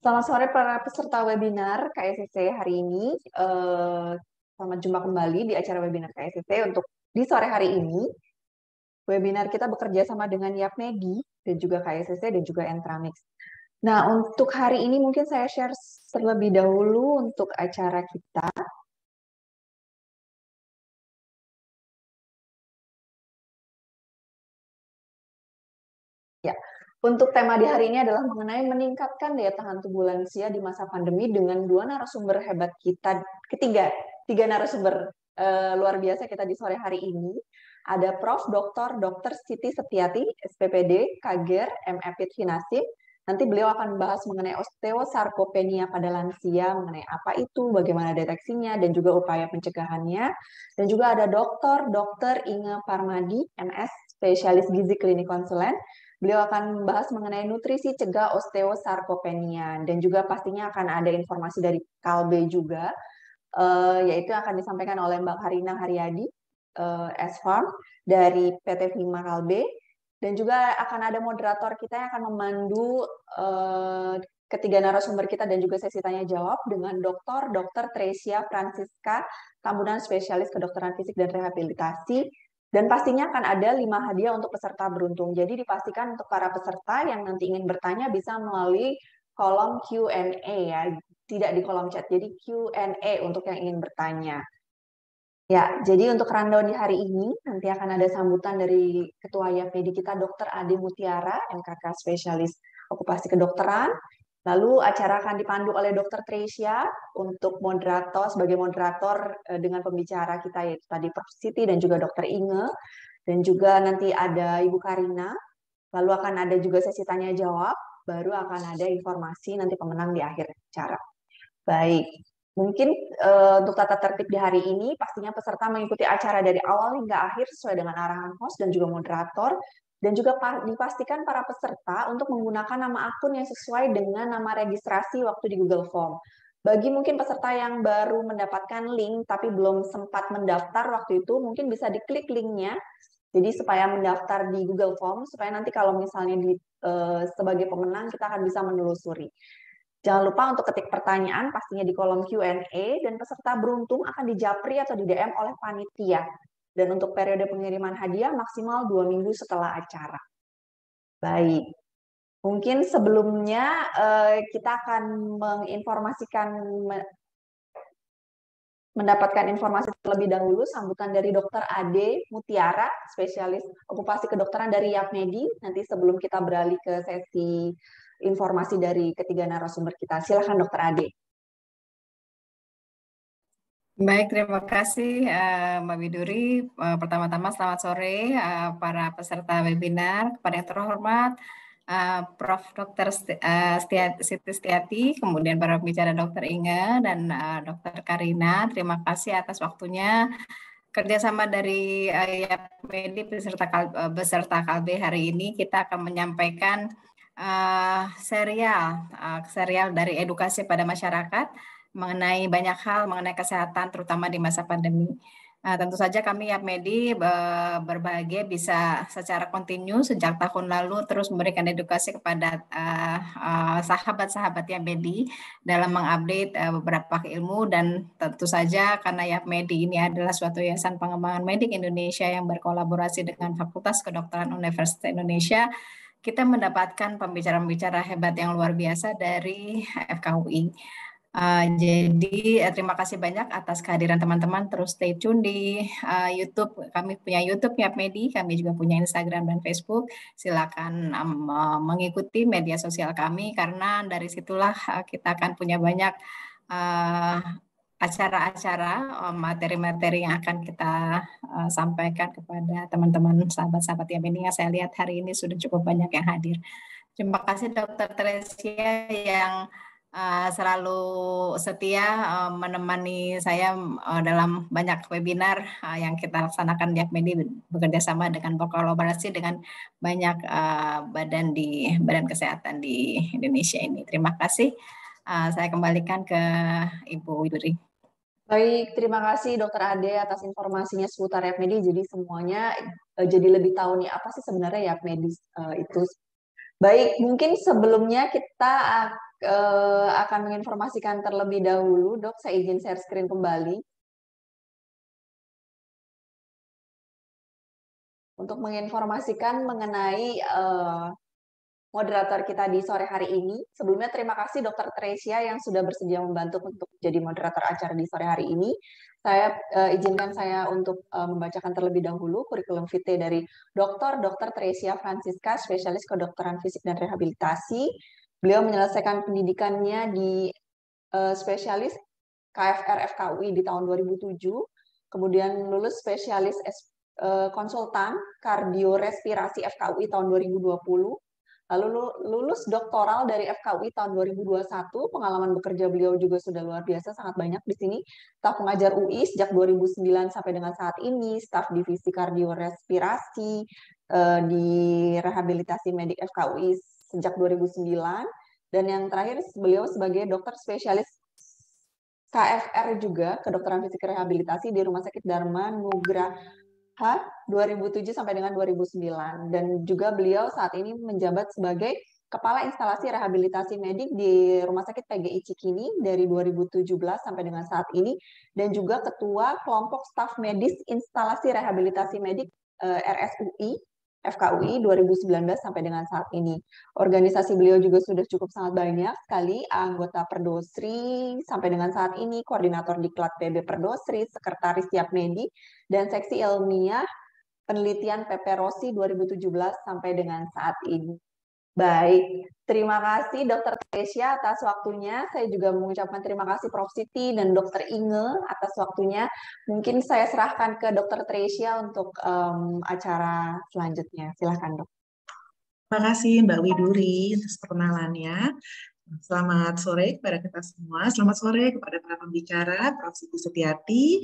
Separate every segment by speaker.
Speaker 1: Selamat sore para peserta webinar KSCC hari ini. Selamat jumpa kembali di acara webinar KSCC. Untuk di sore hari ini, webinar kita bekerja sama dengan Yapmedi dan juga KSCC dan juga Entramix. Nah, untuk hari ini mungkin saya share terlebih dahulu untuk acara kita. Ya, untuk tema di hari ini adalah mengenai meningkatkan daya tahan tubuh lansia di masa pandemi dengan dua narasumber hebat kita, tiga narasumber luar biasa kita di sore hari ini. Ada Prof. Dr. Siti Setiati, SPPD, Kager, MFIT Hinasim. Nanti beliau akan membahas mengenai osteosarkopenia pada lansia, mengenai apa itu, bagaimana deteksinya, dan juga upaya pencegahannya. Dan juga ada Dr. Inge Parmadi, MS, spesialis gizi klinik konsulen. Beliau akan membahas mengenai nutrisi cegah osteosarkopenia dan juga pastinya akan ada informasi dari Kalbe juga, yaitu akan disampaikan oleh Mbak Karina Haryadi, S-Farm dari PT Vima Kalbe, dan juga akan ada moderator kita yang akan memandu ketiga narasumber kita dan juga sesi tanya jawab dengan Dr. Tresia Francisca, Tambunan Spesialis Kedokteran Fisik dan Rehabilitasi. Dan pastinya akan ada 5 hadiah untuk peserta beruntung. Jadi dipastikan untuk para peserta yang nanti ingin bertanya bisa melalui kolom Q&A ya, tidak di kolom chat. Jadi Q&A untuk yang ingin bertanya. Ya, jadi untuk rundown di hari ini nanti akan ada sambutan dari Ketua YAPD kita Dr. Ade Mutiara, MKK Spesialis Okupasi Kedokteran. Lalu acara akan dipandu oleh Dr. Tresia untuk sebagai moderator dengan pembicara kita yaitu tadi Prof. Siti dan juga Dr. Inge. Dan juga nanti ada Ibu Karina. Lalu akan ada juga sesi tanya jawab, baru akan ada informasi nanti pemenang di akhir acara. Baik, mungkin untuk tata tertib di hari ini pastinya peserta mengikuti acara dari awal hingga akhir sesuai dengan arahan host dan juga moderator. Dan juga dipastikan para peserta untuk menggunakan nama akun yang sesuai dengan nama registrasi waktu di Google Form. Bagi mungkin peserta yang baru mendapatkan link tapi belum sempat mendaftar waktu itu, mungkin bisa diklik linknya. Jadi supaya mendaftar di Google Form, supaya nanti kalau misalnya sebagai pemenang kita akan bisa menelusuri. Jangan lupa untuk ketik pertanyaan pastinya di kolom Q&A dan peserta beruntung akan dijapri atau di DM oleh panitia. Dan untuk periode pengiriman hadiah maksimal 2 minggu setelah acara. Baik, mungkin sebelumnya kita akan mendapatkan informasi terlebih dahulu sambutan dari Dr. Ade Mutiara, spesialis okupasi kedokteran dari Yapmedi. Nanti sebelum kita beralih ke sesi informasi dari ketiga narasumber kita. Silakan Dr. Ade.
Speaker 2: Baik, terima kasih Mbak Widuri. Pertama-tama selamat sore para peserta webinar. Kepada yang terhormat Prof. Dr. Siti Setiati, kemudian para pembicara Dr. Inge dan Dr. Karina. Terima kasih atas waktunya. Kerjasama dari Yapmedi beserta Kalbe hari ini kita akan menyampaikan serial dari edukasi pada masyarakat mengenai banyak hal mengenai kesehatan terutama di masa pandemi. Tentu saja kami Yapmedi berbahagia bisa secara kontinu sejak tahun lalu terus memberikan edukasi kepada sahabat-sahabat Yapmedi dalam mengupdate beberapa ilmu, dan tentu saja karena Yapmedi ini adalah suatu yayasan pengembangan medik Indonesia yang berkolaborasi dengan Fakultas Kedokteran Universitas Indonesia, kita mendapatkan pembicara-pembicara hebat yang luar biasa dari FKUI. Jadi terima kasih banyak atas kehadiran teman-teman. Terus stay tune di YouTube. Kami punya YouTube Yapmedi, kami juga punya Instagram dan Facebook. Silakan mengikuti media sosial kami karena dari situlah kita akan punya banyak acara-acara, materi-materi yang akan kita sampaikan kepada teman-teman sahabat-sahabat Yapmedi yang saya lihat hari ini sudah cukup banyak yang hadir. Terima kasih Dr. Tresia yang selalu setia menemani saya dalam banyak webinar yang kita laksanakan di Yapmedi, bekerja sama dengan berkolaborasi dengan banyak badan kesehatan di Indonesia ini. Terima kasih. Saya kembalikan ke Ibu Widuri.
Speaker 1: Baik, terima kasih Dr. Ade atas informasinya seputar Yapmedi. Jadi semuanya jadi lebih tahu nih apa sih sebenarnya Yapmedi itu. Baik, mungkin sebelumnya kita akan menginformasikan terlebih dahulu, Dok. Saya izin share screen kembali. Untuk menginformasikan mengenai moderator kita di sore hari ini. Sebelumnya terima kasih Dr. Tresia yang sudah bersedia membantu untuk jadi moderator acara di sore hari ini. Saya izinkan saya untuk membacakan terlebih dahulu kurikulum vitae dari Dr. Tresia Francisca, spesialis kedokteran fisik dan rehabilitasi. Beliau menyelesaikan pendidikannya di spesialis KFR FKUI di tahun 2007, kemudian lulus spesialis konsultan kardiorespirasi FKUI tahun 2020, lalu lulus doktoral dari FKUI tahun 2021. Pengalaman bekerja beliau juga sudah luar biasa, sangat banyak di sini. Staf pengajar UI sejak 2009 sampai dengan saat ini, staf divisi kardiorespirasi di rehabilitasi medik FKUI sejak 2009, dan yang terakhir beliau sebagai dokter spesialis KFR juga, kedokteran fisik rehabilitasi di Rumah Sakit Dharma Nugraha 2007 sampai dengan 2009. Dan juga beliau saat ini menjabat sebagai Kepala Instalasi Rehabilitasi Medik di Rumah Sakit PGI Cikini dari 2017 sampai dengan saat ini, dan juga Ketua Kelompok Staf Medis Instalasi Rehabilitasi Medik RSUI FKUI 2019 sampai dengan saat ini. Organisasi beliau juga sudah cukup sangat banyak sekali, anggota Perdosri sampai dengan saat ini, koordinator Diklat PB Perdosri, sekretaris Siap Medi, dan seksi ilmiah penelitian PP Rossi 2017 sampai dengan saat ini. Baik, terima kasih Dr. Tresia atas waktunya. Saya juga mengucapkan terima kasih Prof. Siti dan Dr. Inge atas waktunya. Mungkin saya serahkan ke Dr. Tresia untuk acara selanjutnya. Silakan, Dok.
Speaker 3: Terima kasih Mbak Widuri atas perkenalannya. Selamat sore kepada kita semua. Selamat sore kepada para pembicara, Prof. Siti Setiati,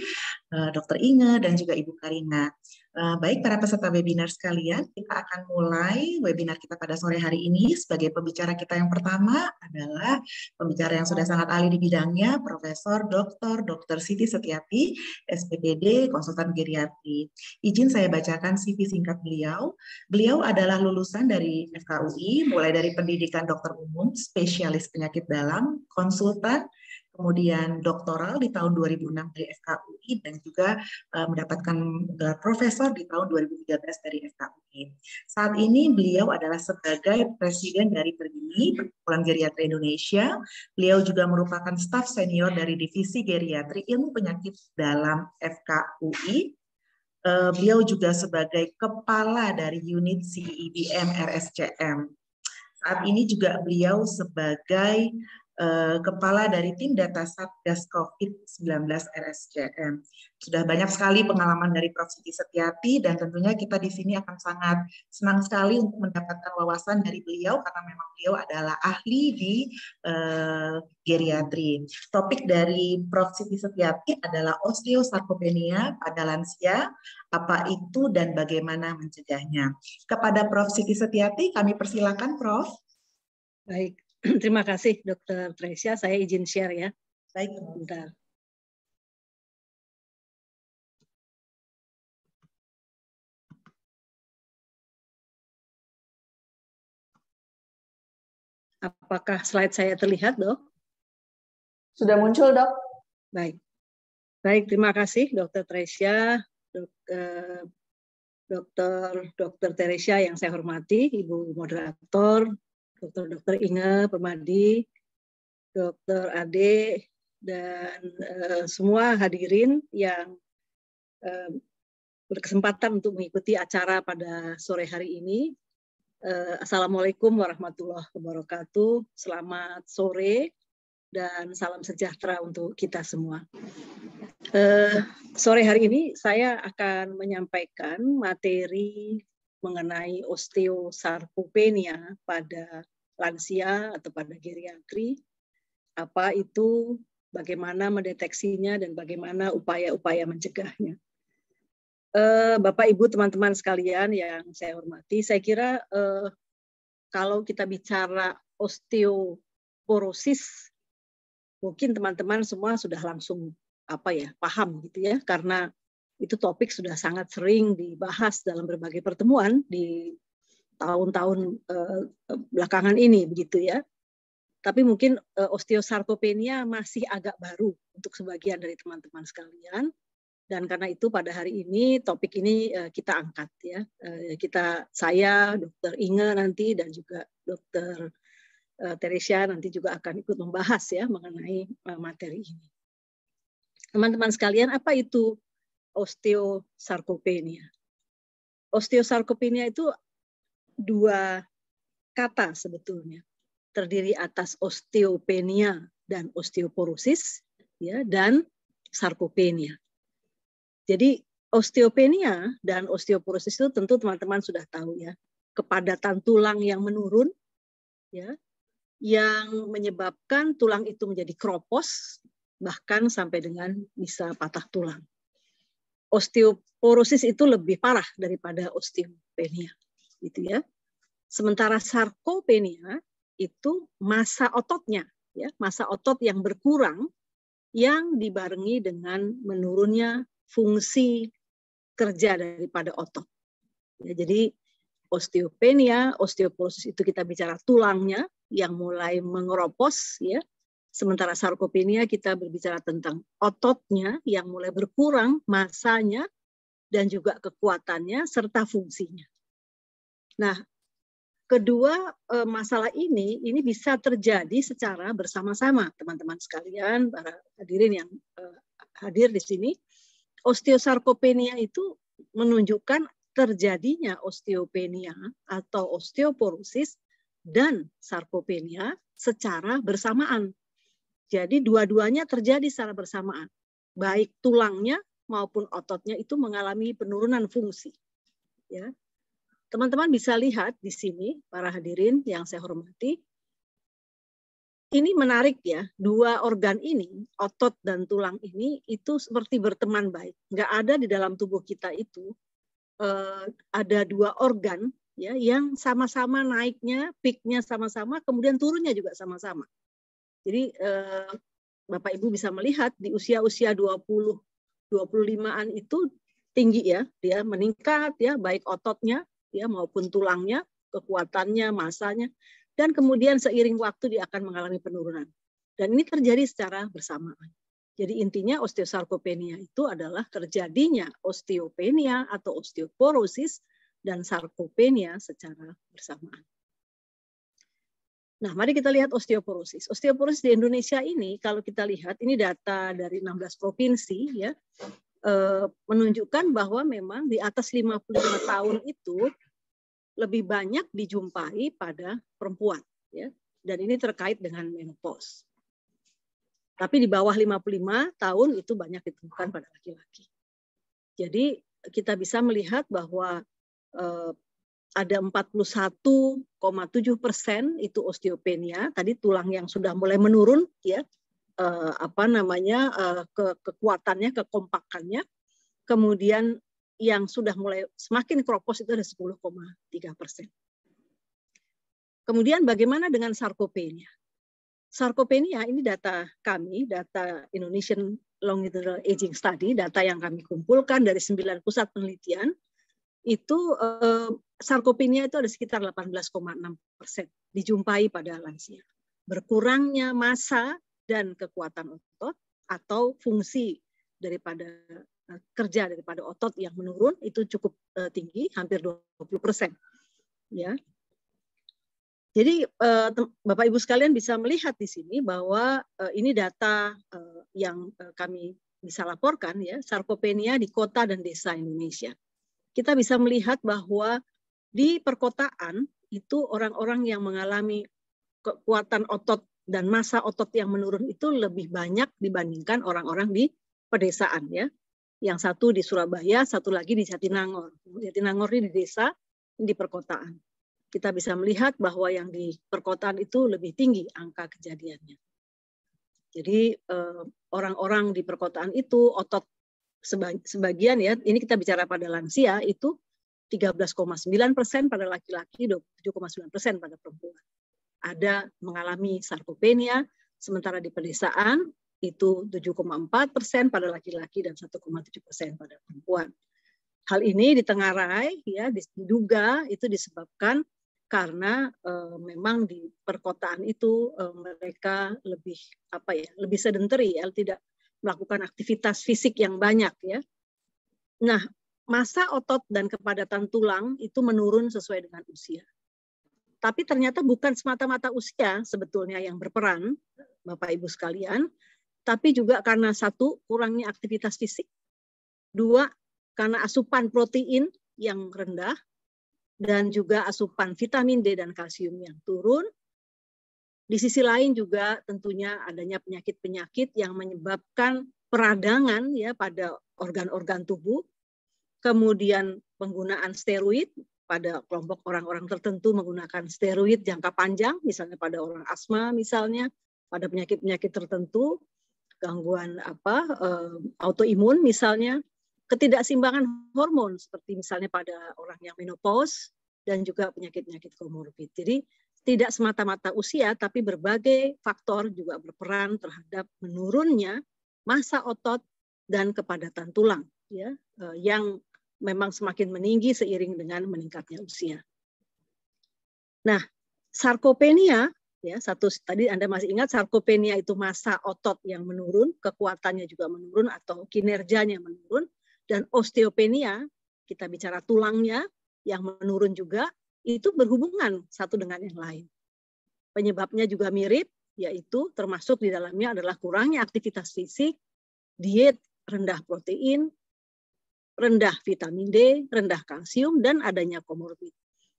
Speaker 3: Dr. Inge, dan juga Ibu Karina. Baik para peserta webinar sekalian, kita akan mulai webinar kita pada sore hari ini. Sebagai pembicara kita yang pertama adalah pembicara yang sudah sangat ahli di bidangnya, Profesor Dr. Siti Setiati, SPPD, konsultan geriatri. Izin saya bacakan CV singkat beliau. Beliau adalah lulusan dari FKUI, mulai dari pendidikan dokter umum, spesialis penyakit dalam, konsultan, kemudian doktoral di tahun 2006 dari FKUI, dan juga mendapatkan gelar profesor di tahun 2013 dari FKUI. Saat ini beliau adalah sebagai presiden dari PERGINI, Perkumpulan Geriatri Indonesia. Beliau juga merupakan staf senior dari Divisi Geriatri Ilmu Penyakit Dalam FKUI. Beliau juga sebagai kepala dari unit CEBM RSCM. Saat ini juga beliau sebagai kepala dari tim data Satgas COVID-19 RSCM. Sudah banyak sekali pengalaman dari Prof. Siti Setiati, dan tentunya kita di sini akan sangat senang sekali untuk mendapatkan wawasan dari beliau karena memang beliau adalah ahli di geriatri. Topik dari Prof. Siti Setiati adalah osteosarkopenia pada lansia, apa itu dan bagaimana mencegahnya. Kepada Prof. Siti Setiati kami persilakan, Prof.
Speaker 4: Baik, terima kasih Dr. Tresia. Saya izin share ya.
Speaker 3: Baik.
Speaker 4: Bentar. Apakah slide saya terlihat, Dok?
Speaker 1: Sudah muncul, Dok.
Speaker 4: Baik. Baik, terima kasih Dr. Tresia, Dr. Tresia yang saya hormati, Ibu Moderator, Dr. Inge Permadi, Dr. Ade, dan semua hadirin yang berkesempatan untuk mengikuti acara pada sore hari ini. Assalamualaikum warahmatullahi wabarakatuh. Selamat sore dan salam sejahtera untuk kita semua. Sore hari ini saya akan menyampaikan materi mengenai osteosarkopenia pada lansia atau pada geriatri. Apa itu, bagaimana mendeteksinya, dan bagaimana upaya-upaya mencegahnya. Bapak, Ibu, teman-teman sekalian yang saya hormati, saya kira kalau kita bicara osteoporosis, mungkin teman-teman semua sudah langsung paham gitu ya, karena itu topik sudah sangat sering dibahas dalam berbagai pertemuan di tahun-tahun belakangan ini begitu ya. Tapi mungkin osteosarkopenia masih agak baru untuk sebagian dari teman-teman sekalian. Dan karena itu pada hari ini topik ini kita angkat ya. Saya, Dr. Inge nanti dan juga Dr. Teresia nanti juga akan ikut membahas ya mengenai materi ini. Teman-teman sekalian, apa itu osteosarkopenia? Osteosarkopenia itu dua kata sebetulnya. Terdiri atas osteopenia dan osteoporosis ya, dan sarkopenia. Jadi osteopenia dan osteoporosis itu tentu teman-teman sudah tahu ya, kepadatan tulang yang menurun ya, yang menyebabkan tulang itu menjadi kropos bahkan sampai dengan bisa patah tulang. Osteoporosis itu lebih parah daripada osteopenia gitu ya. Sementara sarkopenia itu massa ototnya ya, massa otot yang berkurang yang dibarengi dengan menurunnya fungsi kerja daripada otot. Ya, jadi osteopenia, osteoporosis itu kita bicara tulangnya yang mulai mengeropos ya. Sementara sarkopenia kita berbicara tentang ototnya yang mulai berkurang massanya dan juga kekuatannya serta fungsinya. Nah, kedua masalah ini bisa terjadi secara bersama-sama, teman-teman sekalian, para hadirin yang hadir di sini. Osteosarkopenia itu menunjukkan terjadinya osteopenia atau osteoporosis dan sarkopenia secara bersamaan. Jadi dua-duanya terjadi secara bersamaan. Baik tulangnya maupun ototnya itu mengalami penurunan fungsi. Ya. Teman-teman bisa lihat di sini, para hadirin yang saya hormati, ini menarik ya, dua organ ini, otot dan tulang ini, itu seperti berteman baik. Nggak ada di dalam tubuh kita itu, ada dua organ ya, yang sama-sama naiknya, peaknya sama-sama, kemudian turunnya juga sama-sama. Jadi Bapak Ibu bisa melihat di usia-usia 20-25-an itu tinggi ya, dia meningkat ya, baik ototnya, ya maupun tulangnya, kekuatannya, massanya, dan kemudian seiring waktu dia akan mengalami penurunan. Dan ini terjadi secara bersamaan. Jadi intinya osteosarkopenia itu adalah terjadinya osteopenia atau osteoporosis dan sarkopenia secara bersamaan. Nah, mari kita lihat osteoporosis. Osteoporosis di Indonesia ini, kalau kita lihat, ini data dari 16 provinsi ya, menunjukkan bahwa memang di atas 55 tahun itu lebih banyak dijumpai pada perempuan ya, dan ini terkait dengan menopause. Tapi di bawah 55 tahun itu banyak ditemukan pada laki-laki. Jadi kita bisa melihat bahwa ada 41,7% itu osteopenia, tadi tulang yang sudah mulai menurun ya, kekuatannya, kekompakannya. Kemudian yang sudah mulai semakin kropos itu ada 10,3%. Kemudian bagaimana dengan sarkopenia? Sarkopenia ini data kami, data Indonesian Longitudinal Aging Study, data yang kami kumpulkan dari 9 pusat penelitian, itu sarkopenia itu ada sekitar 18,6% dijumpai pada lansia. Berkurangnya massa dan kekuatan otot atau fungsi daripada kerja daripada otot yang menurun itu cukup tinggi, hampir 20%. Ya. Jadi Bapak Ibu sekalian bisa melihat di sini bahwa ini data yang kami bisa laporkan ya, sarkopenia di kota dan desa Indonesia. Kita bisa melihat bahwa di perkotaan itu orang-orang yang mengalami kekuatan otot dan massa otot yang menurun itu lebih banyak dibandingkan orang-orang di pedesaan ya. Yang satu di Surabaya, satu lagi di Jatinangor. Jatinangor ini di desa, ini di perkotaan. Kita bisa melihat bahwa yang di perkotaan itu lebih tinggi angka kejadiannya. Jadi orang-orang di perkotaan itu otot sebagian ya, ini kita bicara pada lansia itu 13,9% pada laki-laki, 27,9% pada perempuan. Ada mengalami sarkopenia, sementara di pedesaan itu 7,4% pada laki-laki dan 1,7% pada perempuan. Hal ini ditengarai ya, diduga itu disebabkan karena memang di perkotaan itu mereka lebih lebih sedentary ya, tidak melakukan aktivitas fisik yang banyak ya. Nah, massa otot dan kepadatan tulang itu menurun sesuai dengan usia. Tapi ternyata bukan semata-mata usia sebetulnya yang berperan, Bapak Ibu sekalian, tapi juga karena satu, kurangnya aktivitas fisik. Dua, karena asupan protein yang rendah, dan juga asupan vitamin D dan kalsium yang turun. Di sisi lain juga tentunya adanya penyakit-penyakit yang menyebabkan peradangan ya pada organ-organ tubuh, kemudian penggunaan steroid pada kelompok orang-orang tertentu menggunakan steroid jangka panjang, misalnya pada orang asma misalnya, pada penyakit-penyakit tertentu, gangguan autoimun misalnya, ketidakseimbangan hormon seperti misalnya pada orang yang menopause dan juga penyakit-penyakit komorbid. Jadi tidak semata-mata usia, tapi berbagai faktor juga berperan terhadap menurunnya massa otot dan kepadatan tulang, ya, yang memang semakin meninggi seiring dengan meningkatnya usia. Nah, sarkopenia, ya, tadi Anda masih ingat sarkopenia itu massa otot yang menurun, kekuatannya juga menurun atau kinerjanya menurun. Dan osteopenia, kita bicara tulangnya yang menurun juga, itu berhubungan satu dengan yang lain. Penyebabnya juga mirip, yaitu termasuk di dalamnya adalah kurangnya aktivitas fisik, diet rendah protein, rendah vitamin D, rendah kalsium, dan adanya komorbid.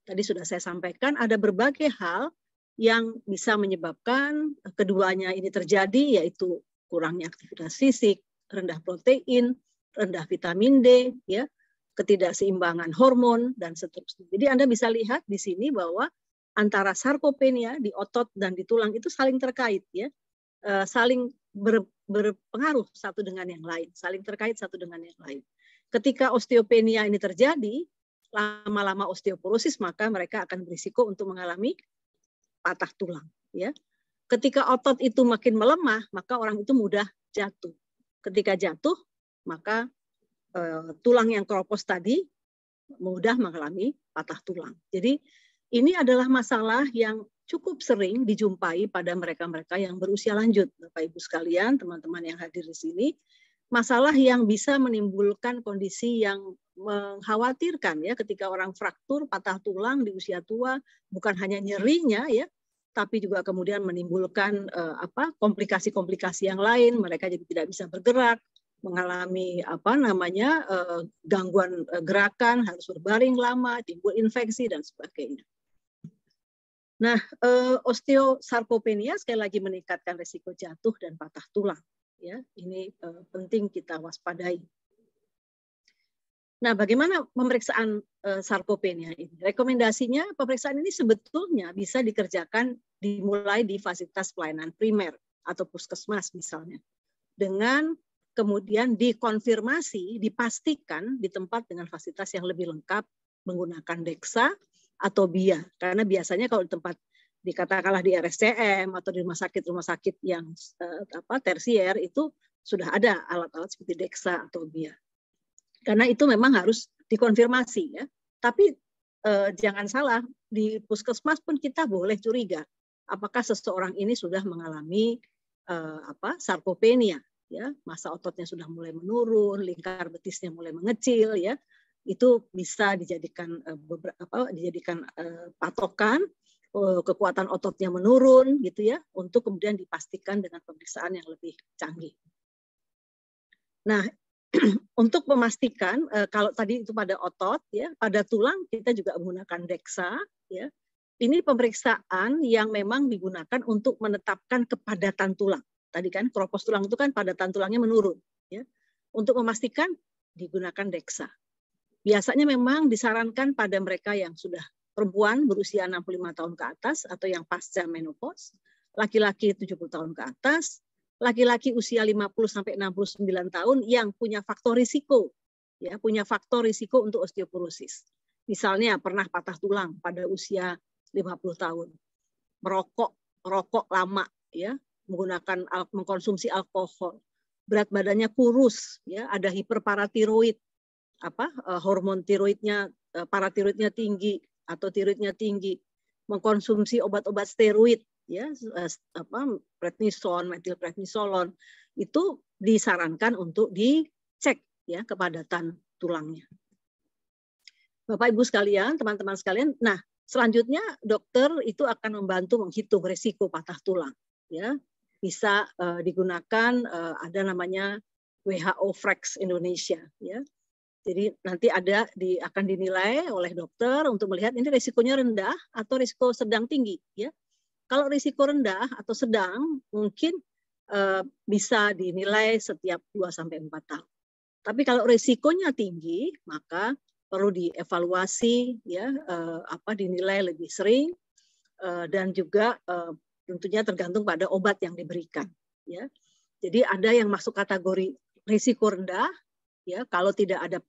Speaker 4: Tadi sudah saya sampaikan ada berbagai hal yang bisa menyebabkan keduanya ini terjadi, yaitu kurangnya aktivitas fisik, rendah protein, rendah vitamin D, ya, ketidakseimbangan hormon, dan seterusnya. Jadi Anda bisa lihat di sini bahwa antara sarkopenia di otot dan di tulang itu saling terkait, ya, saling berpengaruh satu dengan yang lain, saling terkait satu dengan yang lain. Ketika osteopenia ini terjadi, lama-lama osteoporosis, maka mereka akan berisiko untuk mengalami patah tulang. Ya. Ketika otot itu makin melemah, maka orang itu mudah jatuh. Ketika jatuh, maka tulang yang keropos tadi mudah mengalami patah tulang. Jadi ini adalah masalah yang cukup sering dijumpai pada mereka-mereka yang berusia lanjut, Bapak Ibu sekalian, teman-teman yang hadir di sini. Masalah yang bisa menimbulkan kondisi yang mengkhawatirkan ya, ketika orang fraktur, patah tulang di usia tua, bukan hanya nyerinya ya, tapi juga kemudian menimbulkan komplikasi-komplikasi yang lain. Mereka jadi tidak bisa bergerak, mengalami gangguan gerakan, harus berbaring lama, timbul infeksi dan sebagainya. Nah, osteosarkopenia sekali lagi meningkatkan risiko jatuh dan patah tulang. Ya, ini penting kita waspadai. Nah, bagaimana pemeriksaan sarkopenia ini? Rekomendasinya pemeriksaan ini sebetulnya bisa dikerjakan dimulai di fasilitas pelayanan primer atau puskesmas misalnya, dengan kemudian dikonfirmasi, dipastikan di tempat dengan fasilitas yang lebih lengkap menggunakan DEXA atau BIA. Karena biasanya kalau di tempat dikatakanlah di RSCM atau di rumah sakit yang tersier itu sudah ada alat-alat seperti DEXA atau BIA. Karena itu memang harus dikonfirmasi ya. Tapi jangan salah, di puskesmas pun kita boleh curiga apakah seseorang ini sudah mengalami sarkopenia. Ya, massa ototnya sudah mulai menurun, lingkar betisnya mulai mengecil, ya, itu bisa dijadikan patokan, kekuatan ototnya menurun, gitu ya, untuk kemudian dipastikan dengan pemeriksaan yang lebih canggih. Nah, untuk memastikan kalau tadi itu pada otot, ya, pada tulang kita juga menggunakan DEXA, ya. Ini pemeriksaan yang memang digunakan untuk menetapkan kepadatan tulang. Tadi kan keropos tulang itu kan padatan tulangnya menurun. Ya. Untuk memastikan digunakan DEXA. Biasanya memang disarankan pada mereka yang sudah perempuan berusia 65 tahun ke atas atau yang pasca menopause, laki-laki 70 tahun ke atas, laki-laki usia 50-69 tahun yang punya faktor risiko, ya, punya faktor risiko untuk osteoporosis. Misalnya pernah patah tulang pada usia 50 tahun, merokok lama, ya, mengkonsumsi alkohol, berat badannya kurus, ya, ada hiperparatiroid, hormon tiroidnya, paratiroidnya tinggi atau tiroidnya tinggi, mengkonsumsi obat-obat steroid ya, prednison, metilprednisolon, itu disarankan untuk dicek ya kepadatan tulangnya. Bapak Ibu sekalian, teman-teman sekalian, nah selanjutnya dokter itu akan membantu menghitung risiko patah tulang ya. Bisa digunakan ada namanya WHO Frax Indonesia ya. Jadi nanti akan dinilai oleh dokter untuk melihat ini risikonya rendah atau risiko sedang tinggi ya. Kalau risiko rendah atau sedang mungkin bisa dinilai setiap 2-4 tahun. Tapi kalau risikonya tinggi maka perlu dievaluasi ya, dinilai lebih sering dan juga tentunya tergantung pada obat yang diberikan ya. Jadi ada yang masuk kategori risiko rendah ya, kalau tidak ada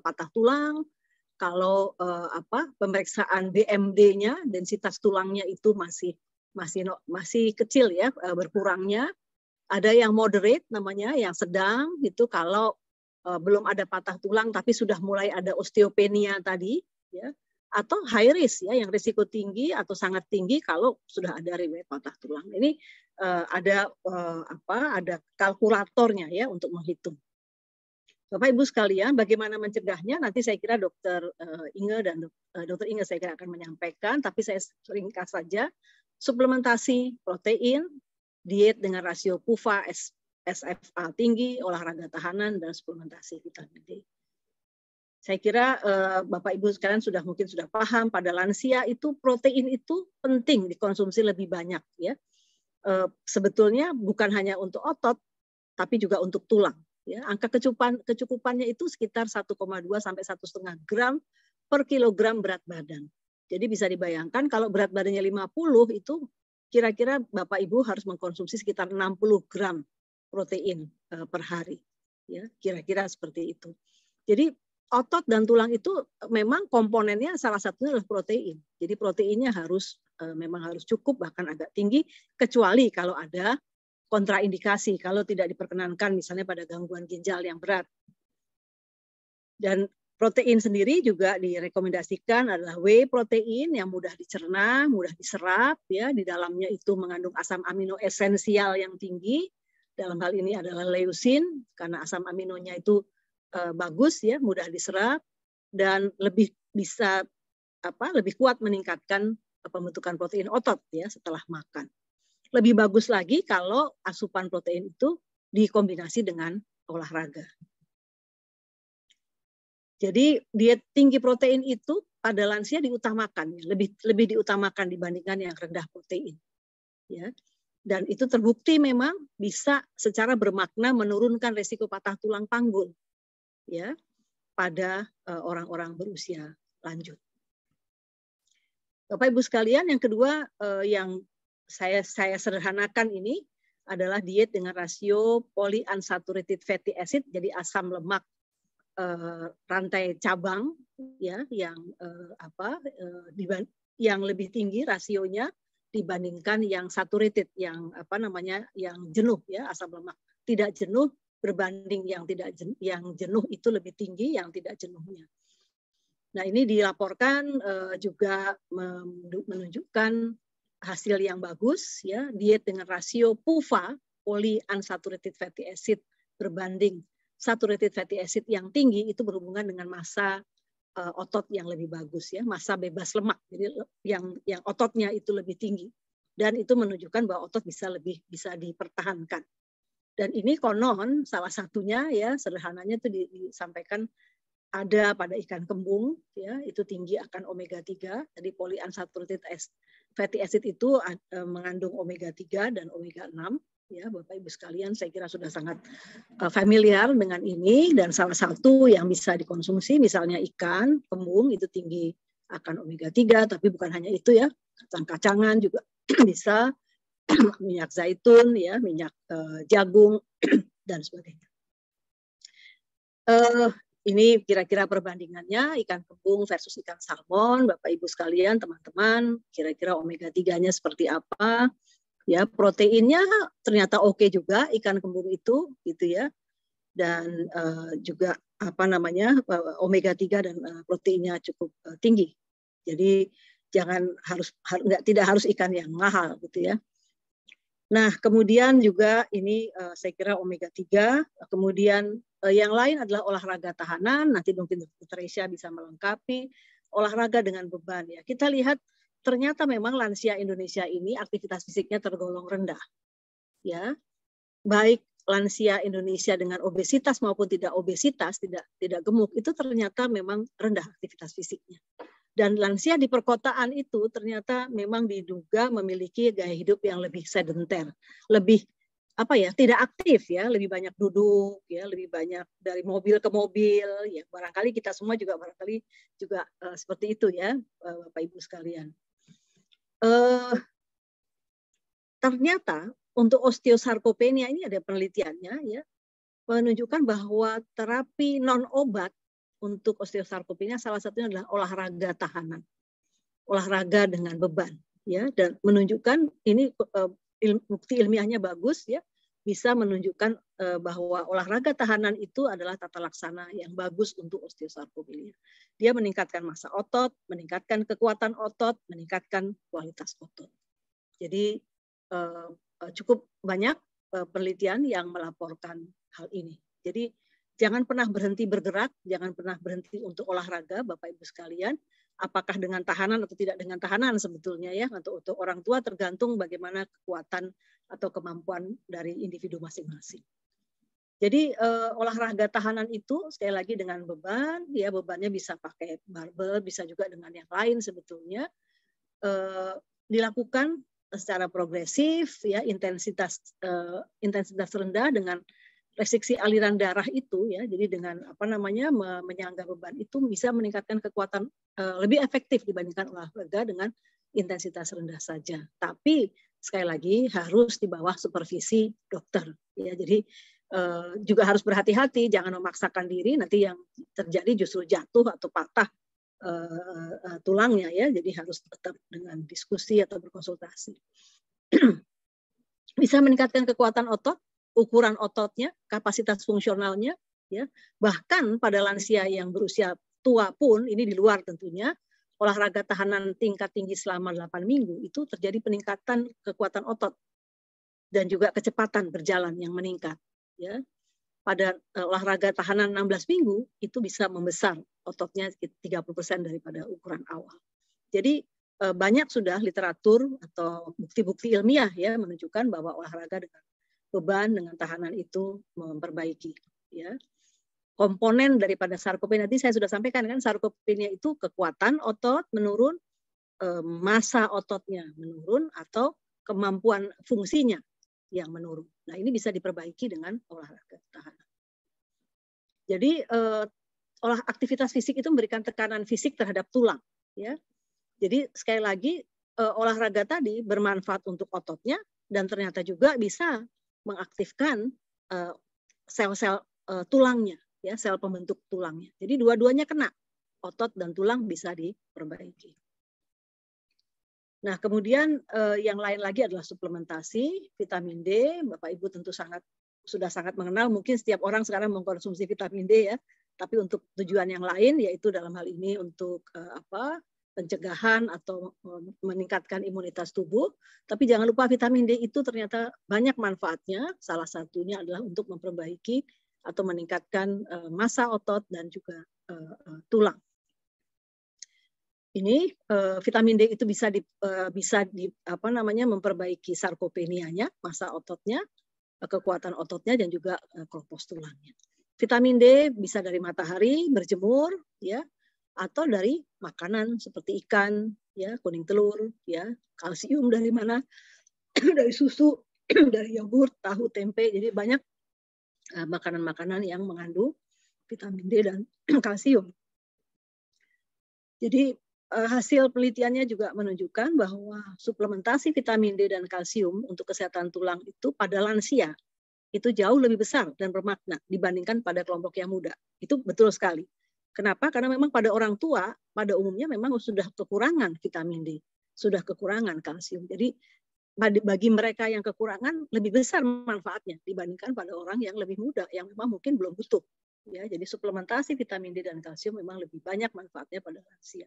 Speaker 4: patah tulang, kalau pemeriksaan BMD-nya, densitas tulangnya itu masih kecil ya, berkurangnya. Ada yang moderate namanya, yang sedang gitu kalau belum ada patah tulang tapi sudah mulai ada osteopenia tadi ya, atau high risk ya, yang risiko tinggi atau sangat tinggi kalau sudah ada riwayat patah tulang. Ini ada kalkulatornya ya untuk menghitung. Bapak Ibu sekalian, bagaimana mencegahnya? Nanti saya kira Dokter Inge dan Dokter Inge saya kira akan menyampaikan, tapi saya ringkas saja. Suplementasi protein, diet dengan rasio PUFA, SFA tinggi, olahraga tahanan, dan suplementasi vitamin D. Saya kira Bapak Ibu sekalian mungkin sudah paham, pada lansia itu protein itu penting dikonsumsi lebih banyak ya. Sebetulnya bukan hanya untuk otot, tapi juga untuk tulang. Ya, angka kecukupannya itu sekitar 1,2 sampai 1,5 gram per kilogram berat badan. Jadi bisa dibayangkan kalau berat badannya 50 itu kira-kira Bapak Ibu harus mengkonsumsi sekitar 60 gram protein per hari. Ya, kira-kira seperti itu. Jadi otot dan tulang itu memang komponennya salah satunya adalah protein. Jadi proteinnya memang harus cukup, bahkan agak tinggi, kecuali kalau ada kontraindikasi, kalau tidak diperkenankan misalnya pada gangguan ginjal yang berat. Dan protein sendiri juga direkomendasikan adalah whey protein yang mudah dicerna, mudah diserap ya, di dalamnya itu mengandung asam amino esensial yang tinggi. Dalam hal ini adalah leusin karena asam aminonya itu bagus ya, mudah diserap dan lebih kuat meningkatkan pembentukan protein otot ya setelah makan. Lebih bagus lagi kalau asupan protein itu dikombinasi dengan olahraga. Jadi diet tinggi protein itu pada lansia diutamakan, lebih diutamakan dibandingkan yang rendah protein. Ya. Dan itu terbukti memang bisa secara bermakna menurunkan risiko patah tulang panggul ya pada orang-orang berusia lanjut. Bapak Ibu sekalian, yang kedua yang saya sederhanakan ini adalah diet dengan rasio polyunsaturated fatty acid, jadi asam lemak rantai cabang ya yang lebih tinggi rasionya dibandingkan yang saturated, yang jenuh ya, asam lemak tidak jenuh berbanding yang jenuh itu lebih tinggi yang tidak jenuhnya. Nah, ini dilaporkan juga menunjukkan hasil yang bagus ya, diet dengan rasio PUFA, polyunsaturated fatty acid, berbanding saturated fatty acid yang tinggi itu berhubungan dengan massa otot yang lebih bagus ya, massa bebas lemak. Jadi yang ototnya itu lebih tinggi dan itu menunjukkan bahwa otot bisa dipertahankan. Dan ini konon salah satunya ya, sederhananya itu disampaikan ada pada ikan kembung ya, itu tinggi akan omega 3. Jadi polyunsaturated fatty acid itu mengandung omega 3 dan omega 6 ya, Bapak Ibu sekalian, saya kira sudah sangat familiar dengan ini. Dan salah satu yang bisa dikonsumsi misalnya ikan kembung itu tinggi akan omega 3, tapi bukan hanya itu ya, kacang-kacangan juga bisa, minyak zaitun ya, minyak jagung dan sebagainya. Ini kira-kira perbandingannya ikan kembung versus ikan salmon, Bapak Ibu sekalian, teman-teman, kira-kira omega 3-nya seperti apa? Ya, proteinnya ternyata oke juga ikan kembung itu gitu ya. Dan juga omega 3 dan proteinnya cukup tinggi. Jadi tidak harus ikan yang mahal gitu ya. Nah, kemudian juga ini saya kira omega 3, kemudian yang lain adalah olahraga tahanan, nanti mungkin Dr. Resya bisa melengkapi olahraga dengan beban ya. Kita lihat ternyata memang lansia Indonesia ini aktivitas fisiknya tergolong rendah. Ya. Baik lansia Indonesia dengan obesitas maupun tidak obesitas, tidak gemuk, itu ternyata memang rendah aktivitas fisiknya. Dan lansia di perkotaan itu ternyata memang diduga memiliki gaya hidup yang lebih sedenter, lebih tidak aktif ya, lebih banyak duduk ya, lebih banyak dari mobil ke mobil ya. Barangkali kita semua juga seperti itu ya, Bapak Ibu sekalian. Ternyata untuk osteosarkopenia ini ada penelitiannya ya, menunjukkan bahwa terapi non obat untuk osteosarkopenia salah satunya adalah olahraga tahanan, olahraga dengan beban, ya, dan menunjukkan ini bukti ilmiahnya bagus, ya, bisa menunjukkan bahwa olahraga tahanan itu adalah tata laksana yang bagus untuk osteosarkopenia. Dia meningkatkan massa otot, meningkatkan kekuatan otot, meningkatkan kualitas otot. Jadi cukup banyak penelitian yang melaporkan hal ini. Jadi jangan pernah berhenti bergerak, jangan pernah berhenti untuk olahraga, Bapak Ibu sekalian. Apakah dengan tahanan atau tidak dengan tahanan sebetulnya ya, untuk orang tua tergantung bagaimana kekuatan atau kemampuan dari individu masing-masing. Jadi olahraga tahanan itu sekali lagi dengan beban, ya bebannya bisa pakai barbel, bisa juga dengan yang lain sebetulnya. Dilakukan secara progresif, ya intensitas rendah dengan restriksi aliran darah itu ya, jadi dengan menyangga beban itu bisa meningkatkan kekuatan lebih efektif dibandingkan olahraga dengan intensitas rendah saja. Tapi sekali lagi harus di bawah supervisi dokter ya. Jadi juga harus berhati-hati, jangan memaksakan diri, nanti yang terjadi justru jatuh atau patah tulangnya ya. Jadi harus tetap dengan diskusi atau berkonsultasi. Bisa meningkatkan kekuatan otot, ukuran ototnya, kapasitas fungsionalnya, ya. Bahkan pada lansia yang berusia tua pun, ini di luar tentunya, olahraga tahanan tingkat tinggi selama 8 minggu, itu terjadi peningkatan kekuatan otot dan juga kecepatan berjalan yang meningkat. Ya. Pada olahraga tahanan 16 minggu, itu bisa membesar ototnya 30% daripada ukuran awal. Jadi banyak sudah literatur atau bukti-bukti ilmiah ya menunjukkan bahwa olahraga dengan beban dengan tahanan itu memperbaiki ya. Komponen daripada sarkopenia tadi saya sudah sampaikan kan, sarkopenia itu kekuatan otot menurun, massa ototnya menurun atau kemampuan fungsinya yang menurun. Nah, ini bisa diperbaiki dengan olahraga tahanan. Jadi aktivitas fisik itu memberikan tekanan fisik terhadap tulang ya. Jadi sekali lagi olahraga tadi bermanfaat untuk ototnya dan ternyata juga bisa mengaktifkan sel-sel tulangnya, ya, sel pembentuk tulangnya. Jadi dua-duanya kena, otot dan tulang bisa diperbaiki. Nah, kemudian yang lain lagi adalah suplementasi vitamin D. Bapak Ibu tentu sudah sangat mengenal, mungkin setiap orang sekarang mengkonsumsi vitamin D ya, tapi untuk tujuan yang lain, yaitu dalam hal ini untuk pencegahan atau meningkatkan imunitas tubuh. Tapi jangan lupa vitamin D itu ternyata banyak manfaatnya. Salah satunya adalah untuk memperbaiki atau meningkatkan massa otot dan juga tulang. Ini vitamin D itu bisa memperbaiki sarkopenianya, massa ototnya, kekuatan ototnya dan juga keropos tulangnya. Vitamin D bisa dari matahari, berjemur, ya, atau dari makanan seperti ikan, ya, kuning telur, ya, kalsium dari mana? Dari susu, dari yogurt, tahu, tempe. Jadi banyak makanan-makanan yang mengandung vitamin D dan kalsium. Jadi hasil penelitiannya juga menunjukkan bahwa suplementasi vitamin D dan kalsium untuk kesehatan tulang itu pada lansia itu jauh lebih besar dan bermakna dibandingkan pada kelompok yang muda. Itu betul sekali. Kenapa? Karena memang pada orang tua pada umumnya memang sudah kekurangan vitamin D, sudah kekurangan kalsium. Jadi bagi mereka yang kekurangan lebih besar manfaatnya dibandingkan pada orang yang lebih muda yang memang mungkin belum butuh. Ya, jadi suplementasi vitamin D dan kalsium memang lebih banyak manfaatnya pada lansia.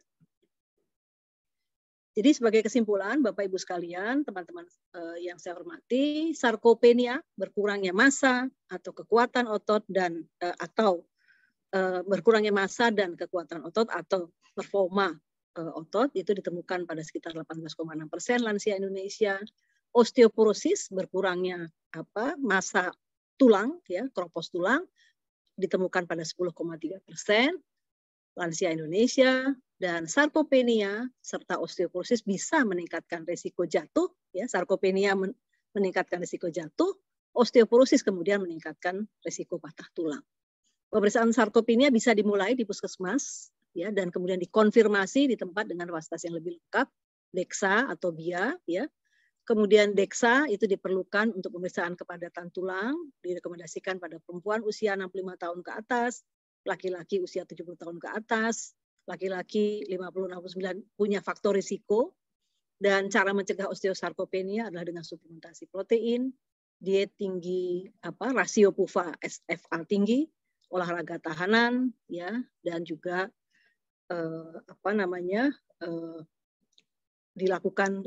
Speaker 4: Jadi sebagai kesimpulan, Bapak Ibu sekalian, teman-teman yang saya hormati, sarkopenia, berkurangnya massa atau kekuatan otot dan berkurangnya massa dan kekuatan otot atau performa otot itu ditemukan pada sekitar 18,6% lansia Indonesia. Osteoporosis, berkurangnya massa tulang, ya, kropos tulang, ditemukan pada 10,3% lansia Indonesia. Dan sarkopenia serta osteoporosis bisa meningkatkan risiko jatuh, ya, sarkopenia meningkatkan risiko jatuh, osteoporosis kemudian meningkatkan risiko patah tulang. Pemeriksaan sarkopenia bisa dimulai di puskesmas, ya, dan kemudian dikonfirmasi di tempat dengan fasilitas yang lebih lengkap, DEXA atau BIA, ya. Kemudian DEXA itu diperlukan untuk pemeriksaan kepadatan tulang, direkomendasikan pada perempuan usia 65 tahun ke atas, laki-laki usia 70 tahun ke atas, laki-laki 50-69 punya faktor risiko, dan cara mencegah osteosarkopenia adalah dengan suplementasi protein, diet tinggi, rasio PUFA SFA tinggi, olahraga tahanan, ya, dan juga dilakukan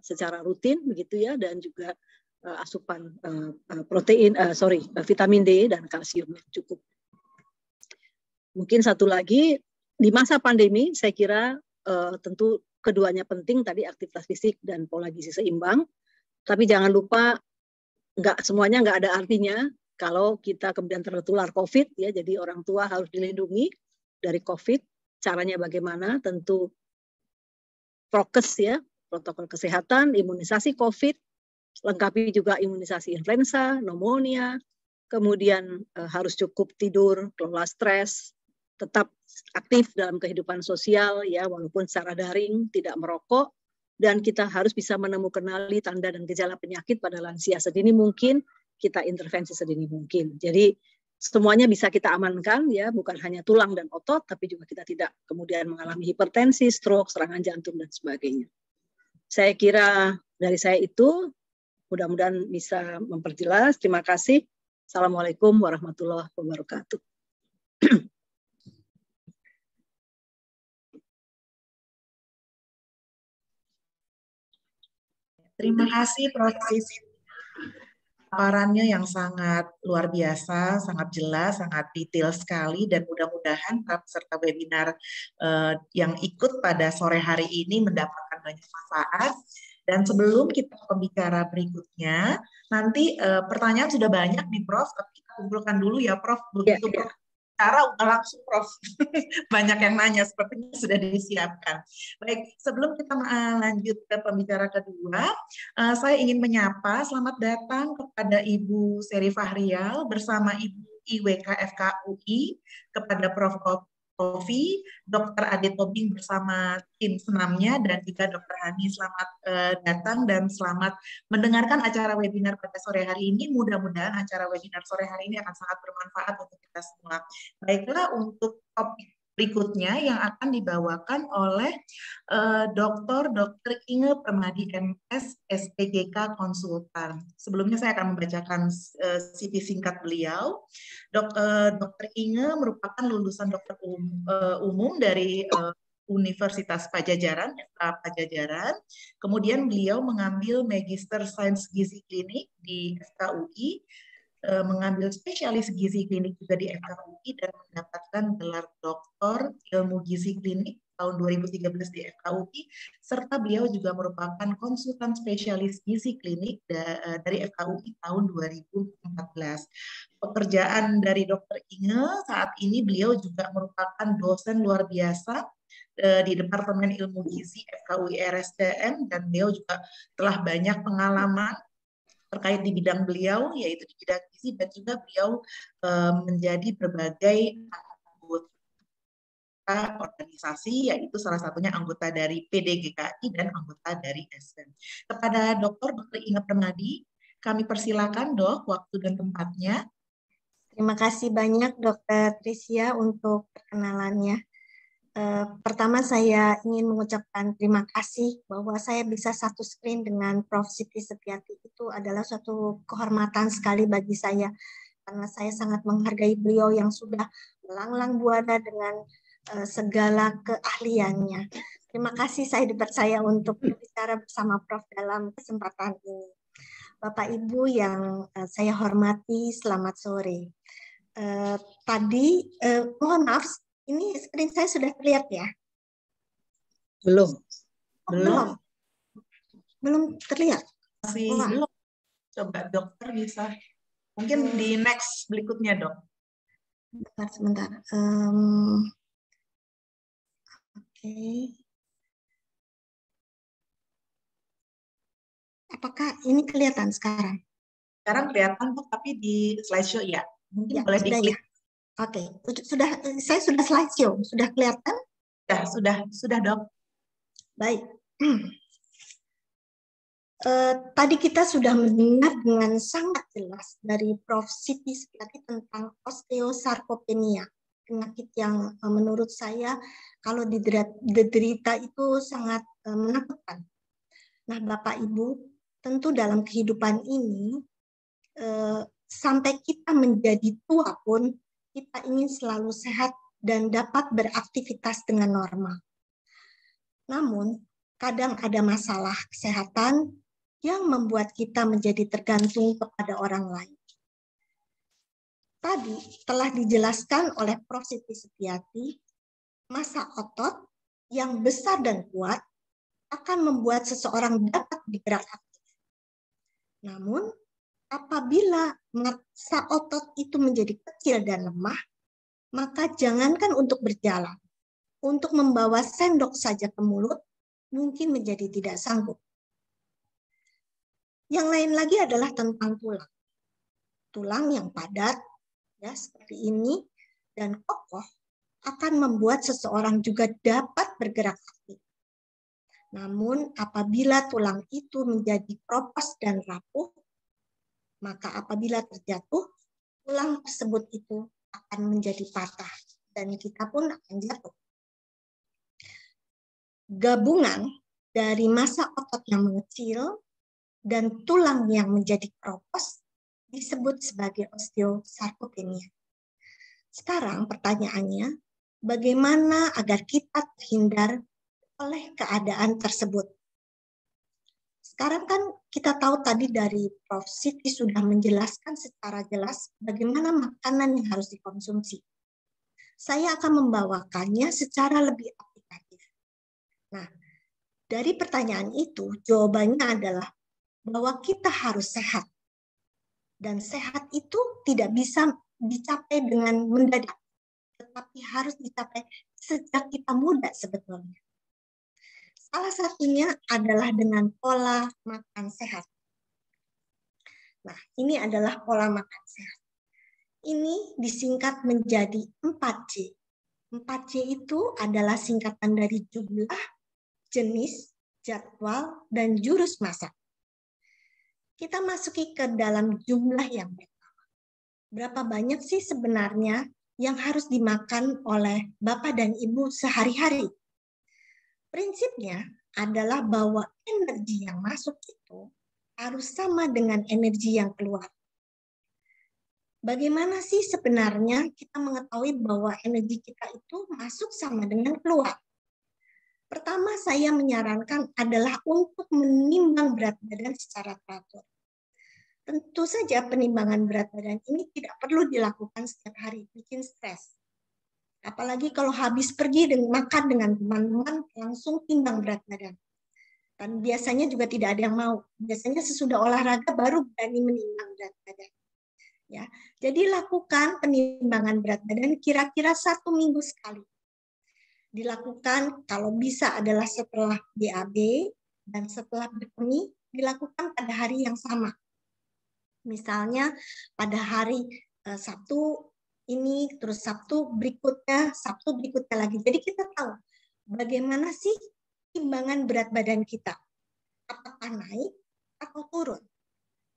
Speaker 4: secara rutin begitu, ya, dan juga asupan vitamin D dan kalsium yang cukup. Mungkin satu lagi, di masa pandemi saya kira tentu keduanya penting tadi, aktivitas fisik dan pola gizi seimbang, tapi jangan lupa semuanya nggak ada artinya kalau kita kemudian tertular COVID, ya. Jadi orang tua harus dilindungi dari COVID. Caranya bagaimana? Tentu prokes, ya, protokol kesehatan, imunisasi COVID, lengkapi juga imunisasi influenza, pneumonia, kemudian harus cukup tidur, kelola stres, tetap aktif dalam kehidupan sosial, ya, walaupun secara daring, tidak merokok, dan kita harus bisa menemukan tanda dan gejala penyakit pada lansia sedini mungkin, kita intervensi sedini mungkin. Jadi semuanya bisa kita amankan, ya, bukan hanya tulang dan otot, tapi juga kita tidak kemudian mengalami hipertensi, stroke, serangan jantung, dan sebagainya. Saya kira dari saya itu, mudah-mudahan bisa memperjelas. Terima kasih. Assalamualaikum warahmatullahi wabarakatuh.
Speaker 3: Terima kasih Prof. Paparannya yang sangat luar biasa, sangat jelas, sangat detail sekali, dan mudah-mudahan para peserta webinar yang ikut pada sore hari ini mendapatkan banyak manfaat. Dan sebelum kita pembicara berikutnya, nanti pertanyaan sudah banyak nih Prof, tapi kita kumpulkan dulu ya Prof, begitu Prof bicara udah langsung Prof banyak yang nanya, sepertinya sudah disiapkan. Baik, sebelum kita lanjut ke pembicara kedua, saya ingin menyapa selamat datang kepada Ibu Seri Fahrial bersama Ibu IWK FKUI, kepada Prof. Kofi, Dr. Adit Tobing bersama tim senamnya, dan juga Dr. Hani. Selamat datang dan selamat mendengarkan acara webinar pada sore hari ini. Mudah-mudahan acara webinar sore hari ini akan sangat bermanfaat untuk kita semua. Baiklah, untuk topik berikutnya yang akan dibawakan oleh Dr. Inge Permadi MS, SPGK Konsultan. Sebelumnya saya akan membacakan CV singkat beliau. Dr. Inge merupakan lulusan dokter umum dari Universitas Padjadjaran, Padjadjaran. Kemudian beliau mengambil Magister Sains Gizi Klinik di FKUI, mengambil spesialis gizi klinik juga di FKUI, dan mendapatkan gelar doktor ilmu gizi klinik tahun 2013 di FKUI, serta beliau juga merupakan konsultan spesialis gizi klinik dari FKUI tahun 2014. Pekerjaan dari Dr. Inge saat ini, beliau juga merupakan dosen luar biasa di Departemen Ilmu Gizi FKUI RSDM, dan beliau juga telah banyak pengalaman terkait di bidang beliau, yaitu di bidang gizi, dan juga beliau menjadi berbagai anggota organisasi, yaitu salah satunya anggota dari PDGKI dan anggota dari SM. Kepada Dr. Inge Permadi, kami persilakan Dok, waktu dan tempatnya.
Speaker 5: Terima kasih banyak Dr. Trisya untuk perkenalannya. Pertama saya ingin mengucapkan terima kasih bahwa saya bisa satu screen dengan Prof. Siti Setiati. Itu adalah suatu kehormatan sekali bagi saya, karena saya sangat menghargai beliau yang sudah melanglang buana dengan segala keahliannya. Terima kasih saya dipercaya untuk berbicara bersama Prof dalam kesempatan ini. Bapak Ibu yang saya hormati, selamat sore. Tadi, mohon maaf, ini screen saya sudah terlihat ya?
Speaker 4: Belum.
Speaker 5: Belum terlihat?
Speaker 3: Masih belum. Coba dokter bisa. Mungkin di next berikutnya, Dok.
Speaker 5: Sebentar. Oke. Apakah ini kelihatan sekarang?
Speaker 3: Sekarang kelihatan, Dok, tapi di slideshow ya. Mungkin
Speaker 5: Ya,
Speaker 3: boleh
Speaker 5: sudah
Speaker 3: diklik.
Speaker 5: ya. Oke, saya sudah slideshow, sudah kelihatan?
Speaker 3: Sudah, Dok.
Speaker 5: Baik. Tadi kita sudah mendengar dengan sangat jelas dari Prof. Siti Setiati tentang osteosarkopenia, penyakit yang menurut saya kalau diderita itu sangat menakutkan. Nah, Bapak Ibu, tentu dalam kehidupan ini sampai kita menjadi tua pun kita ingin selalu sehat dan dapat beraktivitas dengan normal. Namun, kadang ada masalah kesehatan yang membuat kita menjadi tergantung kepada orang lain. Tadi telah dijelaskan oleh Prof. Siti Setiati, massa otot yang besar dan kuat akan membuat seseorang dapat bergerak aktif. Namun, apabila massa otot itu menjadi kecil dan lemah, maka jangankan untuk berjalan, untuk membawa sendok saja ke mulut, mungkin menjadi tidak sanggup. Yang lain lagi adalah tentang tulang. Tulang yang padat, ya seperti ini, dan kokoh akan membuat seseorang juga dapat bergerak aktif. Namun apabila tulang itu menjadi kropos dan rapuh, maka apabila terjatuh, tulang tersebut itu akan menjadi patah dan kita pun akan jatuh. Gabungan dari massa otot yang mengecil dan tulang yang menjadi kropos disebut sebagai osteosarkopenia. Sekarang pertanyaannya, bagaimana agar kita terhindar oleh keadaan tersebut? Sekarang kan kita tahu tadi dari Prof. Siti sudah menjelaskan secara jelas bagaimana makanan yang harus dikonsumsi. Saya akan membawakannya secara lebih aplikatif. Nah, dari pertanyaan itu, jawabannya adalah bahwa kita harus sehat. Dan sehat itu tidak bisa dicapai dengan mendadak, tetapi harus dicapai sejak kita muda sebetulnya. Salah satunya adalah dengan pola makan sehat. Nah, ini adalah pola makan sehat. Ini disingkat menjadi 4C. 4C itu adalah singkatan dari jumlah, jenis, jadwal, dan jurus masak. Kita masuki ke dalam jumlah yang pertama. Berapa banyak sih sebenarnya yang harus dimakan oleh Bapak dan Ibu sehari-hari? Prinsipnya adalah bahwa energi yang masuk itu harus sama dengan energi yang keluar. Bagaimana sih sebenarnya kita mengetahui bahwa energi kita itu masuk sama dengan keluar? Pertama, saya menyarankan adalah untuk menimbang berat badan secara teratur. Tentu saja penimbangan berat badan ini tidak perlu dilakukan setiap hari, bikin stres. Apalagi kalau habis pergi dan makan dengan teman-teman, langsung timbang berat badan. Dan biasanya juga tidak ada yang mau. Biasanya sesudah olahraga baru berani menimbang berat badan. Ya, jadi lakukan penimbangan berat badan kira-kira 1 minggu sekali. Dilakukan kalau bisa adalah setelah BAB dan setelah berkemi, dilakukan pada hari yang sama. Misalnya pada hari Sabtu ini, terus Sabtu berikutnya lagi. Jadi kita tahu bagaimana sih timbangan berat badan kita. Apakah naik atau turun?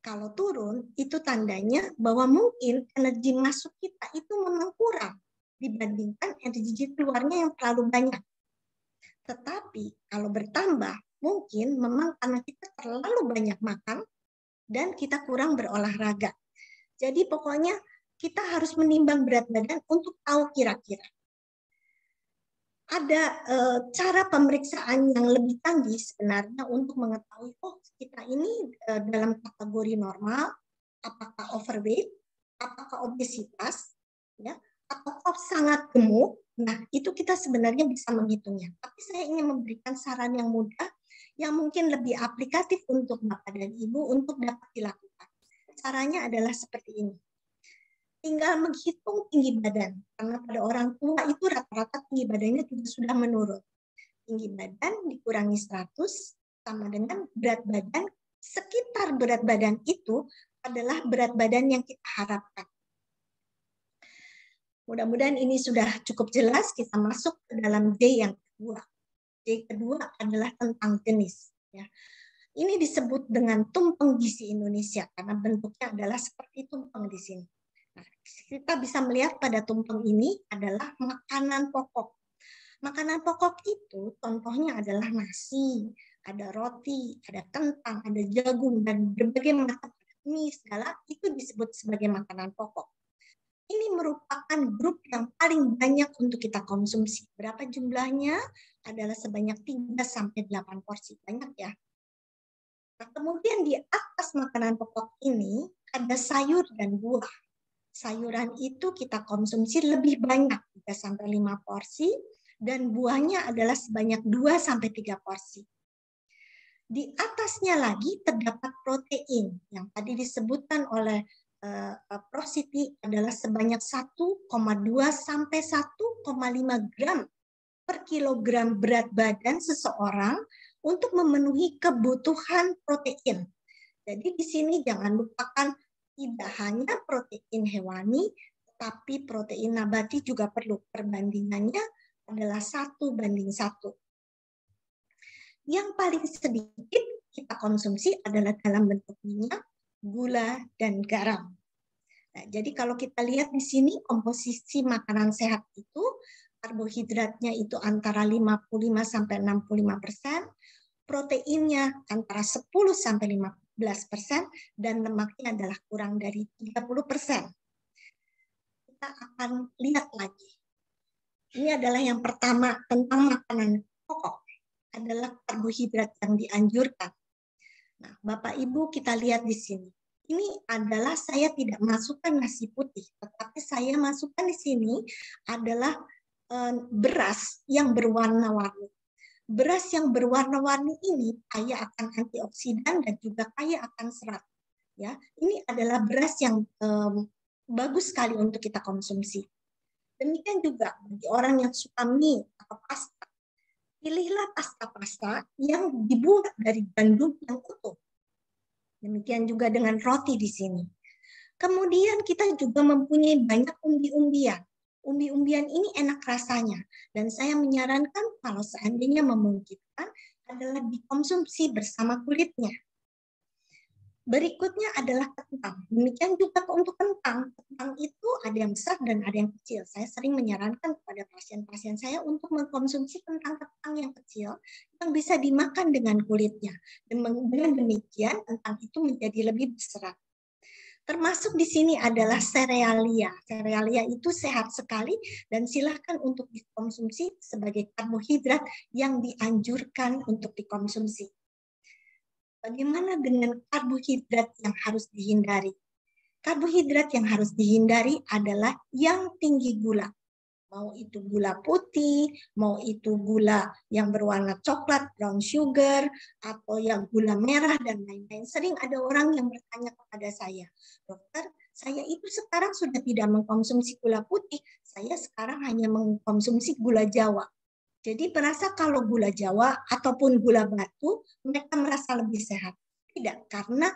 Speaker 5: Kalau turun, itu tandanya bahwa mungkin energi masuk kita itu memang kurang dibandingkan energi keluarnya yang terlalu banyak. Tetapi kalau bertambah, mungkin memang karena kita terlalu banyak makan dan kita kurang berolahraga. Jadi pokoknya kita harus menimbang berat badan untuk tahu kira-kira ada cara pemeriksaan yang lebih canggih sebenarnya untuk mengetahui oh kita ini dalam kategori normal, apakah overweight, apakah obesitas, ya, apakah sangat gemuk. Nah, itu kita sebenarnya bisa menghitungnya. Tapi saya ingin memberikan saran yang mudah, yang mungkin lebih aplikatif untuk Bapak dan Ibu untuk dapat dilakukan. Caranya adalah seperti ini. Tinggal menghitung tinggi badan. Karena pada orang tua itu rata-rata tinggi badannya sudah menurun. Tinggi badan dikurangi 100 sama dengan berat badan, sekitar berat badan itu adalah berat badan yang kita harapkan. Mudah-mudahan ini sudah cukup jelas. Kita masuk ke dalam D yang kedua. D kedua adalah tentang jenis. Ya. Ini disebut dengan tumpeng gizi Indonesia karena bentuknya adalah seperti tumpeng di sini. Nah, kita bisa melihat pada tumpeng ini adalah makanan pokok. Makanan pokok itu contohnya adalah nasi, ada roti, ada kentang, ada jagung, dan berbagai macam mie segala itu disebut sebagai makanan pokok. Ini merupakan grup yang paling banyak untuk kita konsumsi. Berapa jumlahnya? Adalah sebanyak 3-8 porsi. Banyak ya. Nah, kemudian di atas makanan pokok ini ada sayur dan buah. Sayuran itu kita konsumsi lebih banyak, 3-5 porsi, dan buahnya adalah sebanyak 2-3 porsi. Di atasnya lagi terdapat protein, yang tadi disebutkan oleh Prof. Siti adalah sebanyak 1,2-1,5 gram per kilogram berat badan seseorang untuk memenuhi kebutuhan protein. Jadi di sini jangan lupakan tidak hanya protein hewani, tapi protein nabati juga perlu. Perbandingannya adalah 1:1. Yang paling sedikit kita konsumsi adalah dalam bentuk minyak, gula, dan garam. Nah, jadi kalau kita lihat di sini komposisi makanan sehat itu, karbohidratnya itu antara 55-65%, proteinnya antara 10-15%, dan lemaknya adalah kurang dari 30%. Kita akan lihat lagi. Ini adalah yang pertama tentang makanan pokok, adalah karbohidrat yang dianjurkan. Nah, Bapak Ibu kita lihat di sini. Ini adalah saya tidak masukkan nasi putih, tetapi saya masukkan di sini adalah beras yang berwarna-warni. Beras yang berwarna-warni ini kaya akan antioksidan dan juga kaya akan serat. Ya, ini adalah beras yang bagus sekali untuk kita konsumsi. Demikian juga bagi orang yang suka mie atau pasta, pilihlah pasta-pasta yang dibuat dari gandum yang utuh. Demikian juga dengan roti di sini. Kemudian kita juga mempunyai banyak umbi-umbian. Umbi-umbian ini enak rasanya, dan saya menyarankan kalau seandainya memungkinkan adalah dikonsumsi bersama kulitnya. Berikutnya adalah kentang. Demikian juga untuk kentang. Kentang itu ada yang besar dan ada yang kecil. Saya sering menyarankan kepada pasien-pasien saya untuk mengkonsumsi kentang-kentang yang kecil yang bisa dimakan dengan kulitnya. Dan dengan demikian kentang itu menjadi lebih berserat. Termasuk di sini adalah serealia. Serealia itu sehat sekali dan silakan untuk dikonsumsi sebagai karbohidrat yang dianjurkan untuk dikonsumsi. Bagaimana dengan karbohidrat yang harus dihindari? Karbohidrat yang harus dihindari adalah yang tinggi gula. Mau itu gula putih, mau itu gula yang berwarna coklat, brown sugar, atau yang gula merah, dan lain-lain. Sering ada orang yang bertanya kepada saya, dokter, saya itu sekarang sudah tidak mengkonsumsi gula putih, saya sekarang hanya mengkonsumsi gula Jawa. Jadi merasa kalau gula Jawa ataupun gula batu, mereka merasa lebih sehat. Tidak, karena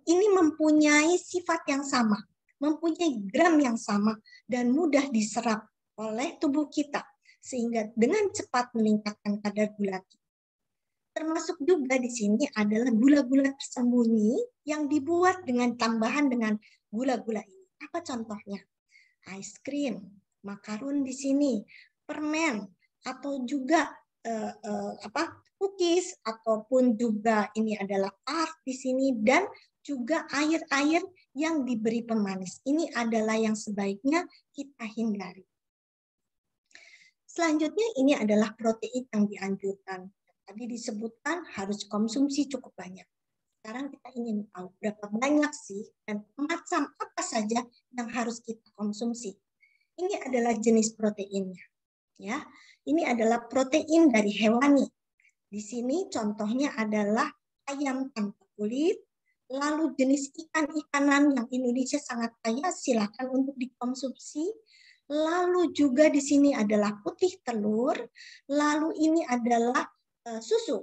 Speaker 5: ini mempunyai sifat yang sama, mempunyai gram yang sama dan mudah diserap oleh tubuh kita sehingga dengan cepat meningkatkan kadar gula kita. Termasuk juga di sini adalah gula-gula tersembunyi yang dibuat dengan tambahan dengan gula-gula ini. Apa contohnya? Es krim, makarun di sini, permen, atau juga cookies, ataupun juga ini adalah tart di sini, dan juga air-air yang diberi pemanis. Ini adalah yang sebaiknya kita hindari. Selanjutnya ini adalah protein yang dianjurkan. Tadi disebutkan harus konsumsi cukup banyak. Sekarang kita ingin tahu berapa banyak sih dan macam apa saja yang harus kita konsumsi. Ini adalah jenis proteinnya. Ya, ini adalah protein dari hewani. Di sini contohnya adalah ayam tanpa kulit, lalu jenis ikan-ikanan yang Indonesia sangat kaya, silakan untuk dikonsumsi. Lalu juga di sini adalah putih telur, lalu ini adalah susu.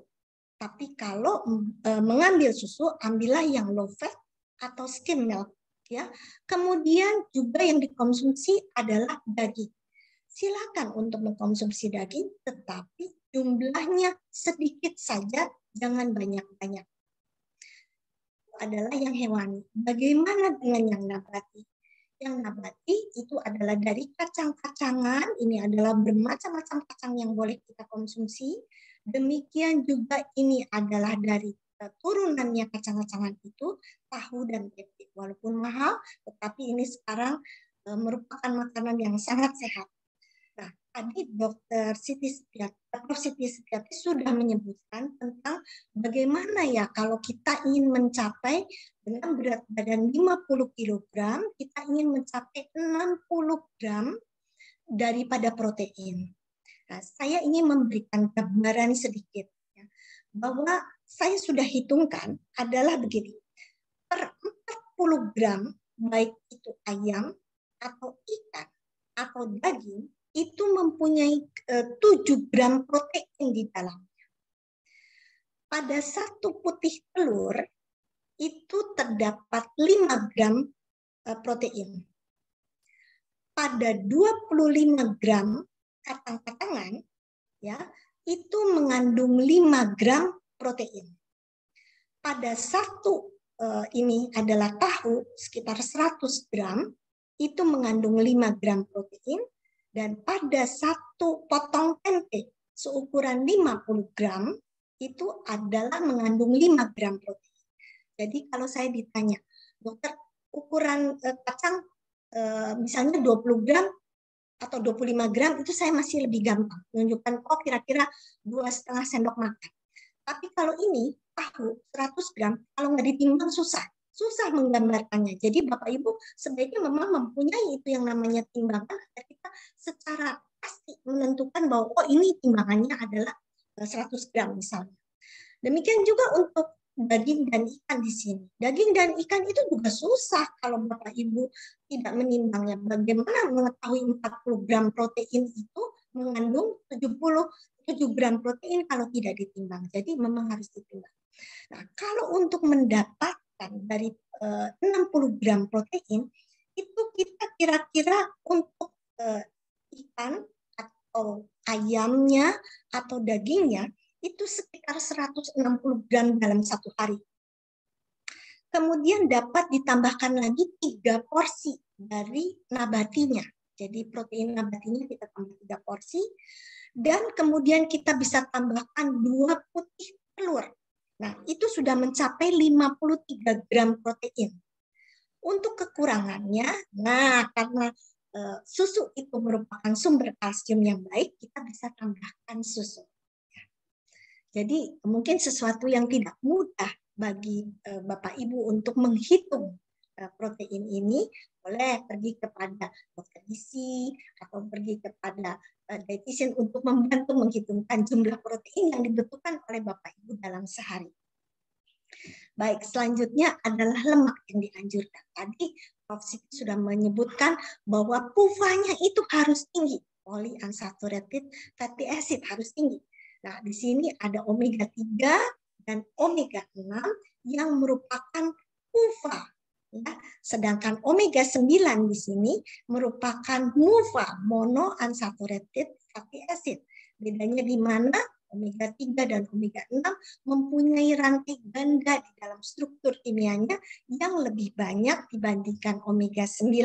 Speaker 5: Tapi kalau mengambil susu, ambillah yang low fat atau skim milk. Ya. Kemudian juga yang dikonsumsi adalah daging. Silakan untuk mengkonsumsi daging, tetapi jumlahnya sedikit saja, jangan banyak-banyak. Itu adalah yang hewani. Bagaimana dengan yang nabati? Yang nabati itu adalah dari kacang-kacangan, ini adalah bermacam-macam kacang yang boleh kita konsumsi. Demikian juga ini adalah dari turunannya kacang-kacangan itu, tahu dan tempe. Walaupun mahal, tetapi ini sekarang merupakan makanan yang sangat sehat. Nah, tadi Dr. Siti Setiati sudah menyebutkan tentang bagaimana ya kalau kita ingin mencapai dengan berat badan 50 kg, kita ingin mencapai 60 gram daripada protein. Nah, saya ingin memberikan gambaran sedikit ya, bahwa saya sudah hitungkan adalah begini. Per 40 gram, baik itu ayam atau ikan atau daging, itu mempunyai 7 gram protein di dalamnya. Pada satu putih telur, itu terdapat 5 gram protein. Pada 25 gram kacang-kacangan, ya, itu mengandung 5 gram protein. Pada satu ini adalah tahu, sekitar 100 gram, itu mengandung 5 gram protein. Dan pada satu potong tempe seukuran 50 gram itu adalah mengandung 5 gram protein. Jadi kalau saya ditanya, dokter ukuran kacang misalnya 20 gram atau 25 gram itu saya masih lebih gampang menunjukkan oh kira-kira 2,5 sendok makan. Tapi kalau ini tahu 100 gram kalau nggak ditimbang susah menggambarkannya. Jadi Bapak Ibu sebaiknya memang mempunyai itu yang namanya timbangan agar kita secara pasti menentukan bahwa oh ini timbangannya adalah 100 gram misalnya. Demikian juga untuk daging dan ikan di sini. Daging dan ikan itu juga susah kalau Bapak Ibu tidak menimbangnya. Bagaimana mengetahui 40 gram protein itu mengandung 7 gram protein kalau tidak ditimbang. Jadi memang harus ditimbang. Nah, kalau untuk mendapatkan dari 60 gram protein, itu kita kira-kira untuk ikan atau ayamnya atau dagingnya itu sekitar 160 gram dalam satu hari. Kemudian dapat ditambahkan lagi 3 porsi dari nabatinya. Jadi protein nabatinya kita tambah 3 porsi. Dan kemudian kita bisa tambahkan 2 putih telur. Nah, itu sudah mencapai 53 gram protein. Untuk kekurangannya, nah karena susu itu merupakan sumber kalsium yang baik, kita bisa tambahkan susu. Jadi mungkin sesuatu yang tidak mudah bagi Bapak Ibu untuk menghitung protein ini, boleh pergi kepada dokter gizi atau pergi kepada dietitian untuk membantu menghitungkan jumlah protein yang dibutuhkan oleh Bapak Ibu dalam sehari. Baik, selanjutnya adalah lemak yang dianjurkan. Tadi Prof. Siti sudah menyebutkan bahwa PUFA-nya itu harus tinggi. Polyunsaturated fatty acid harus tinggi. Nah, di sini ada omega 3 dan omega 6 yang merupakan PUFA. Ya. Sedangkan omega 9 di sini merupakan MUFA, monounsaturated fatty acid. Bedanya di mana? Omega 3 dan omega 6 mempunyai rantai ganda di dalam struktur kimianya yang lebih banyak dibandingkan omega 9.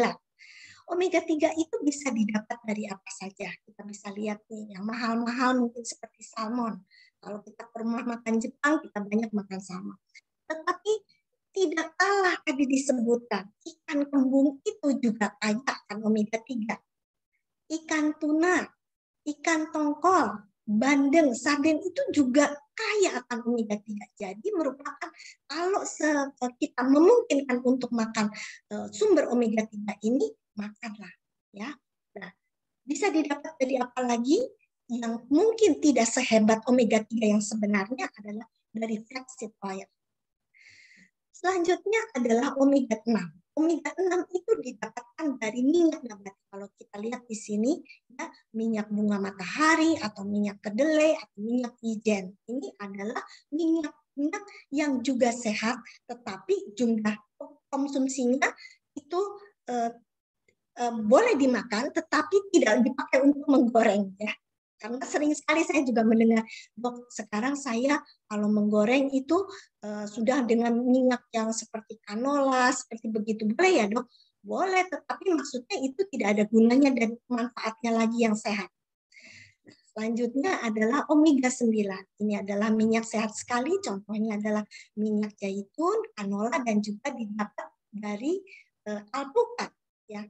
Speaker 5: Omega 3 itu bisa didapat dari apa saja. Kita bisa lihat nih, yang mahal-mahal mungkin seperti salmon. Kalau kita ke rumah makan Jepang, kita banyak makan salmon. Tetapi tidak kalah tadi disebutkan, ikan kembung itu juga kaya akan omega 3. Ikan tuna ikan tongkol, bandeng, sarden itu juga kaya akan omega 3. Jadi merupakan kalau kita memungkinkan untuk makan sumber omega 3 ini, makanlah ya. Nah, bisa didapat dari apa lagi? Yang mungkin tidak sehebat omega 3 yang sebenarnya adalah dari flaxseed oil. Selanjutnya adalah omega 6. Omega 6 itu didapatkan dari minyak nabati. Kalau kita lihat di sini, ya, minyak bunga matahari atau minyak kedelai atau minyak wijen. Ini adalah minyak yang juga sehat, tetapi jumlah konsumsinya itu boleh dimakan, tetapi tidak dipakai untuk menggoreng, ya. Karena sering sekali saya juga mendengar, dok, sekarang saya kalau menggoreng itu sudah dengan minyak yang seperti canola, seperti begitu. Boleh ya dok? Boleh, tetapi maksudnya itu tidak ada gunanya dan manfaatnya lagi yang sehat. Selanjutnya adalah omega 9. Ini adalah minyak sehat sekali, contohnya adalah minyak zaitun, canola, dan juga didapat dari alpukat. Ya.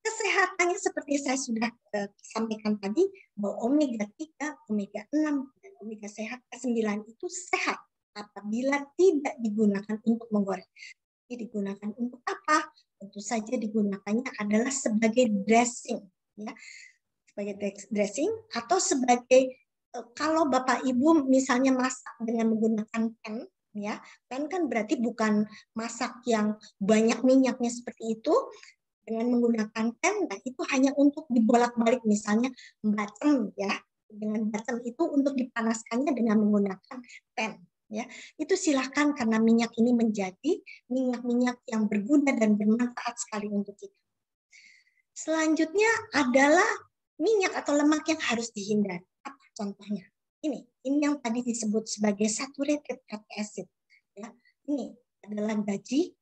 Speaker 5: Kesehatannya seperti saya sudah sampaikan tadi, bahwa omega 3, omega 6, dan omega sehat ke-9 itu sehat apabila tidak digunakan untuk menggoreng. Jadi digunakan untuk apa? Tentu saja digunakannya adalah sebagai dressing, ya, sebagai dressing atau sebagai kalau Bapak Ibu misalnya masak dengan menggunakan pan, ya, pan kan berarti bukan masak yang banyak minyaknya seperti itu. Dengan menggunakan pan, nah itu hanya untuk dibolak-balik, misalnya bacem, ya, dengan bacem itu untuk dipanaskannya dengan menggunakan pan, ya, itu silahkan karena minyak ini menjadi minyak-minyak yang berguna dan bermanfaat sekali untuk kita. Selanjutnya adalah minyak atau lemak yang harus dihindari. Apa contohnya? Ini yang tadi disebut sebagai saturated fatty acid, ya. Ini adalah gaji.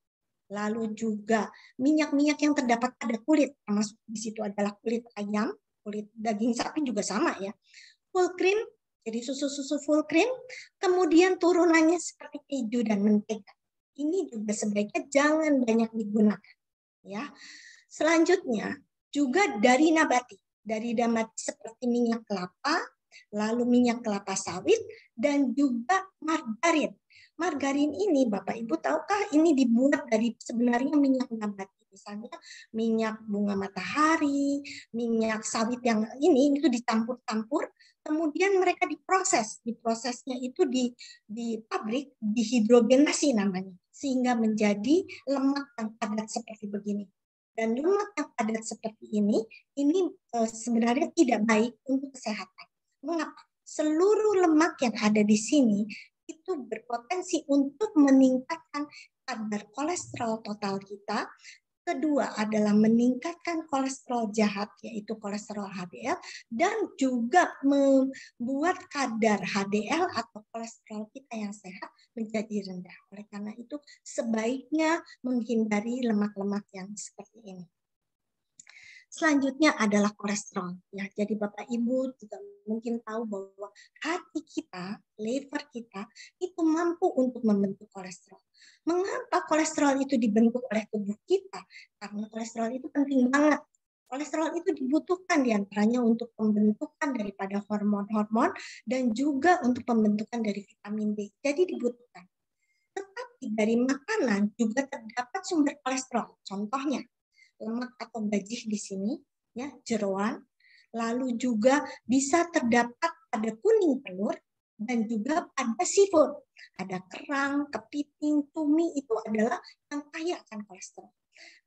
Speaker 5: Lalu juga minyak-minyak yang terdapat pada kulit, termasuk di situ adalah kulit ayam, kulit daging sapi juga sama ya. Full cream, jadi susu-susu full cream, kemudian turunannya seperti keju dan mentega. Ini juga sebaiknya jangan banyak digunakan. Ya. Selanjutnya juga dari nabati seperti minyak kelapa, lalu minyak kelapa sawit, dan juga margarin. Margarin ini Bapak Ibu tahukah ini dibuat dari sebenarnya minyak nabati, misalnya minyak bunga matahari, minyak sawit yang ini itu dicampur-campur, kemudian mereka diproses. Diprosesnya itu di pabrik dihidrogenasi namanya, sehingga menjadi lemak yang padat seperti begini. Dan lemak yang padat seperti ini sebenarnya tidak baik untuk kesehatan. Mengapa? Seluruh lemak yang ada di sini itu berpotensi untuk meningkatkan kadar kolesterol total kita. Kedua adalah meningkatkan kolesterol jahat, yaitu kolesterol HDL, dan juga membuat kadar HDL atau kolesterol kita yang sehat menjadi rendah. Oleh karena itu, sebaiknya menghindari lemak-lemak yang seperti ini. Selanjutnya adalah kolesterol. Ya, jadi Bapak Ibu juga mungkin tahu bahwa hati kita, liver kita itu mampu untuk membentuk kolesterol. Mengapa kolesterol itu dibentuk oleh tubuh kita? Karena kolesterol itu penting banget. Kolesterol itu dibutuhkan diantaranya untuk pembentukan daripada hormon-hormon dan juga untuk pembentukan dari vitamin D. Jadi dibutuhkan. Tetapi dari makanan juga terdapat sumber kolesterol. Contohnya lemak atau gajih di sini, ya, jeroan. Lalu juga bisa terdapat pada kuning telur dan juga pada seafood. Ada kerang, kepiting, cumi, itu adalah yang kaya akan kolesterol.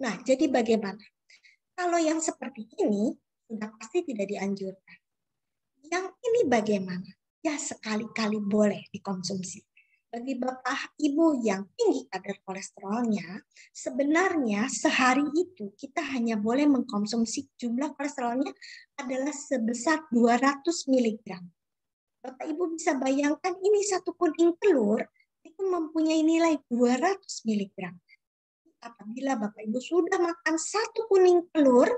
Speaker 5: Nah, jadi bagaimana? Kalau yang seperti ini sudah pasti tidak dianjurkan. Yang ini bagaimana? Ya, sekali-kali boleh dikonsumsi. Bagi Bapak Ibu yang tinggi kadar kolesterolnya, sebenarnya sehari itu kita hanya boleh mengkonsumsi jumlah kolesterolnya adalah sebesar 200 mg. Bapak Ibu bisa bayangkan ini satu kuning telur itu mempunyai nilai 200 mg. Apabila Bapak Ibu sudah makan satu kuning telur,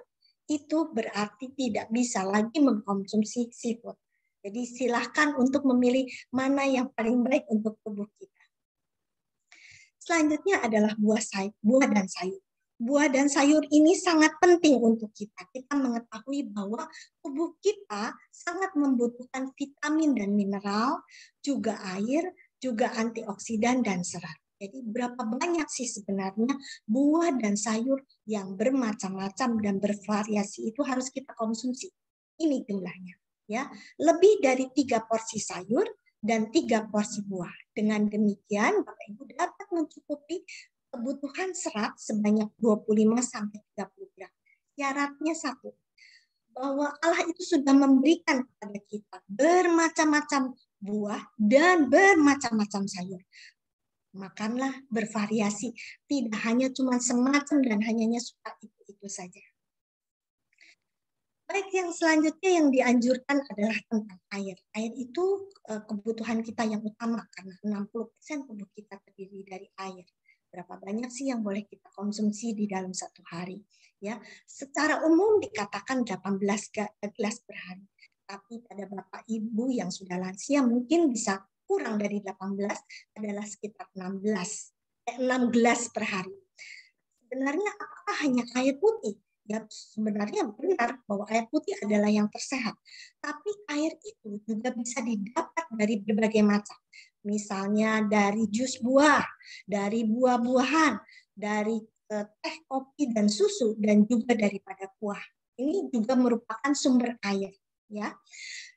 Speaker 5: itu berarti tidak bisa lagi mengkonsumsi seafood. Jadi silahkan untuk memilih mana yang paling baik untuk tubuh kita. Selanjutnya adalah buah dan sayur. buah dan sayur ini sangat penting untuk kita. Kita mengetahui bahwa tubuh kita sangat membutuhkan vitamin dan mineral, juga air, juga antioksidan dan serat. Jadi berapa banyak sih sebenarnya buah dan sayur yang bermacam-macam dan bervariasi itu harus kita konsumsi. Ini jumlahnya, ya. Lebih dari 3 porsi sayur dan 3 porsi buah. Dengan demikian Bapak Ibu dapat mencukupi kebutuhan serat sebanyak 25-30 gram. Syaratnya satu, bahwa Allah itu sudah memberikan kepada kita bermacam-macam buah dan bermacam-macam sayur. Makanlah bervariasi, tidak hanya cuma semacam dan hanya suka itu saja. Baik, yang selanjutnya yang dianjurkan adalah tentang air. Air itu kebutuhan kita yang utama karena 60% tubuh kita terdiri dari air. Berapa banyak sih yang boleh kita konsumsi di dalam satu hari? Ya, secara umum dikatakan 18 gelas per hari. Tapi pada Bapak Ibu yang sudah lansia mungkin bisa kurang dari 18, adalah sekitar 6 gelas per hari. Sebenarnya apakah hanya air putih? Ya, sebenarnya benar bahwa air putih adalah yang tersehat. Tapi air itu juga bisa didapat dari berbagai macam. Misalnya dari jus buah, dari buah-buahan, dari teh, kopi, dan susu, dan juga daripada kuah. Ini juga merupakan sumber air. Ya.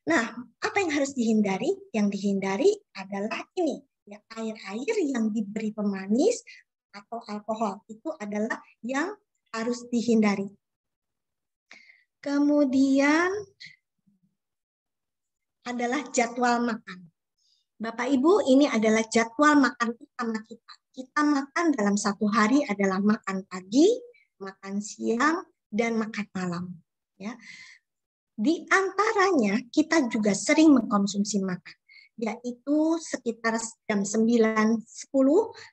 Speaker 5: Nah, apa yang harus dihindari? Yang dihindari adalah ini, ya, air-air yang diberi pemanis atau alkohol. Itu adalah yang harus dihindari. Kemudian adalah jadwal makan. Bapak Ibu, ini adalah jadwal makan utama kita. Kita makan dalam satu hari adalah makan pagi, makan siang, dan makan malam. Ya. Di antaranya kita juga sering mengkonsumsi makan, yaitu sekitar jam 9-10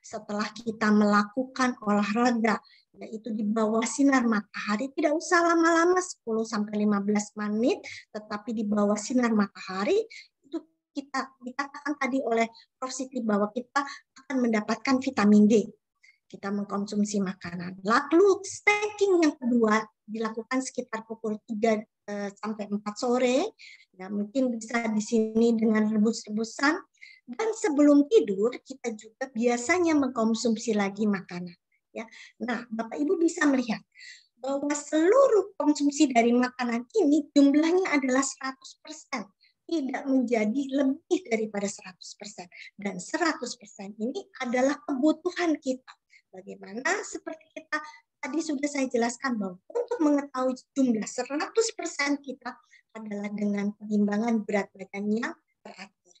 Speaker 5: setelah kita melakukan olahraga, yaitu di bawah sinar matahari. Tidak usah lama-lama, 10-15 menit, tetapi di bawah sinar matahari. Kita dikatakan tadi oleh Prof. Siti bahwa kita akan mendapatkan vitamin D. Kita mengkonsumsi makanan. Lalu snacking yang kedua dilakukan sekitar pukul 3 sampai 4 sore. Ya, mungkin bisa di sini dengan rebus-rebusan. Dan sebelum tidur kita juga biasanya mengkonsumsi lagi makanan. Ya. Nah, Bapak Ibu bisa melihat bahwa seluruh konsumsi dari makanan ini jumlahnya adalah 100%. Tidak menjadi lebih daripada 100%. Dan 100% ini adalah kebutuhan kita. Bagaimana seperti kita tadi sudah saya jelaskan bahwa untuk mengetahui jumlah 100% kita adalah dengan penimbangan berat badan yang teratur.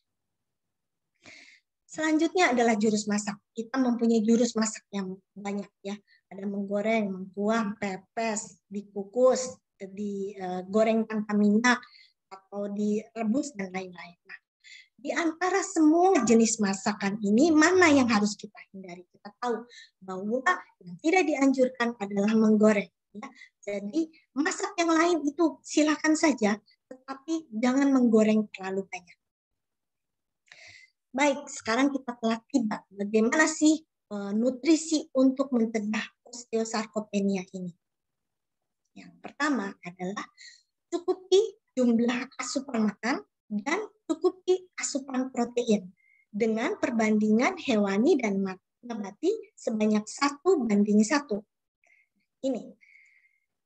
Speaker 5: Selanjutnya adalah jurus masak. Kita mempunyai jurus masak yang banyak, ya. Ada menggoreng, mengkuah, pepes, dikukus, digoreng tanpa minyak, atau direbus dan lain-lain. Nah, di antara semua jenis masakan ini, mana yang harus kita hindari? Kita tahu bahwa yang tidak dianjurkan adalah menggoreng. Ya. Jadi masak yang lain itu silakan saja, tetapi jangan menggoreng terlalu banyak. Baik, sekarang kita telah tiba. Bagaimana sih nutrisi untuk mencegah osteosarkopenia ini? Yang pertama adalah cukupi jumlah asupan makan dan cukupi asupan protein dengan perbandingan hewani dan nabati sebanyak 1:1.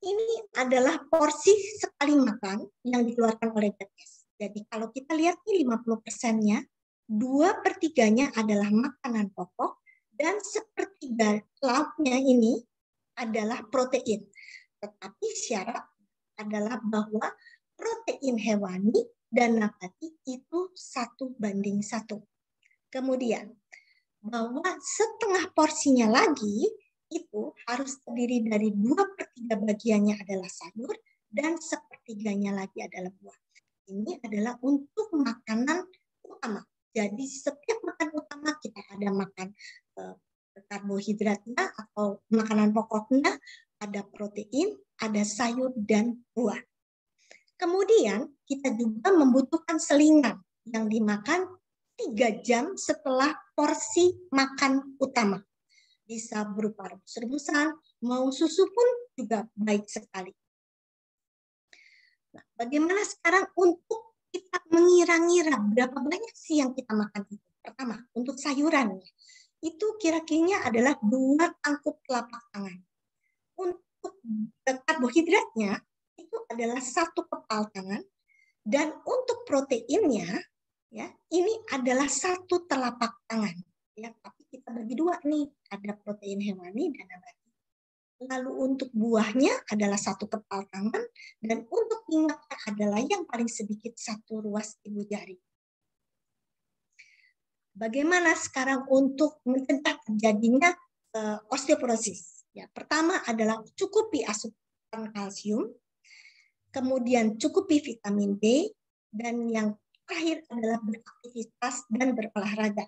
Speaker 5: Ini adalah porsi sekali makan yang dikeluarkan oleh Gates. Jadi kalau kita lihat ini 50%-nya, 2/3-nya adalah makanan pokok dan 1/3 lauknya ini adalah protein. Tetapi syarat adalah bahwa protein hewani dan nabati itu 1:1. Kemudian, bahwa setengah porsinya lagi itu harus terdiri dari 2/3 bagiannya adalah sayur dan 1/3-nya lagi adalah buah. Ini adalah untuk makanan utama. Jadi setiap makan utama kita ada makan karbohidratnya atau makanan pokoknya, ada protein, ada sayur dan buah. Kemudian kita juga membutuhkan selingan yang dimakan 3 jam setelah porsi makan utama. bisa berupa rebus-rebusan, mau susu pun juga baik sekali. Nah, bagaimana sekarang untuk kita mengira-ngira berapa banyak sih yang kita makan itu? Pertama, untuk sayuran, itu kira-kiranya adalah 2 tangkup telapak tangan. Untuk karbohidratnya, itu adalah 1 kepal tangan. Dan untuk proteinnya, ya, ini adalah 1 telapak tangan. Ya, tapi kita bagi 2 nih, ada protein hewani dan nabati. Lalu untuk buahnya adalah 1 kepal tangan, dan untuk minyak adalah yang paling sedikit 1 ruas ibu jari. Bagaimana sekarang untuk mencegah terjadinya osteoporosis? Ya, pertama adalah cukupi asupan kalsium, kemudian cukupi vitamin D, dan yang terakhir adalah beraktivitas dan berolahraga.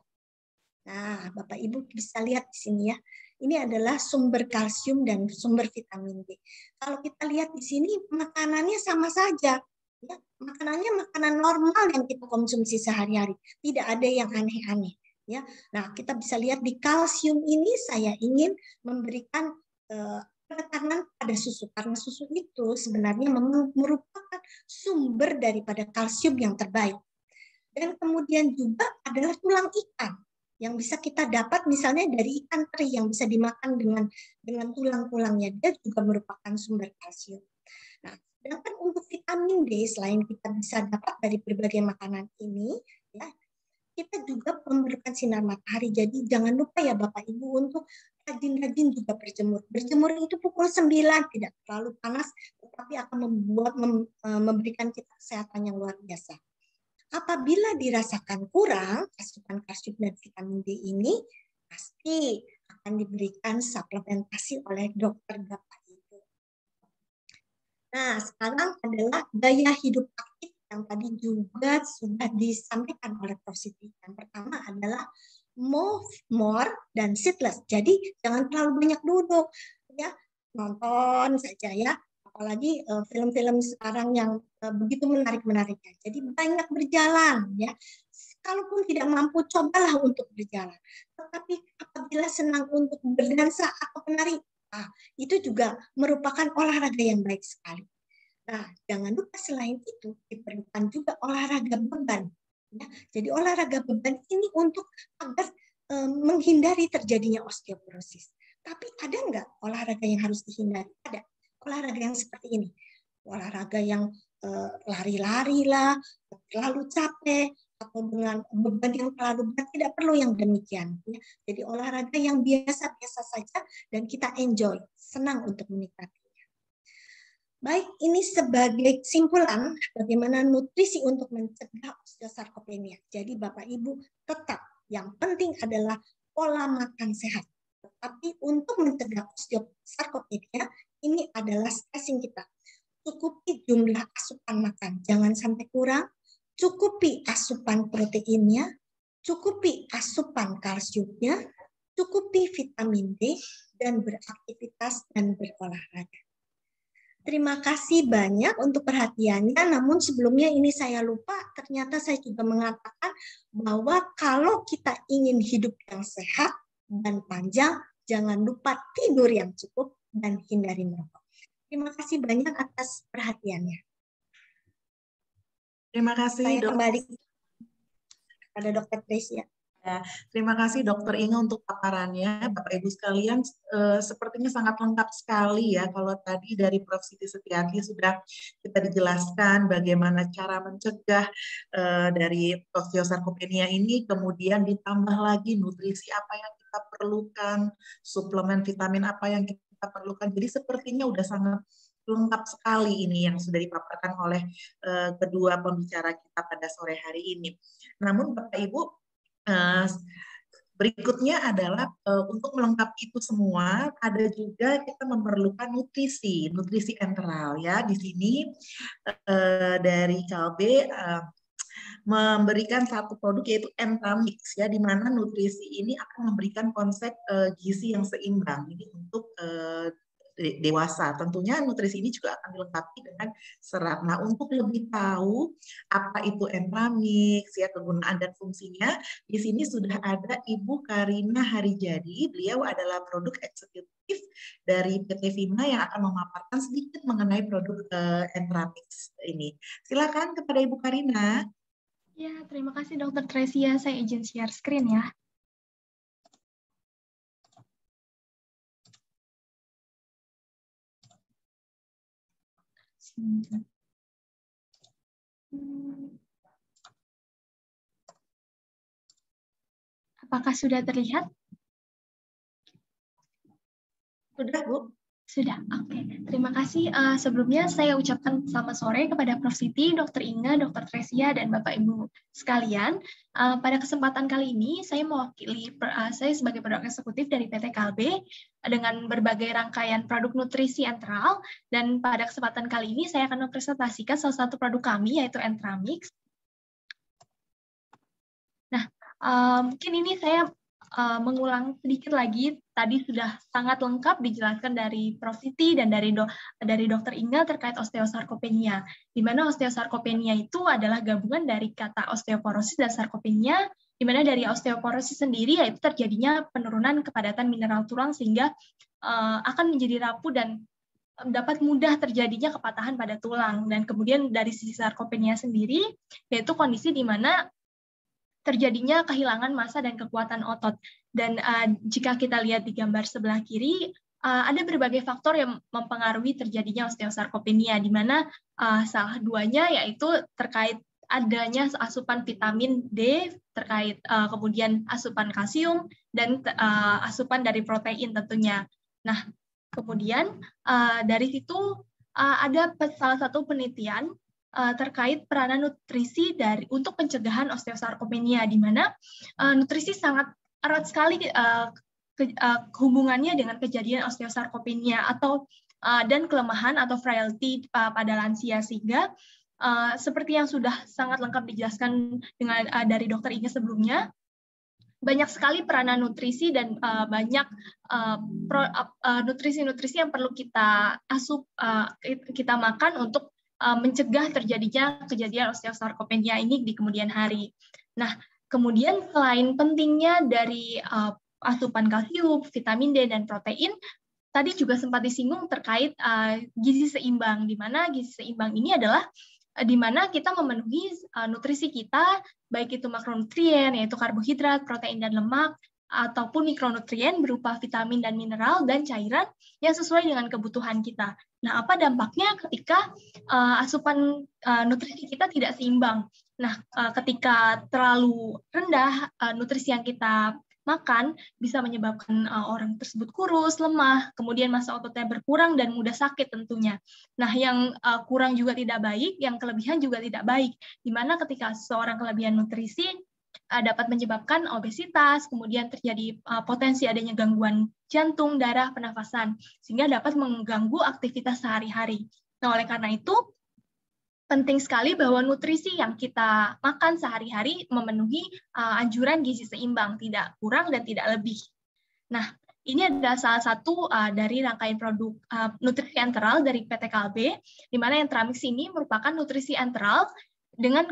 Speaker 5: Nah, Bapak Ibu bisa lihat di sini ya. Ini adalah sumber kalsium dan sumber vitamin D. Kalau kita lihat di sini makanannya sama saja. Ya, makanannya makanan normal yang kita konsumsi sehari-hari. Tidak ada yang aneh-aneh. Ya, nah kita bisa lihat di kalsium ini saya ingin memberikan penekanan pada susu, karena susu itu sebenarnya merupakan sumber daripada kalsium yang terbaik. Dan kemudian juga adalah tulang ikan yang bisa kita dapat misalnya dari ikan teri yang bisa dimakan dengan tulang-tulangnya, dia juga merupakan sumber kalsium. Nah, sedangkan untuk vitamin D selain kita bisa dapat dari berbagai makanan ini, ya, kita juga memerlukan sinar matahari. Jadi jangan lupa ya Bapak Ibu untuk rajin-rajin juga berjemur. Berjemur itu pukul 9, tidak terlalu panas, tetapi akan memberikan kita kesehatan yang luar biasa. Apabila dirasakan kurang asupan kalsium dan vitamin D ini, pasti akan diberikan suplementasi oleh dokter Bapak Ibu. Nah, sekarang adalah gaya hidup aktif yang tadi juga sudah disampaikan oleh Prof. Siti. Yang pertama adalah move more dan sit less. Jadi jangan terlalu banyak duduk, ya, nonton saja ya. Apalagi film-film sekarang yang begitu menarik-menariknya. Jadi banyak berjalan ya. Kalaupun tidak mampu, cobalah untuk berjalan. Tetapi apabila senang untuk berdansa atau menari, itu juga merupakan olahraga yang baik sekali. Nah, jangan lupa selain itu diperlukan juga olahraga beban. Ya, jadi olahraga beban ini untuk agar menghindari terjadinya osteoporosis. Tapi ada nggak olahraga yang harus dihindari? Ada. Olahraga yang seperti ini, olahraga yang lari-lari lah, terlalu capek, atau dengan beban yang terlalu berat, tidak perlu yang demikian. Ya. Jadi olahraga yang biasa-biasa saja dan kita enjoy, senang untuk menikmatinya. Baik, ini sebagai kesimpulan bagaimana nutrisi untuk mencegah osteosarkopenia. Jadi Bapak Ibu tetap yang penting adalah pola makan sehat. Tetapi untuk mencegah osteosarkopenia, ini adalah stressing kita. Cukupi jumlah asupan makan, jangan sampai kurang. Cukupi asupan proteinnya, cukupi asupan kalsiumnya, cukupi vitamin D, dan beraktivitas dan berolahraga. Terima kasih banyak untuk perhatiannya, namun sebelumnya ini saya lupa, ternyata saya juga mengatakan bahwa kalau kita ingin hidup yang sehat dan panjang, jangan lupa tidur yang cukup dan hindari merokok. Terima kasih banyak atas perhatiannya.
Speaker 3: Terima kasih,
Speaker 5: saya
Speaker 3: Dok.
Speaker 5: kembali pada Dr. Tresia.
Speaker 3: Ya, terima kasih Dokter Inge untuk paparannya. Bapak Ibu sekalian, sepertinya sangat lengkap sekali ya kalau tadi dari Prof. Siti Setiati sudah kita dijelaskan bagaimana cara mencegah dari osteosarkopenia ini, kemudian ditambah lagi nutrisi apa yang kita perlukan, suplemen vitamin apa yang kita perlukan. Jadi sepertinya udah sangat lengkap sekali ini yang sudah dipaparkan oleh kedua pembicara kita pada sore hari ini. Namun Bapak Ibu, berikutnya adalah untuk melengkapi itu semua ada juga kita memerlukan nutrisi enteral ya. Di sini dari Kalbe memberikan satu produk yaitu Entamix ya, di mana nutrisi ini akan memberikan konsep gizi yang seimbang. Ini untuk dewasa. Tentunya nutrisi ini juga akan dilengkapi dengan serat. Nah, untuk lebih tahu apa itu Entramix, ya kegunaan dan fungsinya, di sini sudah ada Ibu Karina Harijadi. Beliau adalah produk eksekutif dari PT Vima yang akan memaparkan sedikit mengenai produk Entramix ini. Silakan kepada Ibu Karina.
Speaker 6: Ya, terima kasih Dr. Tresia. Saya izin share screen ya. Apakah sudah terlihat?
Speaker 3: Sudah, Bu.
Speaker 6: Sudah, oke. Terima kasih. Sebelumnya saya ucapkan selamat sore kepada Prof. Siti, Dr. Inge, Dr. Tresia, dan Bapak Ibu sekalian. Pada kesempatan kali ini, saya mewakili, saya sebagai produk eksekutif dari PT Kalbe dengan berbagai rangkaian produk nutrisi enteral, dan pada kesempatan kali ini saya akan mempresentasikan salah satu produk kami, yaitu Entramix. Nah, mungkin ini saya mengulang sedikit lagi, tadi sudah sangat lengkap dijelaskan dari Prof. Siti dan dari Dr. Inga terkait osteosarkopenia, di mana osteosarkopenia itu adalah gabungan dari kata osteoporosis dan sarkopenia, di mana dari osteoporosis sendiri yaitu terjadinya penurunan kepadatan mineral tulang sehingga akan menjadi rapuh dan dapat mudah terjadinya kepatahan pada tulang. Dan kemudian dari sisi sarkopenia sendiri yaitu kondisi di mana terjadinya kehilangan massa dan kekuatan otot. Dan jika kita lihat di gambar sebelah kiri, ada berbagai faktor yang mempengaruhi terjadinya osteosarkopenia, di mana salah duanya yaitu terkait adanya asupan vitamin D, terkait kemudian asupan kalsium, dan asupan dari protein tentunya. Nah, kemudian dari situ ada salah satu penelitian terkait peranan nutrisi untuk pencegahan osteosarkopenia, di mana nutrisi sangat erat sekali hubungannya dengan kejadian osteosarkopenia dan kelemahan atau frailty pada lansia, sehingga seperti yang sudah sangat lengkap dijelaskan dari Dr. Inge sebelumnya, banyak sekali peranan nutrisi dan banyak nutrisi-nutrisi yang perlu kita kita makan untuk mencegah terjadinya kejadian osteosarkopenia ini di kemudian hari. Nah, kemudian selain pentingnya dari asupan kalsium, vitamin D, dan protein, tadi juga sempat disinggung terkait gizi seimbang, di mana gizi seimbang ini adalah di mana kita memenuhi nutrisi kita, baik itu makronutrien, yaitu karbohidrat, protein, dan lemak, ataupun mikronutrien berupa vitamin dan mineral dan cairan yang sesuai dengan kebutuhan kita. Nah, apa dampaknya ketika asupan nutrisi kita tidak seimbang? Nah, ketika terlalu rendah nutrisi yang kita makan bisa menyebabkan orang tersebut kurus, lemah, kemudian massa ototnya berkurang dan mudah sakit tentunya. Nah, yang kurang juga tidak baik, yang kelebihan juga tidak baik. Di mana ketika seseorang kelebihan nutrisi dapat menyebabkan obesitas, kemudian terjadi potensi adanya gangguan jantung, darah, pernafasan, sehingga dapat mengganggu aktivitas sehari-hari. Nah, oleh karena itu, penting sekali bahwa nutrisi yang kita makan sehari-hari memenuhi anjuran gizi seimbang, tidak kurang dan tidak lebih. Nah, ini adalah salah satu dari rangkaian produk nutrisi enteral dari PT Kalbe, di mana Entramix ini merupakan nutrisi enteral dengan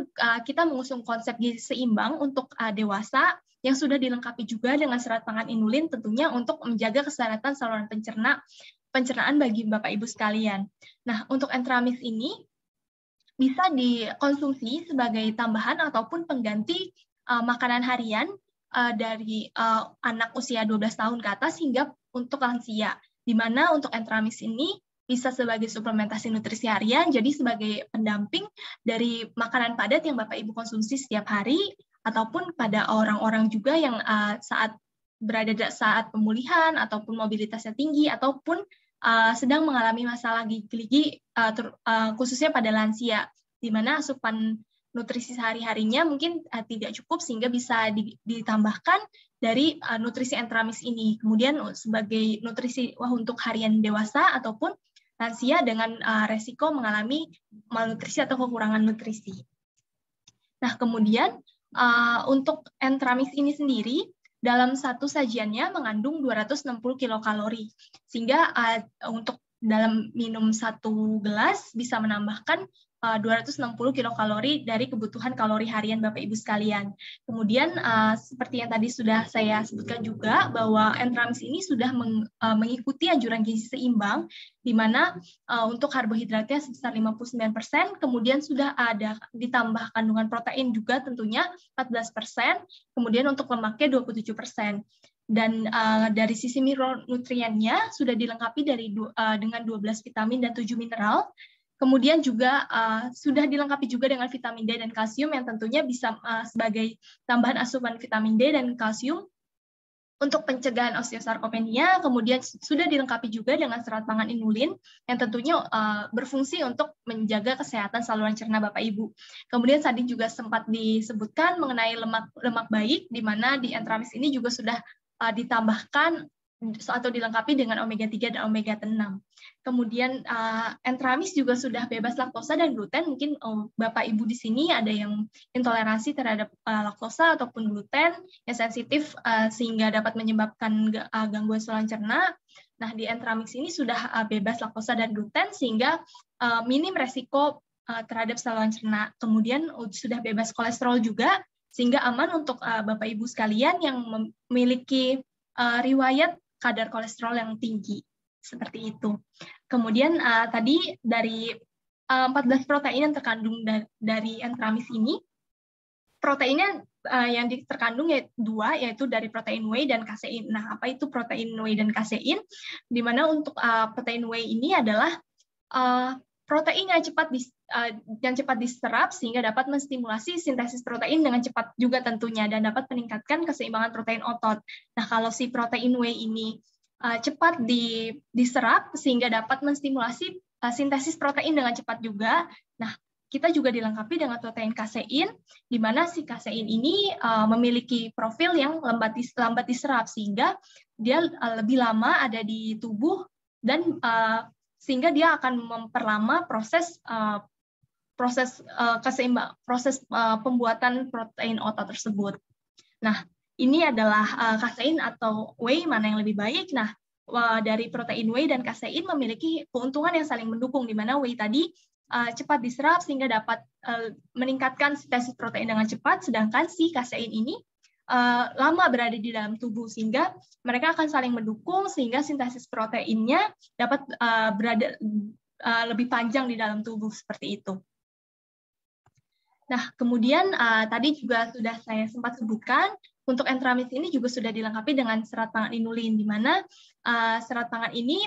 Speaker 6: kita mengusung konsep gizi seimbang untuk dewasa yang sudah dilengkapi juga dengan serat pangan inulin tentunya untuk menjaga kesehatan saluran pencernaan bagi Bapak Ibu sekalian. Nah, untuk Entramix ini bisa dikonsumsi sebagai tambahan ataupun pengganti makanan harian dari anak usia 12 tahun ke atas hingga untuk lansia, di mana untuk Entramix ini bisa sebagai suplementasi nutrisi harian, jadi sebagai pendamping dari makanan padat yang Bapak Ibu konsumsi setiap hari, ataupun pada orang-orang juga yang saat pemulihan ataupun mobilitasnya tinggi ataupun sedang mengalami masalah gigi khususnya pada lansia, di mana asupan nutrisi sehari-harinya mungkin tidak cukup sehingga bisa ditambahkan dari nutrisi Entramix ini. Kemudian sebagai nutrisi untuk harian dewasa ataupun lansia dengan resiko mengalami malnutrisi atau kekurangan nutrisi. Nah, kemudian untuk Entramix ini sendiri dalam satu sajiannya mengandung 260 kilokalori. Sehingga untuk dalam minum 1 gelas bisa menambahkan 260 kilokalori dari kebutuhan kalori harian Bapak Ibu sekalian. Kemudian seperti yang tadi sudah saya sebutkan juga bahwa Entramis ini sudah mengikuti anjuran gizi seimbang, di mana untuk karbohidratnya sebesar 59%, kemudian sudah ada ditambah kandungan protein juga tentunya 14%, kemudian untuk lemaknya 27%. Dan dari sisi mikronutriennya sudah dilengkapi dengan 12 vitamin dan 7 mineral. Kemudian juga sudah dilengkapi juga dengan vitamin D dan kalsium yang tentunya bisa sebagai tambahan asupan vitamin D dan kalsium untuk pencegahan osteosarkopenia. Kemudian sudah dilengkapi juga dengan serat pangan inulin yang tentunya berfungsi untuk menjaga kesehatan saluran cerna Bapak Ibu. Kemudian tadi juga sempat disebutkan mengenai lemak baik, di mana di Entramis ini juga sudah ditambahkan atau dilengkapi dengan omega 3 dan omega 6. Kemudian Entramis juga sudah bebas laktosa dan gluten. Mungkin Bapak Ibu di sini ada yang intoleransi terhadap laktosa ataupun gluten yang sensitif sehingga dapat menyebabkan gangguan saluran cerna. Nah, di Entramis ini sudah bebas laktosa dan gluten sehingga minim resiko terhadap saluran cerna. Kemudian sudah bebas kolesterol juga sehingga aman untuk Bapak Ibu sekalian yang memiliki riwayat kadar kolesterol yang tinggi, seperti itu. Kemudian tadi dari 14 protein yang terkandung dari Entramis ini, proteinnya yang terkandung dua, yaitu dari protein whey dan kasein. Nah, apa itu protein whey dan kasein? Di mana untuk protein whey ini adalah protein yang cepat diserap sehingga dapat menstimulasi sintesis protein dengan cepat juga tentunya dan dapat meningkatkan keseimbangan protein otot. Nah, kalau si protein whey ini cepat diserap sehingga dapat menstimulasi sintesis protein dengan cepat juga. Nah, kita juga dilengkapi dengan protein kasein, di mana si kasein ini memiliki profil yang lambat diserap sehingga dia lebih lama ada di tubuh dan sehingga dia akan memperlama proses pembuatan protein otot tersebut. Nah, ini adalah kasein atau whey, mana yang lebih baik. Nah, dari protein whey dan kasein memiliki keuntungan yang saling mendukung, di mana whey tadi cepat diserap sehingga dapat meningkatkan sintesis protein dengan cepat, sedangkan si kasein ini lama berada di dalam tubuh, sehingga mereka akan saling mendukung sehingga sintesis proteinnya dapat berada lebih panjang di dalam tubuh, seperti itu. Nah, kemudian tadi juga sudah saya sempat sebutkan, untuk Entramis ini juga sudah dilengkapi dengan serat pangan inulin, di mana serat pangan ini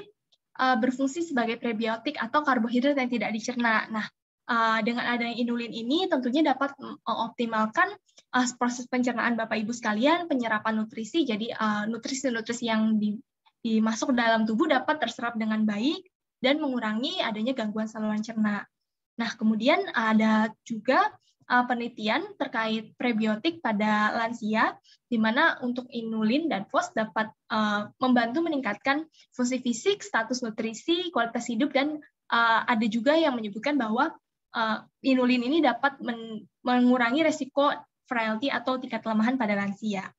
Speaker 6: berfungsi sebagai prebiotik atau karbohidrat yang tidak dicerna. Nah, dengan adanya inulin ini tentunya dapat mengoptimalkan proses pencernaan Bapak Ibu sekalian, penyerapan nutrisi, jadi nutrisi-nutrisi yang dimasuk dalam tubuh dapat terserap dengan baik dan mengurangi adanya gangguan saluran cerna. Nah, kemudian ada juga penelitian terkait prebiotik pada lansia, di mana untuk inulin dan FOS dapat membantu meningkatkan fungsi fisik, status nutrisi, kualitas hidup, dan ada juga yang menyebutkan bahwa inulin ini dapat mengurangi resiko frailty atau tingkat kelemahan pada lansia.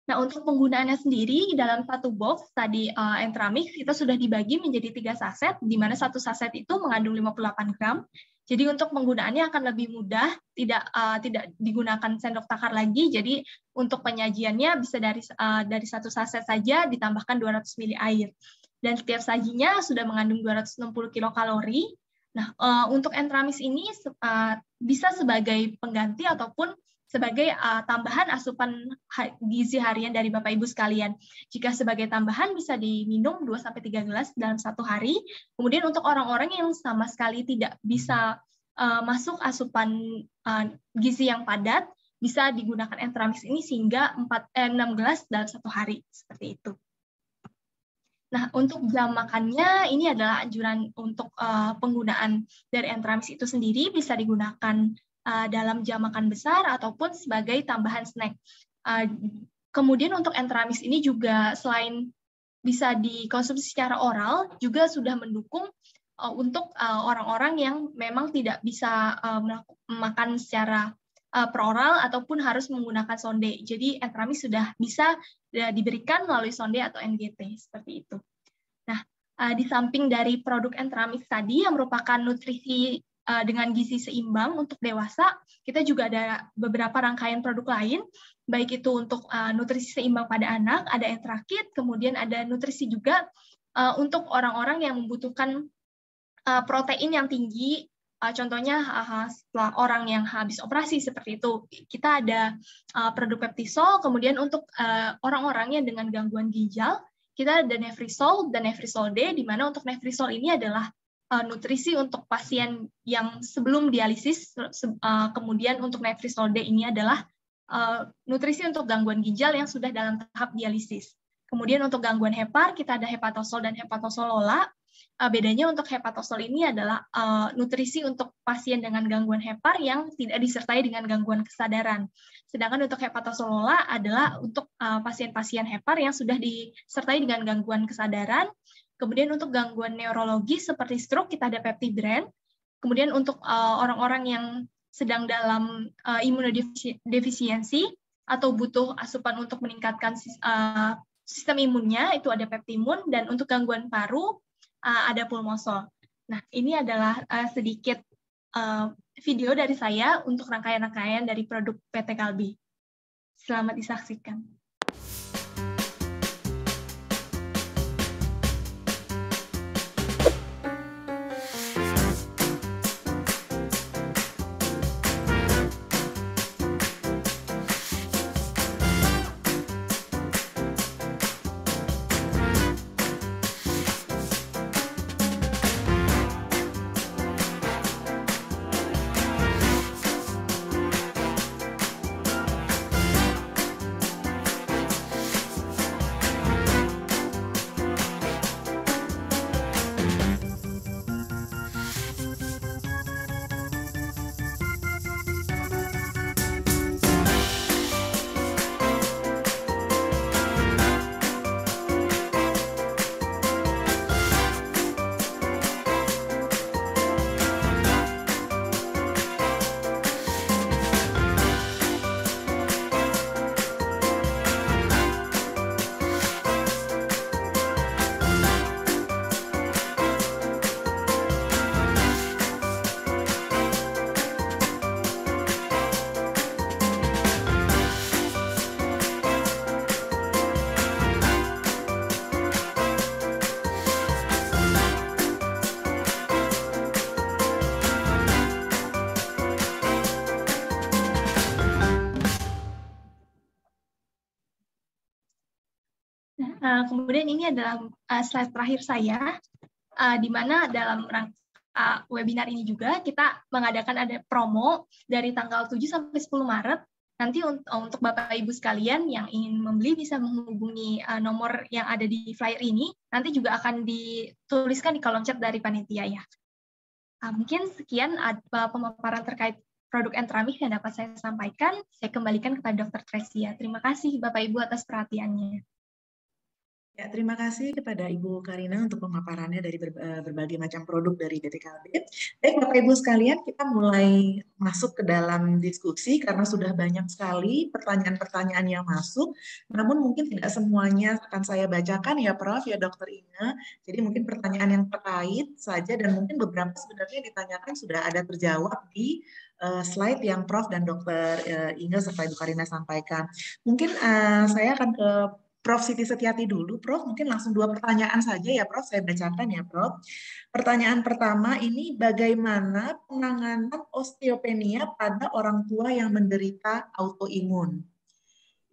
Speaker 6: Nah, untuk penggunaannya sendiri dalam satu box tadi Entramis kita sudah dibagi menjadi 3 saset, di mana satu saset itu mengandung 58 gram. Jadi untuk penggunaannya akan lebih mudah, tidak digunakan sendok takar lagi. Jadi untuk penyajiannya bisa dari satu saset saja ditambahkan 200 ml air. Dan setiap sajinya sudah mengandung 260 kilokalori. Nah, untuk Entramis ini bisa sebagai pengganti ataupun sebagai tambahan asupan gizi harian dari Bapak Ibu sekalian. Jika sebagai tambahan bisa diminum 2-3 gelas dalam satu hari. Kemudian untuk orang-orang yang sama sekali tidak bisa masuk asupan gizi yang padat, bisa digunakan Entramis ini sehingga 6 gelas dalam satu hari, seperti itu. Nah, untuk jam makannya, ini adalah anjuran untuk penggunaan dari Entramis itu sendiri, bisa digunakan dalam jam makan besar ataupun sebagai tambahan snack. Kemudian untuk Entramis ini juga selain bisa dikonsumsi secara oral, juga sudah mendukung untuk orang-orang yang memang tidak bisa makan secara peroral ataupun harus menggunakan sonde. Jadi entramis sudah bisa diberikan melalui sonde atau NGT seperti itu. Nah, di samping dari produk entramis tadi yang merupakan nutrisi dengan gizi seimbang untuk dewasa, kita juga ada beberapa rangkaian produk lain, baik itu untuk nutrisi seimbang pada anak, ada Entrakit, kemudian ada nutrisi juga untuk orang-orang yang membutuhkan protein yang tinggi. Contohnya setelah orang yang habis operasi seperti itu, kita ada produk Peptisol. Kemudian untuk orang-orang yang dengan gangguan ginjal, kita ada Nefrisol dan Nefrisol D, di mana untuk Nefrisol ini adalah nutrisi untuk pasien yang sebelum dialisis. Kemudian untuk Nefrisol D ini adalah nutrisi untuk gangguan ginjal yang sudah dalam tahap dialisis. Kemudian untuk gangguan hepar, kita ada Hepatosol dan Hepatosolola. Bedanya untuk hepatosol ini adalah nutrisi untuk pasien dengan gangguan hepar yang tidak disertai dengan gangguan kesadaran. Sedangkan untuk hepatosolola adalah untuk pasien-pasien hepar yang sudah disertai dengan gangguan kesadaran. Kemudian untuk gangguan neurologis seperti stroke, kita ada peptidren. Kemudian untuk orang-orang yang sedang dalam imunodefisiensi atau butuh asupan untuk meningkatkan sistem imunnya, itu ada Peptimun. Dan untuk gangguan paru, ada Pulmosol. Nah, ini adalah sedikit video dari saya untuk rangkaian-rangkaian dari produk PT Kalbi. Selamat disaksikan. Kemudian ini adalah slide terakhir saya, di mana dalam webinar ini juga kita mengadakan ada promo dari tanggal 7 sampai 10 Maret. Nanti untuk Bapak Ibu sekalian yang ingin membeli bisa menghubungi nomor yang ada di flyer ini. Nanti juga akan dituliskan di kolom chat dari panitia ya. Mungkin sekian pemaparan terkait produk Entramis yang dapat saya sampaikan. Saya kembalikan kepada Dr. Tresia. Terima kasih Bapak Ibu atas perhatiannya.
Speaker 3: Ya, terima kasih kepada Ibu Karina untuk pemaparannya dari berbagai macam produk dari PT Kalbi. Baik, Bapak Ibu sekalian, kita mulai masuk ke dalam diskusi karena sudah banyak sekali pertanyaan-pertanyaan yang masuk. Namun mungkin tidak semuanya akan saya bacakan ya Prof, ya Dr. Inge. Jadi mungkin pertanyaan yang terkait saja dan mungkin beberapa sebenarnya ditanyakan sudah ada terjawab di slide yang Prof dan Dr. Inge serta Ibu Karina sampaikan. Mungkin saya akan ke Prof. Siti Setiati dulu. Prof, mungkin langsung 2 pertanyaan saja ya Prof, saya bacakan ya Prof. Pertanyaan pertama ini, bagaimana penanganan osteopenia pada orang tua yang menderita autoimun?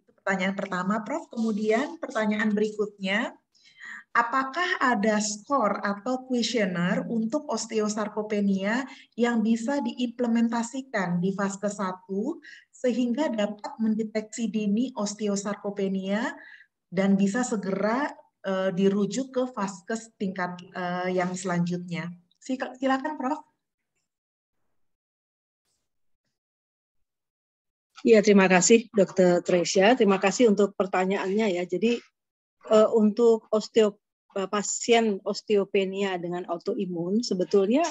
Speaker 3: Itu pertanyaan pertama Prof. Kemudian pertanyaan berikutnya, apakah ada skor atau kuesioner untuk osteosarkopenia yang bisa diimplementasikan di fase 1 sehingga dapat mendeteksi dini osteosarkopenia dan bisa segera dirujuk ke vaskes tingkat yang selanjutnya. Silakan, Prof.
Speaker 4: Ya, terima kasih, Dr. Tresia. Terima kasih untuk pertanyaannya ya. Jadi untuk pasien osteopenia dengan autoimun sebetulnya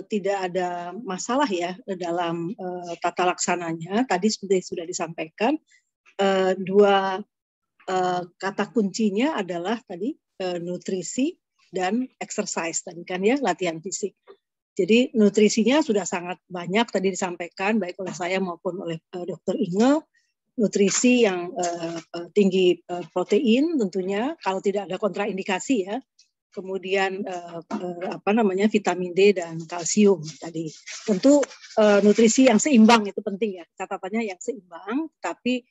Speaker 4: tidak ada masalah ya dalam tata laksananya. Tadi seperti sudah disampaikan, dua kata kuncinya adalah tadi nutrisi dan exercise tadi kan ya, latihan fisik. Jadi nutrisinya sudah sangat banyak tadi disampaikan baik oleh saya maupun oleh Dr. Inge. Nutrisi yang tinggi protein tentunya kalau tidak ada kontraindikasi ya. Kemudian vitamin D dan kalsium tadi. Tentu nutrisi yang seimbang itu penting ya. Catatannya yang seimbang, tapi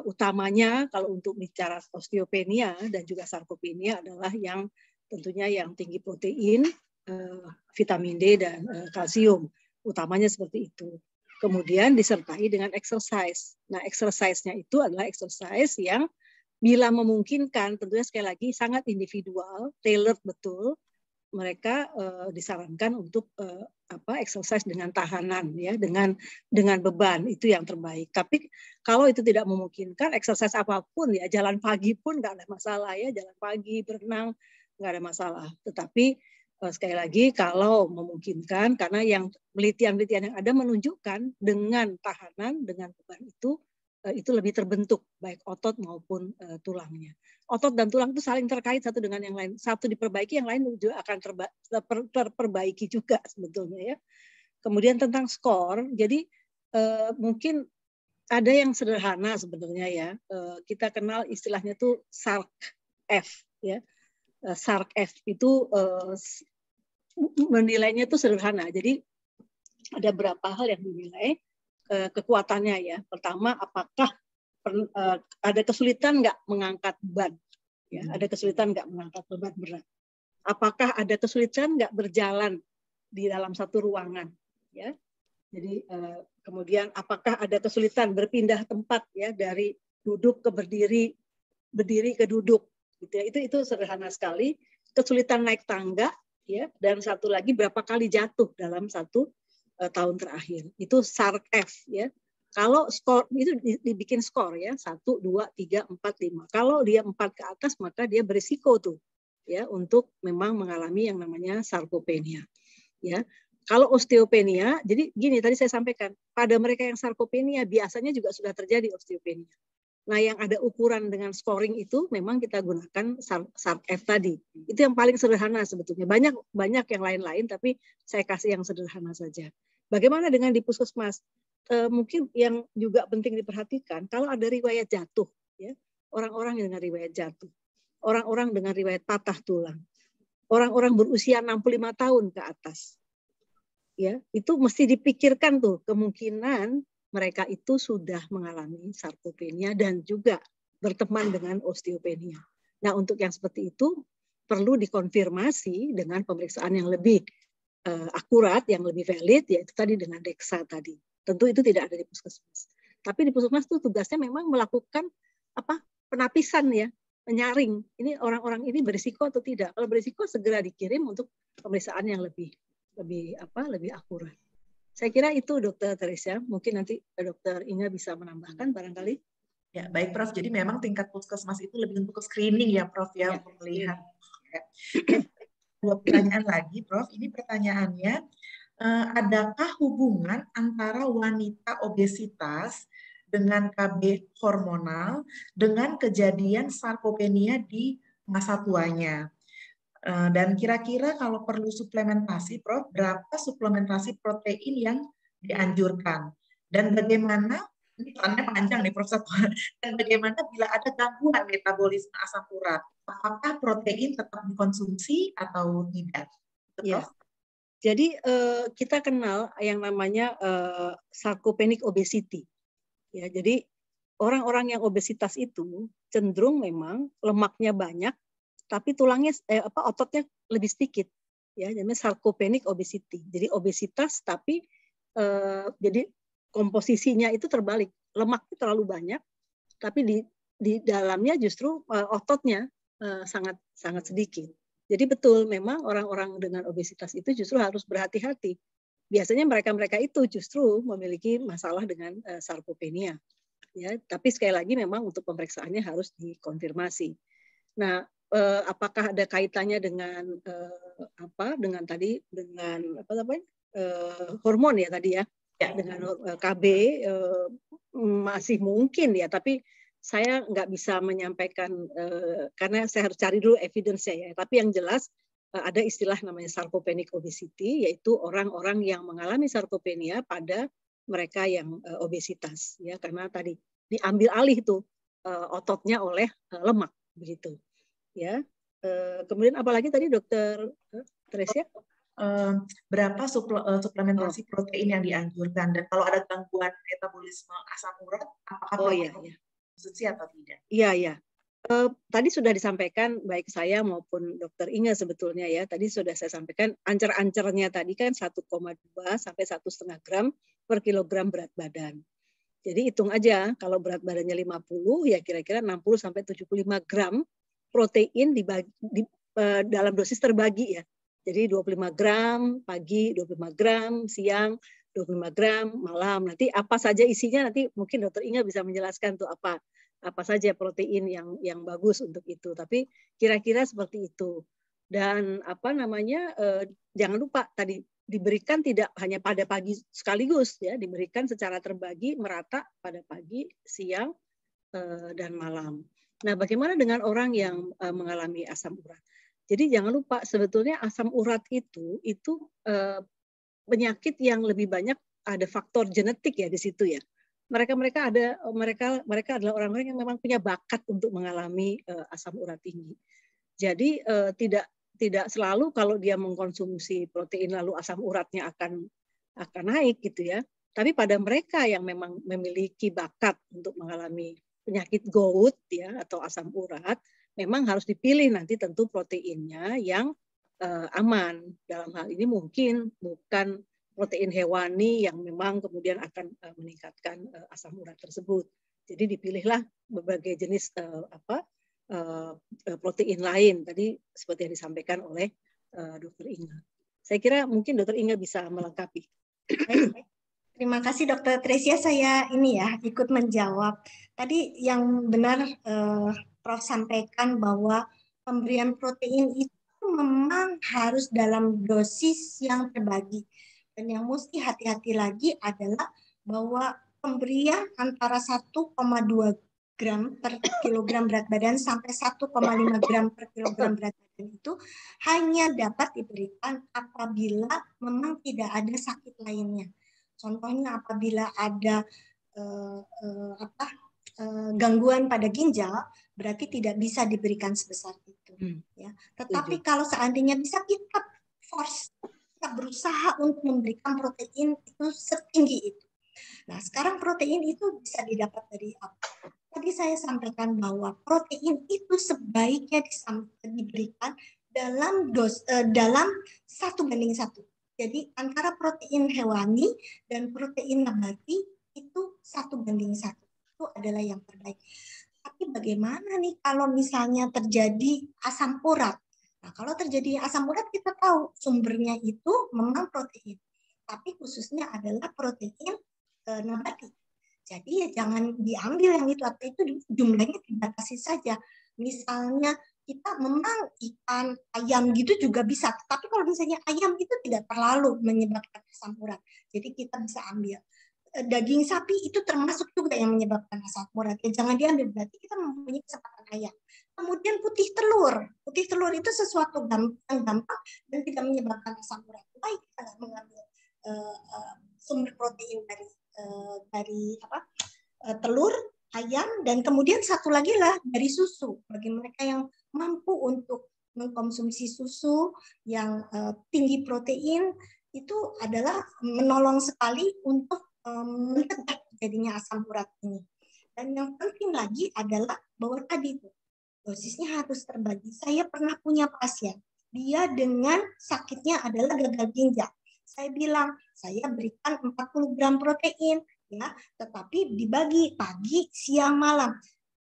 Speaker 4: utamanya kalau untuk bicara osteopenia dan juga sarkopenia adalah yang tentunya yang tinggi protein, vitamin D dan kalsium. Utamanya seperti itu. Kemudian disertai dengan exercise. Nah, exercise-nya itu adalah exercise yang bila memungkinkan, tentunya sekali lagi sangat individual, tailored betul. Mereka disarankan untuk exercise dengan tahanan, ya, dengan beban itu yang terbaik. Tapi kalau itu tidak memungkinkan, exercise apapun ya, jalan pagi pun nggak ada masalah ya, jalan pagi, berenang nggak ada masalah. Tetapi sekali lagi kalau memungkinkan, karena yang penelitian-penelitian yang ada menunjukkan dengan tahanan, dengan beban itu lebih terbentuk baik otot maupun tulangnya. Otot dan tulang itu saling terkait satu dengan yang lain. Satu diperbaiki, yang lain juga akan terperbaiki juga sebetulnya ya. Kemudian tentang skor, jadi mungkin ada yang sederhana sebenarnya ya. Kita kenal istilahnya tuh SARC-F ya. SARC-F itu menilainya itu sederhana. Jadi ada beberapa hal yang dinilai kekuatannya ya. Pertama, apakah ada kesulitan nggak mengangkat beban? Ya, ada kesulitan nggak mengangkat beban berat? Apakah ada kesulitan nggak berjalan di dalam satu ruangan? Ya, jadi kemudian apakah ada kesulitan berpindah tempat ya dari duduk ke berdiri, berdiri ke duduk? Gitu ya. Itu sederhana sekali. Kesulitan naik tangga ya, dan satu lagi berapa kali jatuh dalam satu tahun terakhir. Itu SARC-F ya. Kalau skor itu dibikin skor ya, 1, 2, 3, 4, 5. Kalau dia 4 ke atas maka dia berisiko tuh ya untuk memang mengalami yang namanya sarkopenia. Ya. Kalau osteopenia, jadi gini tadi saya sampaikan, pada mereka yang sarkopenia biasanya juga sudah terjadi osteopenia. Nah, yang ada ukuran dengan scoring itu memang kita gunakan SARC-F tadi. Itu yang paling sederhana sebetulnya. Banyak yang lain-lain, tapi saya kasih yang sederhana saja. Bagaimana dengan di puskesmas? Mungkin yang juga penting diperhatikan, kalau ada riwayat jatuh, ya, orang-orang dengan riwayat jatuh, orang-orang dengan riwayat patah tulang, orang-orang berusia 65 tahun ke atas, ya, itu mesti dipikirkan tuh kemungkinan mereka itu sudah mengalami sarkopenia dan juga berteman dengan osteopenia. Nah, untuk yang seperti itu perlu dikonfirmasi dengan pemeriksaan yang lebih akurat, yang lebih valid, yaitu tadi dengan DEXA tadi. Tentu itu tidak ada di puskesmas. Tapi di puskesmas itu tugasnya memang melakukan penapisan ya, menyaring. Ini orang-orang ini berisiko atau tidak. Kalau berisiko segera dikirim untuk pemeriksaan yang lebih akurat. Saya kira itu Dr. Teresia, mungkin nanti Dr. Inga bisa menambahkan barangkali.
Speaker 3: Ya, baik Prof. Jadi memang tingkat puskesmas itu lebih untuk screening ya Prof ya, untuk melihat. Ya. Dua pertanyaan lagi Prof. Ini pertanyaannya, adakah hubungan antara wanita obesitas dengan KB hormonal dengan kejadian sarkopenia di masa tuanya? Dan kira-kira kalau perlu suplementasi, Prof, berapa suplementasi protein yang dianjurkan? Dan bagaimana, ini perannya panjang nih, Prof, dan bagaimana bila ada gangguan metabolisme asam urat? Apakah protein tetap dikonsumsi atau tidak?
Speaker 4: Ya. Jadi kita kenal yang namanya sarcopenic obesity. Ya, jadi orang-orang yang obesitas itu cenderung memang lemaknya banyak, tapi tulangnya ototnya lebih sedikit, ya, namanya sarcopenic obesity. Jadi obesitas tapi jadi komposisinya itu terbalik, lemaknya terlalu banyak, tapi di dalamnya justru ototnya sangat sedikit. Jadi betul memang orang-orang dengan obesitas itu justru harus berhati-hati. Biasanya mereka itu justru memiliki masalah dengan sarkopenia. Ya, tapi sekali lagi memang untuk pemeriksaannya harus dikonfirmasi. Nah, apakah ada kaitannya dengan dengan apa namanya hormon ya tadi ya, dengan KB masih mungkin ya, tapi saya nggak bisa menyampaikan karena saya harus cari dulu evidence-nya ya. Tapi yang jelas ada istilah namanya sarcopenic obesity, yaitu orang-orang yang mengalami sarkopenia pada mereka yang obesitas ya, karena tadi diambil alih tuh ototnya oleh lemak begitu ya. Kemudian apalagi tadi Dokter Tresia?
Speaker 3: Berapa suplementasi protein yang dianjurkan, dan kalau ada gangguan metabolisme asam urat apakah protein konsumsi atau tidak?
Speaker 4: Iya. Tadi sudah disampaikan baik saya maupun Dokter Inge sebetulnya ya. Tadi sudah saya sampaikan ancer-ancernya tadi kan 1,2 sampai 1,5 gram per kilogram berat badan. Jadi hitung aja kalau berat badannya 50 ya kira-kira 60 sampai 75 gram protein dalam dosis terbagi ya. Jadi 25 gram pagi, 25 gram siang, 25 gram malam. Nanti apa saja isinya nanti mungkin Dokter Inga bisa menjelaskan tuh apa saja protein yang bagus untuk itu. Tapi kira-kira seperti itu. Dan apa namanya jangan lupa tadi diberikan tidak hanya pada pagi sekaligus ya, diberikan secara terbagi merata pada pagi, siang dan malam. Nah, bagaimana dengan orang yang mengalami asam urat? Jadi jangan lupa sebetulnya asam urat itu penyakit yang lebih banyak ada faktor genetik ya di situ ya. Mereka adalah orang-orang yang memang punya bakat untuk mengalami asam urat tinggi. Jadi tidak selalu kalau dia mengkonsumsi protein lalu asam uratnya akan naik gitu ya. Tapi pada mereka yang memang memiliki bakat untuk mengalami penyakit gout ya atau asam urat, memang harus dipilih nanti tentu proteinnya yang aman. Dalam hal ini mungkin bukan protein hewani yang memang kemudian akan meningkatkan asam urat tersebut. Jadi dipilihlah berbagai jenis protein lain tadi seperti yang disampaikan oleh Dokter Inga. Saya kira mungkin Dokter Inga bisa melengkapi.
Speaker 5: Terima kasih Dokter Tresia, saya ini ya ikut menjawab. Tadi yang benar Prof sampaikan bahwa pemberian protein itu memang harus dalam dosis yang terbagi. Dan yang mesti hati-hati lagi adalah bahwa pemberian antara 1,2 gram per kilogram berat badan sampai 1,5 gram per kilogram berat badan itu hanya dapat diberikan apabila memang tidak ada sakit lainnya. Contohnya apabila ada gangguan pada ginjal, berarti tidak bisa diberikan sebesar itu. Ya. Tetapi kalau seandainya bisa kita force, kita berusaha untuk memberikan protein itu setinggi itu. Nah, sekarang protein itu bisa didapat dari apa? Tadi saya sampaikan bahwa protein itu sebaiknya diberikan dalam 1:1. Jadi antara protein hewani dan protein nabati itu 1:1. Itu adalah yang terbaik. Tapi bagaimana nih kalau misalnya terjadi asam urat? Nah, kalau terjadi asam urat kita tahu sumbernya itu memang protein. Tapi khususnya adalah protein nabati. Jadi ya jangan diambil yang itu, atau itu jumlahnya dibatasi saja. Misalnya kita memang ikan, ayam gitu juga bisa. Tapi kalau misalnya ayam itu tidak terlalu menyebabkan asam urat. Jadi kita bisa ambil. Daging sapi itu termasuk juga yang menyebabkan asam urat. Ya, jangan diambil, berarti kita mempunyai kesempatan ayam. Kemudian putih telur. Putih telur itu sesuatu yang gampang dan tidak menyebabkan asam urat. Baik kita mengambil sumber protein dari telur, ayam, dan kemudian satu lagi lah dari susu. Bagi mereka yang mampu untuk mengkonsumsi susu yang tinggi protein, itu adalah menolong sekali untuk mencegah terjadinya asam urat ini. Dan yang penting lagi adalah bahwa tadi dosisnya harus terbagi. Saya pernah punya pasien, dia dengan sakitnya adalah gagal ginjal. Saya bilang, saya berikan 40 gram protein, ya, tetapi dibagi pagi, siang, malam.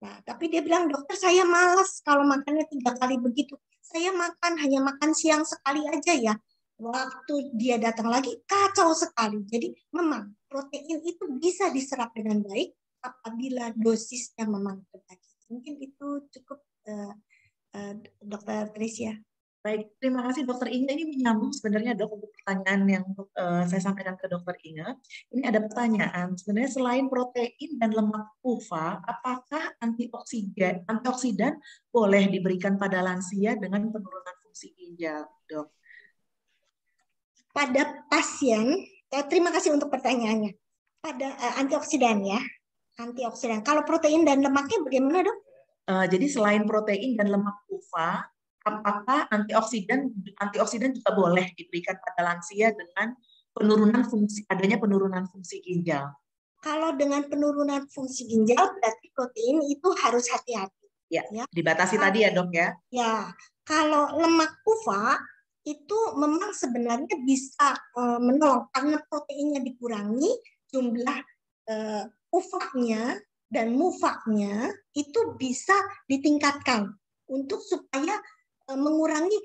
Speaker 5: Nah, tapi dia bilang, dokter saya malas kalau makannya 3 kali begitu. Saya hanya makan siang sekali aja ya. Waktu dia datang lagi, kacau sekali. Jadi memang protein itu bisa diserap dengan baik apabila dosisnya memang terbagi. Mungkin itu cukup, Dokter Tresia.
Speaker 3: Baik, terima kasih Dokter Inge. Ini menyambung sebenarnya Dok untuk pertanyaan yang saya sampaikan ke Dokter Inge. Ini ada pertanyaan, sebenarnya selain protein dan lemak PUFA, apakah antioksidan boleh diberikan pada lansia dengan penurunan fungsi ginjal, Dok?
Speaker 5: Pada pasien, terima kasih untuk pertanyaannya. Pada antioksidan ya, antioksidan. Kalau protein dan lemaknya bagaimana, Dok?
Speaker 3: Jadi selain protein dan lemak PUFA, apakah antioksidan juga boleh diberikan pada lansia dengan adanya penurunan fungsi ginjal?
Speaker 5: Kalau dengan penurunan fungsi ginjal berarti protein itu harus hati-hati.
Speaker 3: Ya, dibatasi tadi ya Dok ya? Ya,
Speaker 5: kalau lemak PUFA itu memang sebenarnya bisa menolong karena proteinnya dikurangi, jumlah PUFA-nya dan MUFA-nya itu bisa ditingkatkan untuk supaya mengurangi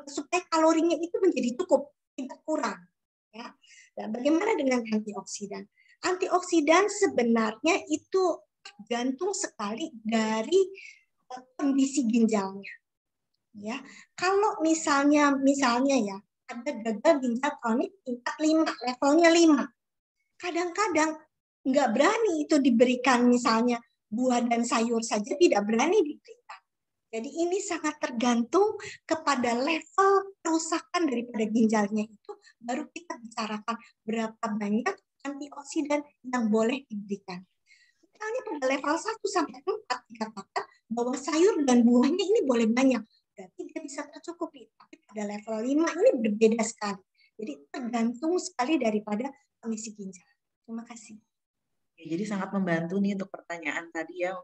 Speaker 5: supaya kalorinya itu menjadi cukup, tidak kurang. Ya. Nah, bagaimana dengan antioksidan? Antioksidan sebenarnya itu tergantung sekali dari kondisi ginjalnya. Ya, kalau misalnya ya ada gagal ginjal kronik tingkat 5, levelnya 5. Kadang-kadang nggak berani itu diberikan, misalnya buah dan sayur saja tidak berani diberikan. Jadi ini sangat tergantung kepada level kerusakan daripada ginjalnya itu, baru kita bicarakan berapa banyak antioksidan yang boleh diberikan. Misalnya pada level 1 sampai 4 dikatakan bahwa sayur dan buahnya ini boleh banyak, berarti dia bisa tercukupi. Tapi pada level 5 ini berbeda sekali. Jadi tergantung sekali daripada kondisi ginjal. Terima kasih.
Speaker 3: Jadi sangat membantu nih untuk pertanyaan tadi ya.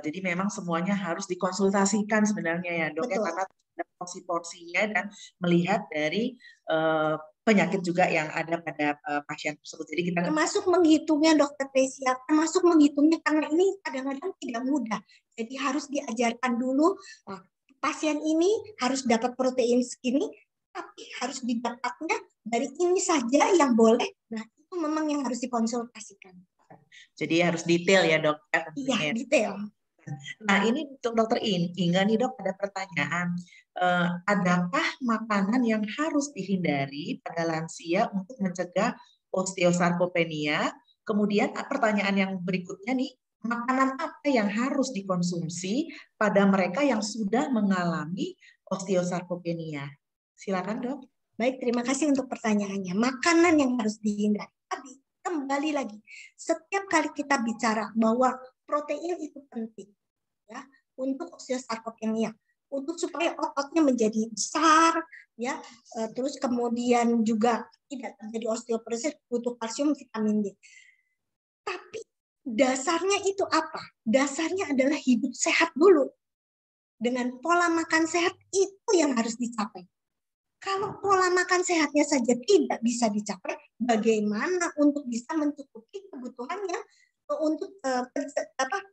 Speaker 3: Jadi memang semuanya harus dikonsultasikan sebenarnya ya Dok. Ya, karena ada porsi-porsinya dan melihat dari penyakit juga yang ada pada pasien tersebut. Jadi kita
Speaker 5: termasuk menghitungnya Dokter Tresia, termasuk menghitungnya karena ini kadang-kadang tidak mudah. Jadi harus diajarkan dulu, pasien ini harus dapat protein segini, tapi harus didapatnya dari ini saja yang boleh. Nah, itu memang yang harus dikonsultasikan.
Speaker 3: Jadi harus detail ya Dok.
Speaker 5: Iya, detail.
Speaker 3: Nah ini untuk Dokter Inga nih Dok, ada pertanyaan. Adakah makanan yang harus dihindari pada lansia untuk mencegah osteosarkopenia? Kemudian pertanyaan yang berikutnya nih, makanan apa yang harus dikonsumsi pada mereka yang sudah mengalami osteosarkopenia? Silakan Dok.
Speaker 5: Baik, terima kasih untuk pertanyaannya. Makanan yang harus dihindari. Tapi kembali lagi, setiap kali kita bicara bahwa protein itu penting ya untuk osteosarkopenia, untuk supaya ototnya menjadi besar ya, terus kemudian juga tidak terjadi osteoporosis, butuh kalsium, vitamin D. Tapi dasarnya itu apa? Dasarnya adalah hidup sehat dulu. Dengan pola makan sehat itu yang harus dicapai. Kalau pola makan sehatnya saja tidak bisa dicapai, bagaimana untuk bisa mencukupi kebutuhannya untuk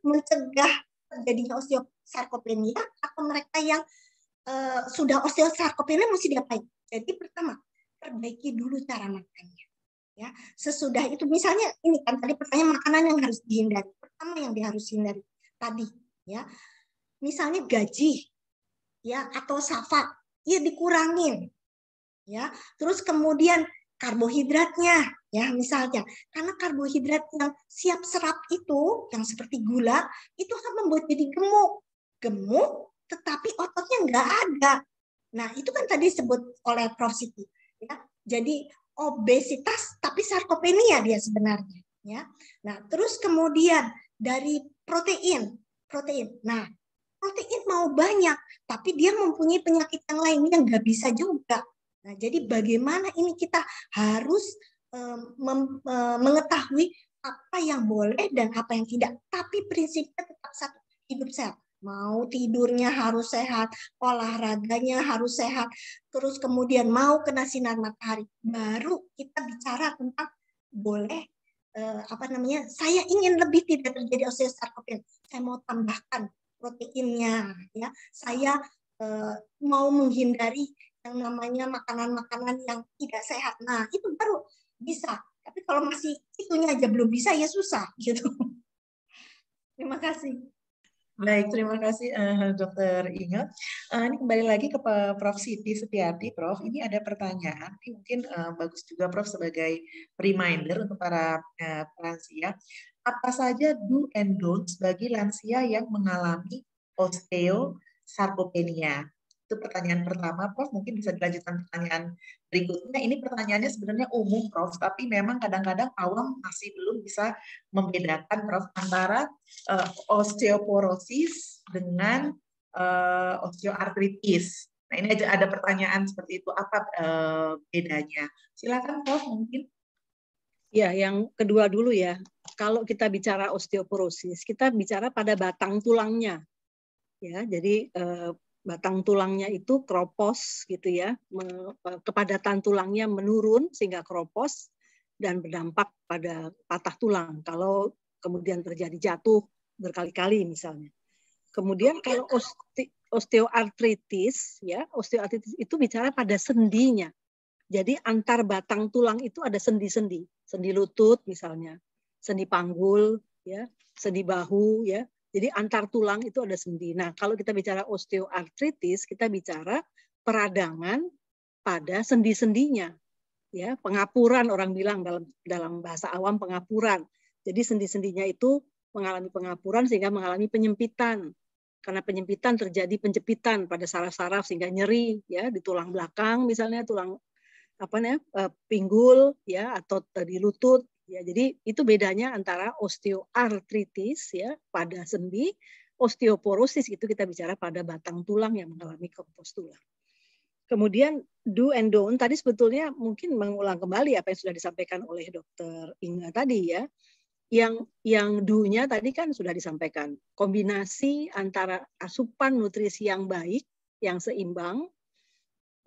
Speaker 5: mencegah terjadinya osteosarkopenia, atau mereka yang sudah osteosarkopenia mesti diapain? Jadi pertama, perbaiki dulu cara makannya. Ya, sesudah itu misalnya ini kan tadi pertanyaan makanan yang harus dihindari. Pertama yang harus dihindari tadi ya. Misalnya gaji ya atau safa, ya dikurangin. Ya, terus kemudian karbohidratnya ya misalnya, karena karbohidrat yang siap serap itu yang seperti gula itu akan membuat jadi gemuk tetapi ototnya nggak ada. Nah itu kan tadi disebut oleh Prof. Siti ya, jadi obesitas tapi sarkopenia dia sebenarnya ya. Nah terus kemudian dari protein. Nah protein mau banyak tapi dia mempunyai penyakit yang lain yang nggak bisa juga. Nah, jadi bagaimana ini kita harus mengetahui apa yang boleh dan apa yang tidak. Tapi prinsipnya tetap satu, hidup sehat. Mau tidurnya harus sehat, olahraganya harus sehat, terus kemudian mau kena sinar matahari. Baru kita bicara tentang boleh saya ingin lebih tidak terjadi osteosarkopenia. Saya mau tambahkan proteinnya, ya. Saya mau menghindari yang namanya makanan-makanan yang tidak sehat. Nah, itu baru bisa. Tapi kalau masih itunya aja belum bisa, ya susah gitu. Terima kasih.
Speaker 3: Baik, terima kasih Dokter Inge. Ini kembali lagi ke Prof. Siti Setiati, Prof. Ini ada pertanyaan, ini mungkin bagus juga Prof sebagai reminder untuk para lansia. Apa saja do and don'ts bagi lansia yang mengalami osteosarkopenia? Itu pertanyaan pertama, Prof. Mungkin bisa dilanjutkan pertanyaan berikutnya. Ini pertanyaannya sebenarnya umum, Prof. Tapi memang kadang-kadang awam masih belum bisa membedakan, Prof, antara osteoporosis dengan osteoartritis. Nah, ini ada pertanyaan seperti itu. Apa bedanya? Silakan, Prof, mungkin.
Speaker 4: Ya, yang kedua dulu ya. Kalau kita bicara osteoporosis, kita bicara pada batang tulangnya. Ya, jadi batang tulangnya itu kropos gitu ya, kepadatan tulangnya menurun sehingga kropos dan berdampak pada patah tulang kalau kemudian terjadi jatuh berkali-kali misalnya. Kemudian kalau osteoartritis ya, osteoartritis itu bicara pada sendinya. Jadi antar batang tulang itu ada sendi-sendi, sendi lutut misalnya, sendi panggul ya, sendi bahu ya. Jadi antar tulang itu ada sendi. Nah, kalau kita bicara osteoartritis, kita bicara peradangan pada sendi-sendinya. Ya, pengapuran orang bilang dalam bahasa awam pengapuran. Jadi sendi-sendinya itu mengalami pengapuran sehingga mengalami penyempitan. Karena penyempitan terjadi penjepitan pada saraf-saraf sehingga nyeri ya di tulang belakang misalnya, tulang pinggul ya atau di lutut. Ya, jadi itu bedanya antara osteoartritis ya pada sendi, osteoporosis itu kita bicara pada batang tulang yang mengalami kropos tulang. Kemudian do and don't tadi sebetulnya mungkin mengulang kembali apa yang sudah disampaikan oleh Dr. Inge tadi ya. Yang do-nya tadi kan sudah disampaikan. Kombinasi antara asupan nutrisi yang baik, yang seimbang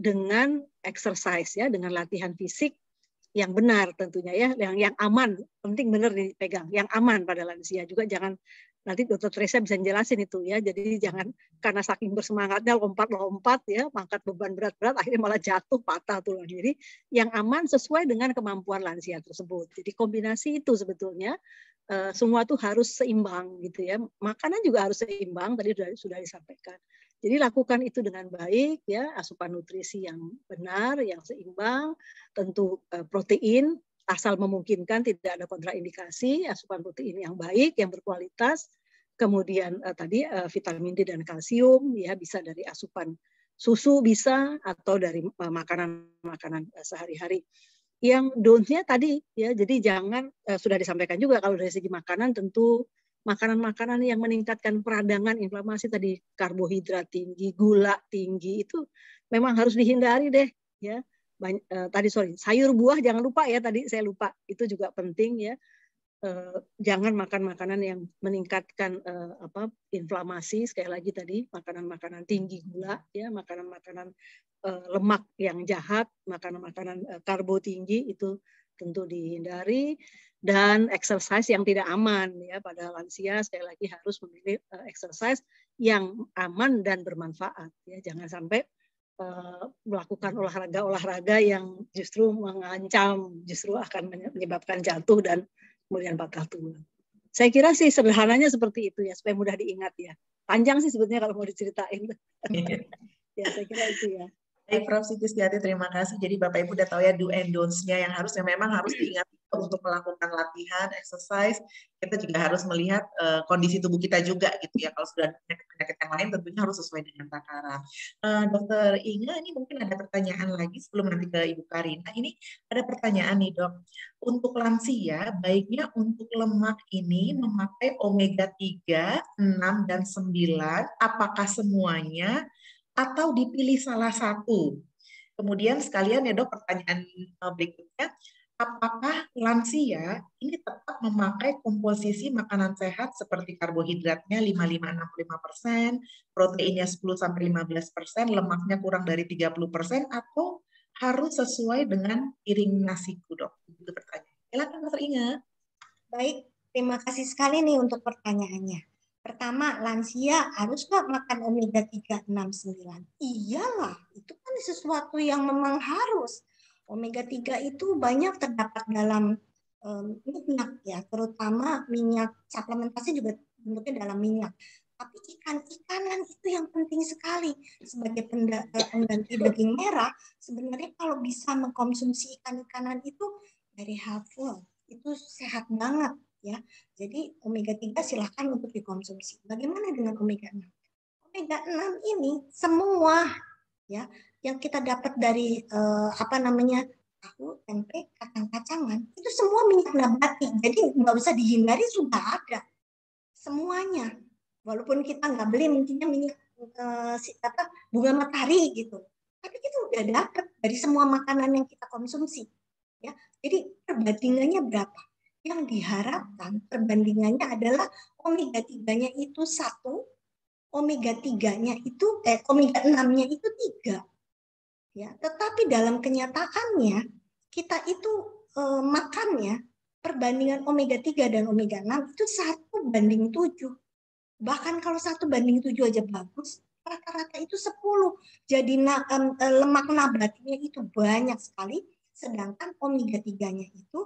Speaker 4: dengan exercise ya, dengan latihan fisik yang benar tentunya ya, yang aman, penting benar dipegang, yang aman pada lansia juga. Jangan nanti Dr. Teresa bisa jelasin itu ya, jadi jangan karena saking bersemangatnya lompat-lompat ya, mengangkat beban berat-berat akhirnya malah jatuh patah tulang. Jadi yang aman sesuai dengan kemampuan lansia tersebut. Jadi kombinasi itu sebetulnya semua tuh harus seimbang gitu ya. Makanan juga harus seimbang, tadi sudah disampaikan. Jadi lakukan itu dengan baik ya, asupan nutrisi yang benar, yang seimbang, tentu protein asal memungkinkan tidak ada kontraindikasi, asupan protein yang baik, yang berkualitas, kemudian tadi vitamin D dan kalsium ya bisa dari asupan susu bisa atau dari makanan-makanan sehari-hari. Yang don't-nya tadi ya, jadi jangan sudah disampaikan juga kalau dari segi makanan tentu makanan-makanan yang meningkatkan peradangan, inflamasi tadi, karbohidrat tinggi, gula tinggi itu memang harus dihindari deh ya. Sayur buah jangan lupa ya, tadi saya lupa, itu juga penting ya. Jangan makan makanan yang meningkatkan inflamasi, sekali lagi tadi makanan-makanan tinggi gula ya, makanan-makanan lemak yang jahat, makanan-makanan karbo tinggi itu tentu dihindari. Dan exercise yang tidak aman ya pada lansia, sekali lagi harus memilih exercise yang aman dan bermanfaat ya. Jangan sampai melakukan olahraga yang justru mengancam, justru akan menyebabkan jatuh dan kemudian patah tulang. Saya kira sih sederhananya seperti itu ya, supaya mudah diingat ya. Panjang sih sebetulnya kalau mau diceritain. Ya saya kira itu ya.
Speaker 3: Baik, Prof. Siti Setiati, terima kasih. Jadi Bapak Ibu udah tahu ya do and don'ts-nya yang memang harus diingat untuk melakukan latihan, exercise. Kita juga harus melihat kondisi tubuh kita juga gitu ya. Kalau sudah ada penyakit yang lain tentunya harus sesuai dengan takaran. Dokter Inge, ini mungkin ada pertanyaan lagi sebelum nanti ke Ibu Karina. Ini ada pertanyaan nih dok. Untuk lansia, baiknya untuk lemak ini memakai omega 3, 6, dan 9. Apakah semuanya? Atau dipilih salah satu. Kemudian sekalian ya dok, pertanyaan berikutnya, apakah lansia ini tetap memakai komposisi makanan sehat seperti karbohidratnya 55-65%, proteinnya 10-15%, lemaknya kurang dari 30%, atau harus sesuai dengan piring nasiku dok? Itu pertanyaan. Silakan Dokter Inge.
Speaker 5: Baik, terima kasih sekali nih untuk pertanyaannya. Pertama, lansia harus nggak makan omega 3, 6, 9? Iyalah, itu kan sesuatu yang memang harus. Omega 3 itu banyak terdapat dalam minyak ya, terutama minyak suplementasi juga bentuknya dalam minyak. Tapi ikan-ikanan itu yang penting sekali. Sebagai pengganti daging merah, sebenarnya kalau bisa mengkonsumsi ikan-ikanan itu dari halal, itu sehat banget ya. Jadi omega 3 silahkan untuk dikonsumsi. Bagaimana dengan omega 6? Omega 6 ini semua ya yang kita dapat dari tahu, tempe, kacang-kacangan, itu semua minyak nabati. Jadi nggak usah dihindari, sudah ada semuanya. Walaupun kita nggak beli mungkinnya minyak bunga matahari gitu, tapi kita udah dapat dari semua makanan yang kita konsumsi ya. Jadi perbandingannya berapa? Yang diharapkan perbandingannya adalah omega 3-nya itu 1, omega 3-nya itu omega 6-nya itu 3 ya. Tetapi dalam kenyataannya kita itu makannya perbandingan omega 3 dan omega 6 itu 1:7. Bahkan kalau 1:7 aja bagus, rata-rata itu 10. Jadi lemak nabatinya itu banyak sekali, sedangkan omega 3-nya itu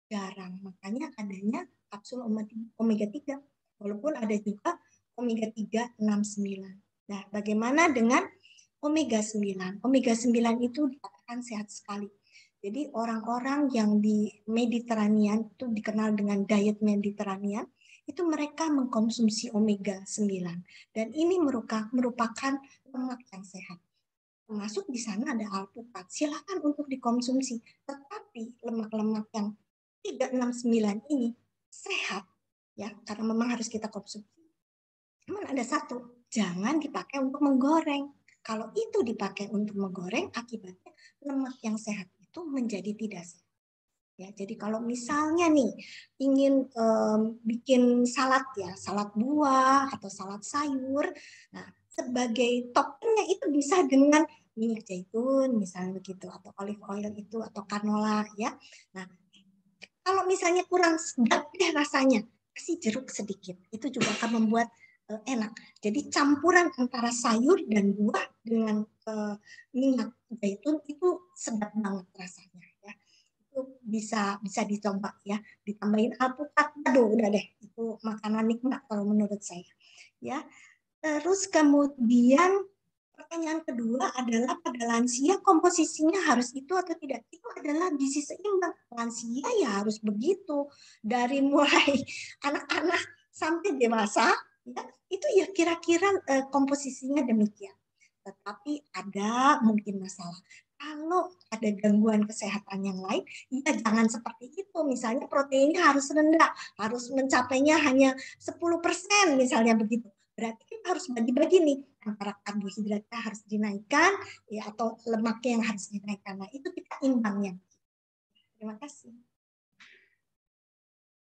Speaker 5: jarang. Makanya adanya kapsul omega 3. Walaupun ada juga omega 3, 6, 9. Nah, bagaimana dengan omega 9? Omega 9 itu dikatakan sehat sekali. Jadi orang-orang yang di Mediterranean itu dikenal dengan diet Mediterranean, itu mereka mengkonsumsi omega 9 dan ini merupakan lemak yang sehat. Termasuk di sana ada alpukat, silakan untuk dikonsumsi. Tetapi lemak-lemak yang 369 ini sehat ya, karena memang harus kita konsumsi. Cuman ada satu, jangan dipakai untuk menggoreng. Kalau itu dipakai untuk menggoreng, akibatnya lemak yang sehat itu menjadi tidak sehat. Ya, jadi kalau misalnya nih ingin bikin salad ya, salad buah atau salad sayur, nah sebagai toppingnya itu bisa dengan minyak zaitun misalnya begitu, atau olive oil itu, atau canola ya. Nah kalau misalnya kurang sedap deh rasanya, kasih jeruk sedikit, itu juga akan membuat enak. Jadi campuran antara sayur dan buah dengan minyak zaitun itu sedap banget rasanya. Bisa dicoba ya, ditambahin alpukat, aduh udah deh, itu makanan nikmat kalau menurut saya ya. Terus kemudian pertanyaan kedua adalah pada lansia komposisinya harus itu atau tidak? Itu adalah gizi seimbang. Lansia ya harus begitu, dari mulai anak-anak sampai dewasa ya, itu ya kira-kira komposisinya demikian. Tetapi ada mungkin masalah. Kalau ada gangguan kesehatan yang lain, ya jangan seperti itu. Misalnya proteinnya harus rendah, harus mencapainya hanya 10% misalnya begitu. Berarti kita harus bagi-bagi nih, antara karbohidratnya harus dinaikkan, ya atau lemaknya yang harus dinaikkan. Nah itu kita imbangnya. Terima kasih.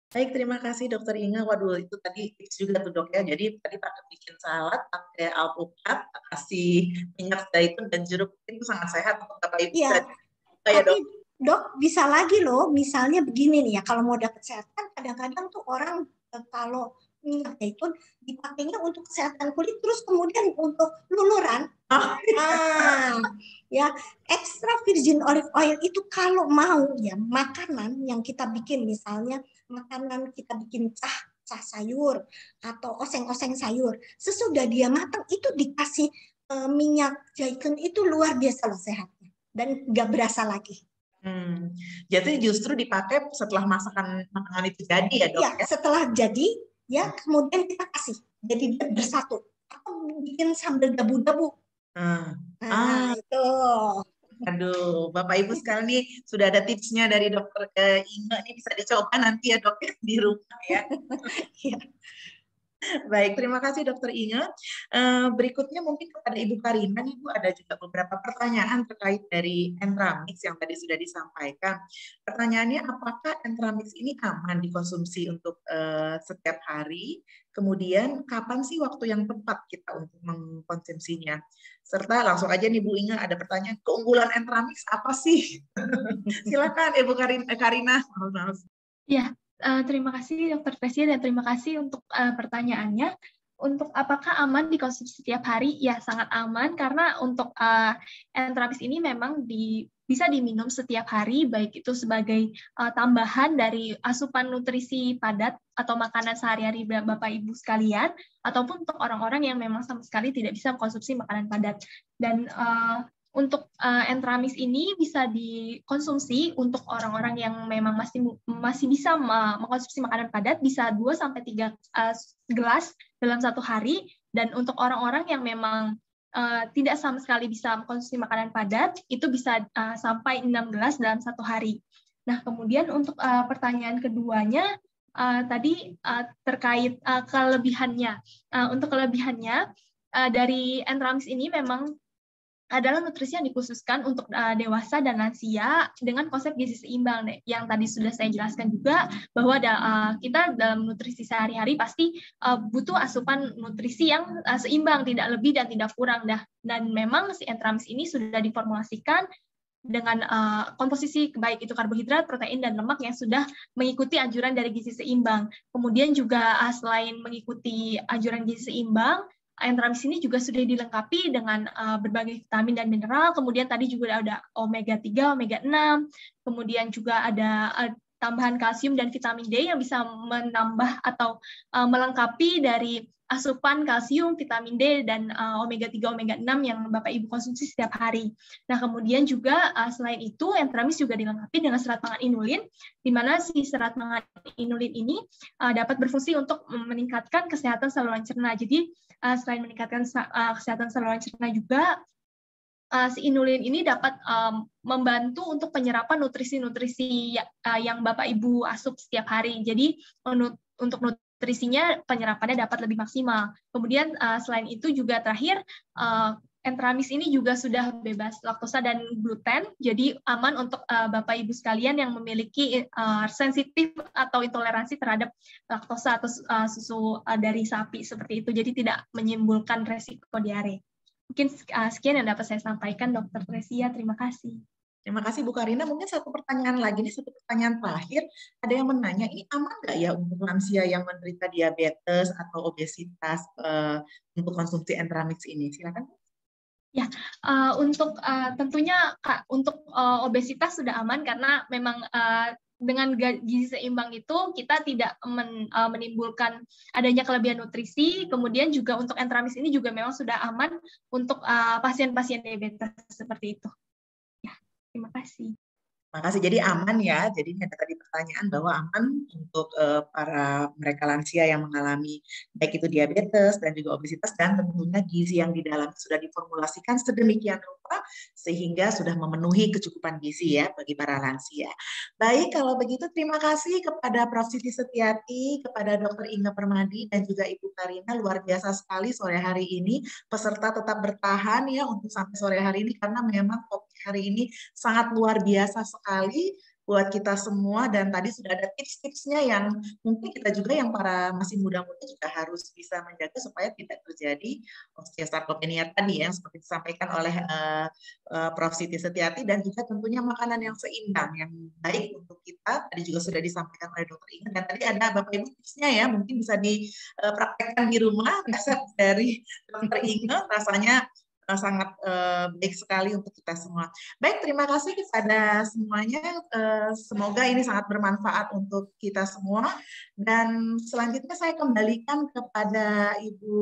Speaker 3: Baik, terima kasih Dokter Inge. Waduh, itu tadi tips juga tuh dok ya. Jadi tadi pakai bikin salad, pakai alpukat, kasih minyak zaitun dan jeruk, itu sangat sehat untuk Bapak Ibu.
Speaker 5: Iya,
Speaker 3: ya,
Speaker 5: tapi dok bisa lagi loh, misalnya begini nih ya, kalau mau dapat kesehatan, kadang-kadang tuh orang kalau minyak zaitun dipakainya untuk kesehatan kulit, terus kemudian untuk luluran. Ya extra virgin olive oil itu kalau mau ya makanan yang kita bikin, misalnya makanan kita bikin cah sayur atau oseng-oseng sayur, sesudah dia matang itu dikasih minyak zaitun, itu luar biasa loh sehatnya dan nggak berasa lagi.
Speaker 3: Jadi justru dipakai setelah makanan itu jadi ya dok?
Speaker 5: Ya, setelah jadi ya kemudian kita kasih jadi dia bersatu, atau bikin sambal dabu-dabu. Itu.
Speaker 3: Aduh, Bapak Ibu sekalian nih sudah ada tipsnya dari Dokter Inge, ini bisa dicoba nanti ya dok di rumah ya.
Speaker 5: Ya.
Speaker 3: Baik, terima kasih Dokter Inge. Berikutnya mungkin kepada Ibu Karina, Ibu ada juga beberapa pertanyaan terkait dari Entramix yang tadi sudah disampaikan. Pertanyaannya, apakah Entramix ini aman dikonsumsi untuk setiap hari? Kemudian, kapan sih waktu yang tepat kita untuk mengkonsumsinya? Serta langsung aja nih Bu Inge, ada pertanyaan, keunggulan Entramix apa sih? Silakan Ibu Karina.
Speaker 6: Ya. Terima kasih Dr. Tresia dan terima kasih untuk pertanyaannya. Untuk apakah aman dikonsumsi setiap hari? Ya, sangat aman karena untuk Entramix ini memang bisa diminum setiap hari, baik itu sebagai tambahan dari asupan nutrisi padat atau makanan sehari-hari Bapak Ibu sekalian, ataupun untuk orang-orang yang memang sama sekali tidak bisa mengkonsumsi makanan padat. Dan untuk Entramis ini bisa dikonsumsi untuk orang-orang yang memang masih bisa mengkonsumsi makanan padat, bisa 2-3 gelas dalam satu hari. Dan untuk orang-orang yang memang tidak sama sekali bisa mengkonsumsi makanan padat, itu bisa sampai 6 gelas dalam satu hari. Nah, kemudian untuk pertanyaan keduanya, tadi terkait kelebihannya. Untuk kelebihannya, dari Entramis ini memang adalah nutrisi yang dikhususkan untuk dewasa dan lansia dengan konsep gizi seimbang, yang tadi sudah saya jelaskan juga, bahwa kita dalam nutrisi sehari-hari pasti butuh asupan nutrisi yang seimbang, tidak lebih dan tidak kurang. Dan memang si Entramis ini sudah diformulasikan dengan komposisi baik itu karbohidrat, protein, dan lemak yang sudah mengikuti anjuran dari gizi seimbang. Kemudian juga selain mengikuti anjuran gizi seimbang, Entramis ini juga sudah dilengkapi dengan berbagai vitamin dan mineral, kemudian tadi juga ada omega 3, omega 6, kemudian juga ada tambahan kalsium dan vitamin D yang bisa menambah atau melengkapi dari asupan kalsium, vitamin D, dan omega 3, omega 6 yang Bapak Ibu konsumsi setiap hari. Nah, kemudian juga selain itu, Entramis juga dilengkapi dengan serat pangan inulin, di mana si serat pangan inulin ini dapat berfungsi untuk meningkatkan kesehatan saluran cerna. Jadi, selain meningkatkan kesehatan saluran cerna juga, si inulin ini dapat membantu untuk penyerapan nutrisi-nutrisi yang Bapak Ibu asup setiap hari. Jadi, untuk nutrisinya penyerapannya dapat lebih maksimal. Kemudian selain itu juga terakhir, Entramis ini juga sudah bebas laktosa dan gluten, jadi aman untuk Bapak Ibu sekalian yang memiliki sensitif atau intoleransi terhadap laktosa atau susu dari sapi seperti itu, jadi tidak menimbulkan resiko diare. Mungkin sekian yang dapat saya sampaikan, Dr. Tresia. Terima kasih.
Speaker 3: Terima kasih Bu Karina. Mungkin satu pertanyaan lagi, ini satu pertanyaan terakhir. Ada yang menanya, ini aman nggak ya untuk lansia yang menderita diabetes atau obesitas untuk konsumsi Entramis ini? Silakan.
Speaker 6: Ya, untuk tentunya Kak, untuk obesitas sudah aman karena memang dengan gizi seimbang itu kita tidak menimbulkan adanya kelebihan nutrisi. Kemudian juga untuk Entramis ini juga memang sudah aman untuk pasien-pasien diabetes seperti itu. Terima kasih.
Speaker 3: Terima kasih. Jadi aman ya. Jadi ini ada tadi pertanyaan bahwa aman untuk para mereka lansia yang mengalami baik itu diabetes dan juga obesitas, dan tentunya gizi yang di dalam sudah diformulasikan sedemikian rupa sehingga sudah memenuhi kecukupan gizi ya bagi para lansia. Baik, kalau begitu terima kasih kepada Prof. Siti Setiati, kepada Dr. Inge Permadi dan juga Ibu Karina. Luar biasa sekali sore hari ini. Peserta tetap bertahan ya untuk sampai sore hari ini karena memang topik hari ini sangat luar biasa sekali buat kita semua, dan tadi sudah ada tips-tipsnya yang mungkin kita juga yang para masih muda-muda juga harus bisa menjaga supaya tidak terjadi osteosarkopenia tadi yang seperti disampaikan oleh Prof. Siti Setiati, dan juga tentunya makanan yang seimbang yang baik untuk kita tadi juga sudah disampaikan oleh Dr. Inge, dan tadi ada Bapak Ibu tipsnya ya mungkin bisa dipraktekkan di rumah resep dari Dr. Inge, rasanya sangat baik sekali untuk kita semua. Baik, terima kasih kepada semuanya. Semoga ini sangat bermanfaat untuk kita semua. Dan selanjutnya saya kembalikan kepada Ibu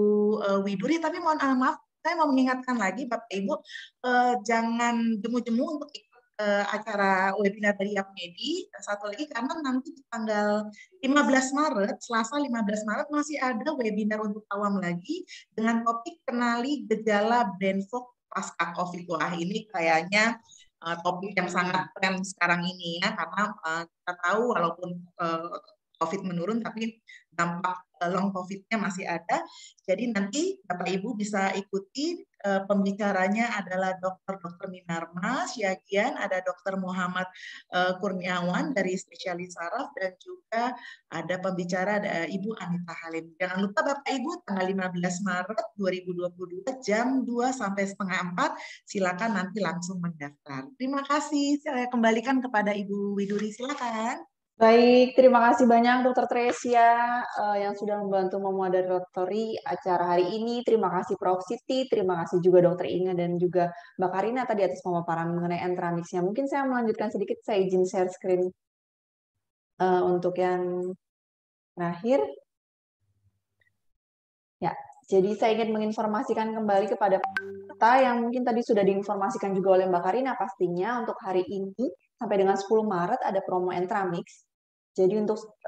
Speaker 3: Widuri. Tapi mohon maaf, saya mau mengingatkan lagi Bapak Ibu, jangan jemu-jemu untuk ikut acara webinar dari Yapmedi. Satu lagi, karena nanti tanggal 15 Maret, Selasa 15 Maret masih ada webinar untuk awam lagi dengan topik kenali gejala brain fog pasca COVID. Wah, ini kayaknya topik yang sangat tren sekarang ini ya, karena kita tahu walaupun COVID menurun, tapi dampak long COVID-nya masih ada. Jadi nanti Bapak Ibu bisa ikuti, pembicaranya adalah Dr. Minarma Syagian, ada Dr. Muhammad Kurniawan dari spesialis saraf, dan juga ada pembicara ada Ibu Anita Halim. Jangan lupa Bapak Ibu, tanggal 15 Maret 2022 jam 2 sampai setengah 4, silakan nanti langsung mendaftar. Terima kasih. Saya kembalikan kepada Ibu Widuri, silakan.
Speaker 1: Baik, terima kasih banyak Dokter Tresia yang sudah membantu memoderatori acara hari ini. Terima kasih Prof. Siti, terima kasih juga Dokter Inge dan juga Mbak Karina tadi atas pemaparan mengenai Entramix-nya. Mungkin saya melanjutkan sedikit, saya izin share screen untuk yang terakhir. Ya, jadi saya ingin menginformasikan kembali kepada peserta yang mungkin tadi sudah diinformasikan juga oleh Mbak Karina pastinya untuk hari ini sampai dengan 10 Maret ada promo Entramix. Jadi untuk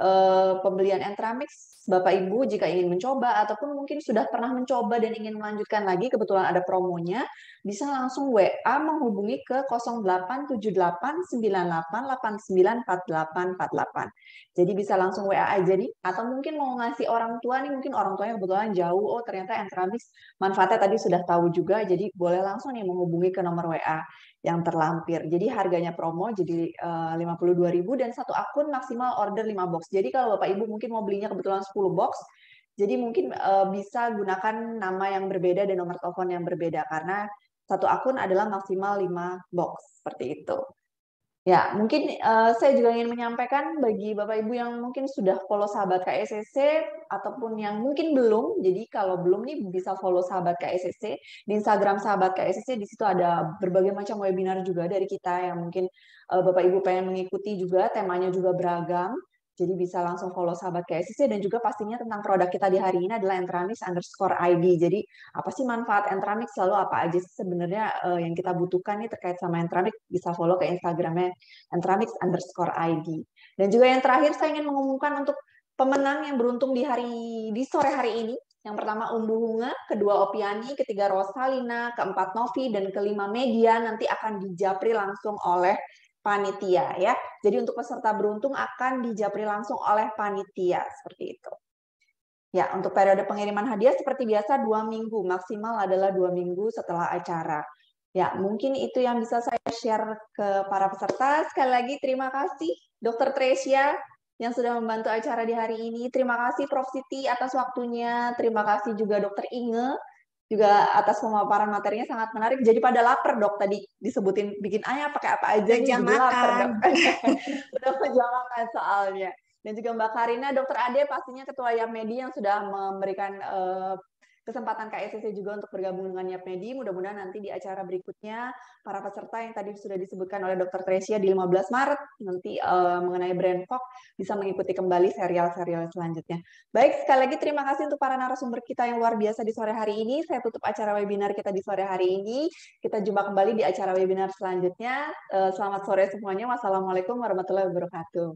Speaker 1: pembelian Entramix, Bapak Ibu jika ingin mencoba ataupun mungkin sudah pernah mencoba dan ingin melanjutkan lagi, kebetulan ada promonya, bisa langsung WA menghubungi ke 087898894848. Jadi bisa langsung WA aja nih, atau mungkin mau ngasih orang tua nih, mungkin orang tuanya kebetulan jauh, oh ternyata Entramix manfaatnya tadi sudah tahu juga, jadi boleh langsung nih menghubungi ke nomor WA yang terlampir. Jadi harganya promo jadi 52.000 dan satu akun maksimal order 5 box. Jadi kalau Bapak Ibu mungkin mau belinya kebetulan 10 box, jadi mungkin bisa gunakan nama yang berbeda dan nomor telepon yang berbeda karena satu akun adalah maksimal 5 box seperti itu. Ya, mungkin saya juga ingin menyampaikan bagi Bapak Ibu yang mungkin sudah follow sahabat KSCC ataupun yang mungkin belum, jadi kalau belum nih bisa follow sahabat KSCC di Instagram sahabat KSCC, di situ ada berbagai macam webinar juga dari kita yang mungkin Bapak Ibu pengen mengikuti juga, temanya juga beragam. Jadi bisa langsung follow sahabat KSCC dan juga pastinya tentang produk kita di hari ini adalah Entramix_ID. Jadi apa sih manfaat Entramix, lalu apa aja sih sebenarnya yang kita butuhkan nih terkait sama Entramix, bisa follow ke Instagramnya Entramix_ID. Dan juga yang terakhir saya ingin mengumumkan untuk pemenang yang beruntung di sore hari ini. Yang pertama Umbu Hunga, kedua Opiani, ketiga Rosalina, keempat Novi, dan kelima Media nanti akan dijapri langsung oleh panitia ya. Jadi untuk peserta beruntung akan dijapri langsung oleh panitia seperti itu. Ya, untuk periode pengiriman hadiah seperti biasa 2 minggu, maksimal adalah 2 minggu setelah acara. Ya, mungkin itu yang bisa saya share ke para peserta. Sekali lagi terima kasih Dr. Tresia yang sudah membantu acara di hari ini. Terima kasih Prof. Siti atas waktunya. Terima kasih juga Dr. Inge juga atas pemaparan materinya sangat menarik. Jadi pada lapar Dok tadi disebutin bikin ayam pakai apa aja nih, jadi lapar Dok. Udah jam makan soalnya. Dan juga Mbak Karina, Dokter Ade pastinya Ketua YAPMEDI yang sudah memberikan kesempatan KSCC juga untuk bergabung dengan YAPMEDI. Mudah-mudahan nanti di acara berikutnya para peserta yang tadi sudah disebutkan oleh Dr. Tresia di 15 Maret nanti mengenai brand Fok bisa mengikuti kembali serial-serial selanjutnya. Baik, sekali lagi terima kasih untuk para narasumber kita yang luar biasa di sore hari ini. Saya tutup acara webinar kita di sore hari ini. Kita jumpa kembali di acara webinar selanjutnya. Selamat sore semuanya. Wassalamualaikum warahmatullahi wabarakatuh.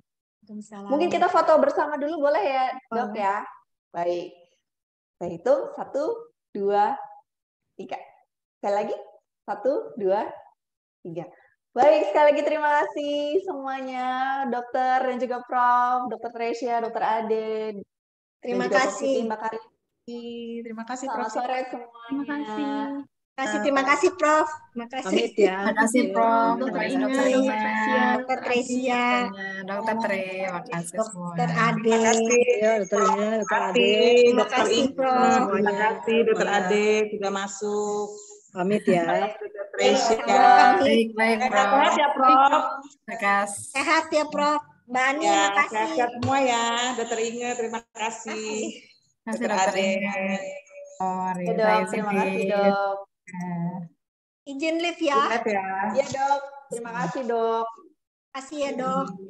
Speaker 1: Mungkin kita foto bersama dulu boleh ya, Dok ya? Baik. Saya hitung 1, 2, 3. Sekali lagi 1, 2, 3. Baik, sekali lagi terima kasih semuanya, dokter dan juga Prof, Dr. Tresia, Dr. Ade,
Speaker 5: Terima
Speaker 1: dan juga
Speaker 5: kasih.
Speaker 1: Mbak Karin.
Speaker 3: Terima kasih
Speaker 1: Selamat
Speaker 3: Prof.
Speaker 1: sore semuanya.
Speaker 6: Terima kasih.
Speaker 5: Terima kasih Prof. Terima kasih.
Speaker 4: Pamit ya.
Speaker 2: Terima kasih Prof.
Speaker 6: Dokter
Speaker 2: Terima
Speaker 6: Inge,
Speaker 2: kasih
Speaker 6: Dokter Tresia,
Speaker 5: Dokter Tresia,
Speaker 2: Dokter Tre, terima kasih
Speaker 5: Dokter
Speaker 2: semua.
Speaker 5: Ade.
Speaker 4: Ya, Dokter Inge, Dokter Ade.
Speaker 5: Terima kasih Prof.
Speaker 3: Terima kasih Dokter Ade sudah masuk.
Speaker 4: Pamit ya.
Speaker 3: Dokter Tresia.
Speaker 2: Baik, baik Prof.
Speaker 3: Sehat ya Prof.
Speaker 2: Terima kasih.
Speaker 5: Sehat ya Prof. Mbak Ani,
Speaker 3: Ya,
Speaker 5: terima kasih.
Speaker 3: sehat semua ya. Dokter Inge, terima kasih.
Speaker 2: Terima kasih
Speaker 3: Dokter
Speaker 2: Dokter
Speaker 3: Ade.
Speaker 2: Inge.
Speaker 1: Ya, Dok, terima kasih, Dok.
Speaker 5: Izin live ya.
Speaker 3: Sehat ya.
Speaker 1: Iya, Dok. Terima kasih, Dok.
Speaker 5: Terima kasih ya Dok.